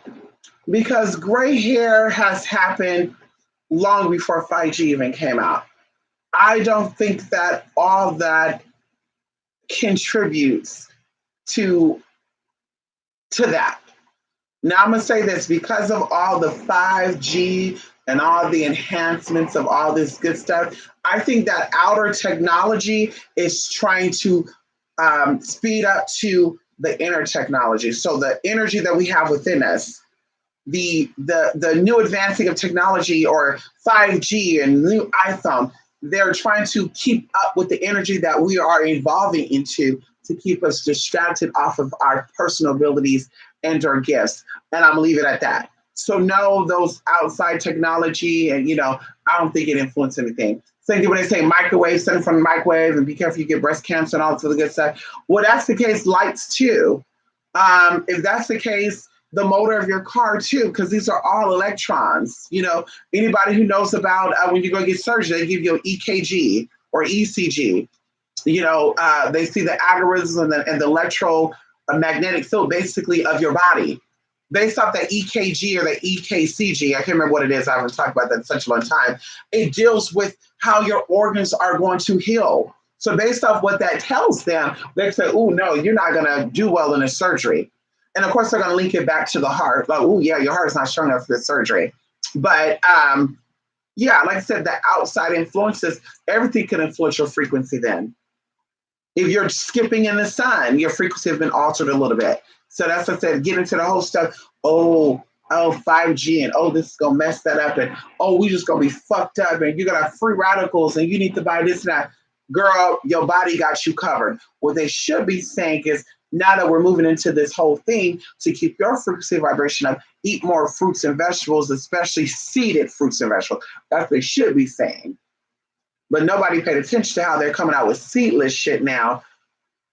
because gray hair has happened long before 5G even came out. I don't think that all that contributes to that. Now I'm gonna say this because of all the 5G and all the enhancements of all this good stuff. I think that outer technology is trying to speed up to the inner technology. So the energy that we have within us, the new advancing of technology or 5G and new iPhone, they're trying to keep up with the energy that we are evolving into to keep us distracted off of our personal abilities and our gifts. And I'm gonna leave it at that. So no, those outside technology and I don't think it influenced anything. Same thing when they say microwave, send from the microwave and be careful you get breast cancer and all this other good stuff. Well, that's the case, lights too. If that's the case, the motor of your car too, because these are all electrons. Anybody who knows about when you go get surgery, they give you an EKG or ECG. They see the algorithms and the electromagnetic field basically of your body. Based off the EKG or the EKCG, I can't remember what it is. I haven't talked about that in such a long time. It deals with how your organs are going to heal. So based off what that tells them, they say, "Oh no, you're not going to do well in this surgery." And of course, they're going to link it back to the heart. Like, "Oh yeah, your heart's not strong enough for this surgery." But yeah, like I said, the outside influences, everything can influence your frequency then. If you're skipping in the sun, your frequency has been altered a little bit. So that's what I said, get into the whole stuff. Oh, 5G and this is gonna mess that up and we just gonna be fucked up and you're gonna have free radicals and you need to buy this and that. Girl, your body got you covered. What they should be saying is now that we're moving into this whole thing to keep your frequency vibration up, eat more fruits and vegetables, especially seeded fruits and vegetables. That's what they should be saying. But nobody paid attention to how they're coming out with seedless shit now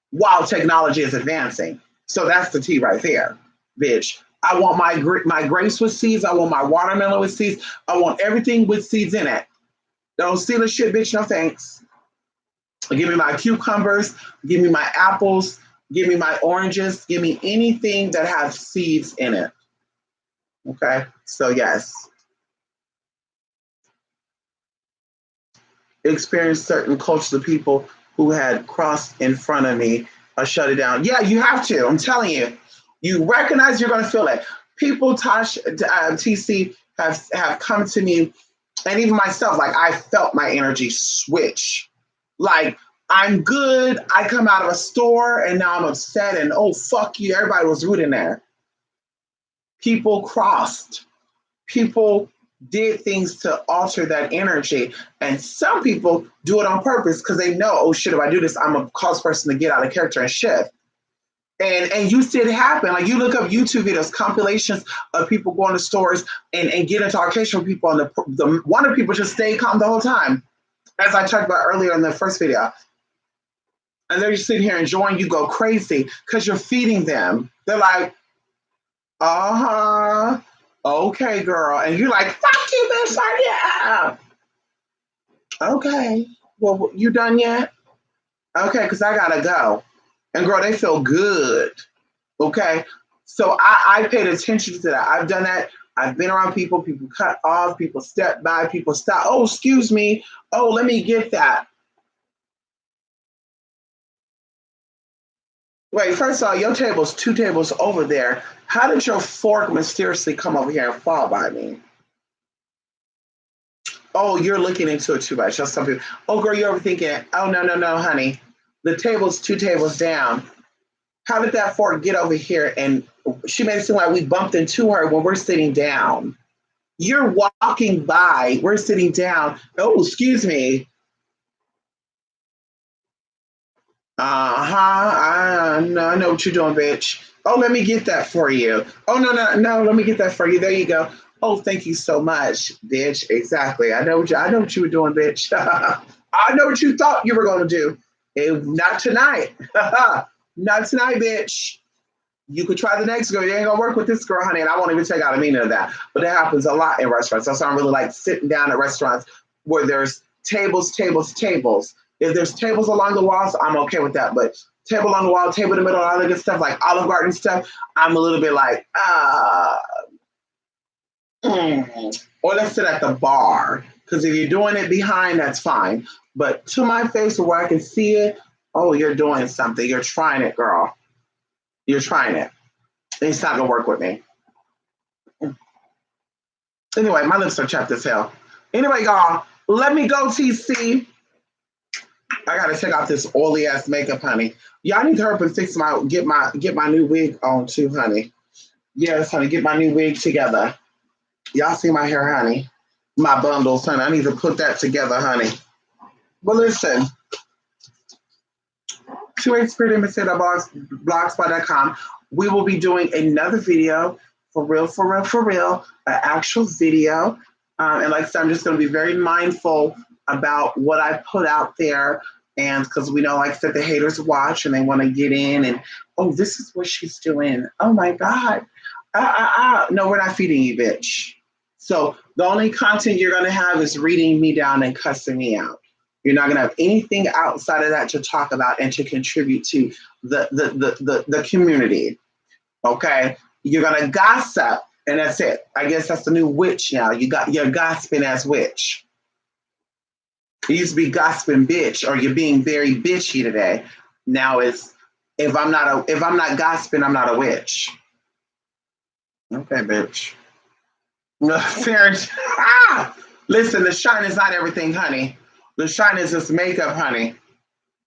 while technology is advancing. So that's the tea right there, bitch. I want my grapes with seeds. I want my watermelon with seeds. I want everything with seeds in it. Don't seedless shit, bitch. No thanks. Give me my cucumbers. Give me my apples. Give me my oranges. Give me anything that has seeds in it. Okay. So yes. Experienced certain cultures of people who had crossed in front of me. I shut it down. Yeah, you have to. I'm telling you. You recognize you're going to feel it. People, Tosh, TC, have come to me, and even myself, like I felt my energy switch. Like I'm good. I come out of a store and now I'm upset and fuck you. Everybody was rude in there. People crossed. People did things to alter that energy. And some people do it on purpose because they know, oh shit, if I do this, I'm a cause person to get out of character and shift. And you see it happen. Like you look up YouTube videos, compilations of people going to stores and get into altercation with people, and the one of people just stay calm the whole time, as I talked about earlier in the first video. And they're just sitting here enjoying you go crazy because you're feeding them. They're like, okay, girl. And you're like, fuck you, bitch. Like, yeah. Okay. Well, you done yet? Okay, because I gotta go. And girl, they feel good. Okay. So I paid attention to that. I've done that. I've been around people cut off, people step by, people stop. Oh, excuse me. Oh, let me get that. Wait, first of all, your table's 2 tables over there. How did your fork mysteriously come over here and fall by me? Oh, you're looking into it too much. Just some people. Oh, girl, you're overthinking it. Oh, no, honey. The table's 2 tables down. How did that fork get over here? And she made it seem like we bumped into her when we're sitting down. You're walking by. We're sitting down. Oh, excuse me. I know what you're doing, bitch. Oh, let me get that for you. Oh, no. Let me get that for you. There you go. Oh, thank you so much, bitch. Exactly. I know what you were doing, bitch. I know what you thought you were going to do. Not tonight. Not tonight, bitch. You could try the next girl. You ain't gonna work with this girl, honey. And I won't even take out a meaning of that. But it happens a lot in restaurants. That's why I really like sitting down at restaurants where there's tables. If there's tables along the walls, I'm okay with that. But table on the wall, table in the middle, all that good stuff, like Olive Garden stuff, I'm a little bit like, or let's sit at the bar. Because if you're doing it behind, that's fine. But to my face where I can see it, oh, you're doing something. You're trying it, girl. You're trying it. It's not gonna work with me. Anyway, my lips are chapped as hell. Anyway, y'all, let me go, TC. I gotta take out this oily ass makeup, honey. Y'all need to hurry up and fix get my new wig on too, honey. Yes, honey, get my new wig together. Y'all see my hair, honey? My bundles, honey. I need to put that together, honey. But listen, 28spirit.blogspot.com. We will be doing another video for real, an actual video. And like I said, I'm just going to be very mindful about what I put out there. And because we know, like I said, the haters watch and they want to get in and, oh, this is what she's doing. Oh my God. No, we're not feeding you, bitch. So the only content you're going to have is reading me down and cussing me out. You're not going to have anything outside of that to talk about and to contribute to the community. Okay? You're going to gossip, and that's it. I guess that's the new witch now. You're gossiping as witch. It used to be gossiping bitch, or you're being very bitchy today. Now it's if I'm not gossiping, I'm not a witch. Okay, bitch. Fair. Listen, the shine is not everything, honey. The shine is just makeup, honey.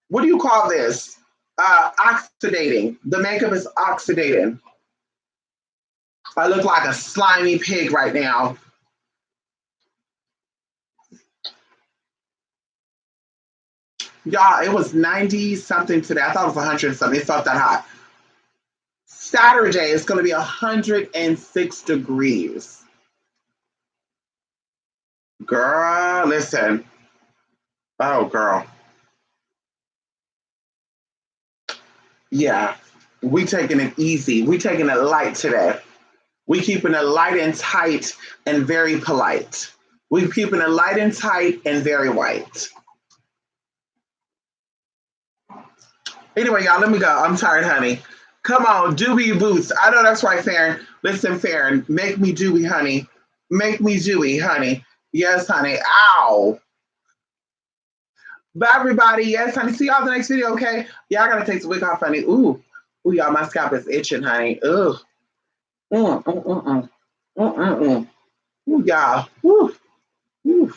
What do you call this? Oxidating. The makeup is oxidating. I look like a slimy pig right now. Y'all, it was 90 something today. I thought it was 100 something. It felt that hot. Saturday is going to be 106 degrees. Girl, listen. Oh, girl. Yeah, we taking it easy. We taking it light today. We keeping it light and tight and very polite. We keeping it light and tight and very white. Anyway, y'all, let me go. I'm tired, honey. Come on, Dewey Boots. I know that's right, Farron. Listen, Farron, make me Dewey, honey. Make me Dewey, honey. Yes, honey. Ow. Bye, everybody. Yes, honey. See y'all in the next video, okay? Yeah, I gotta take the wig off, honey. Ooh, y'all, my scalp is itching, honey. Ugh. Ooh, y'all. Ooh. Ooh.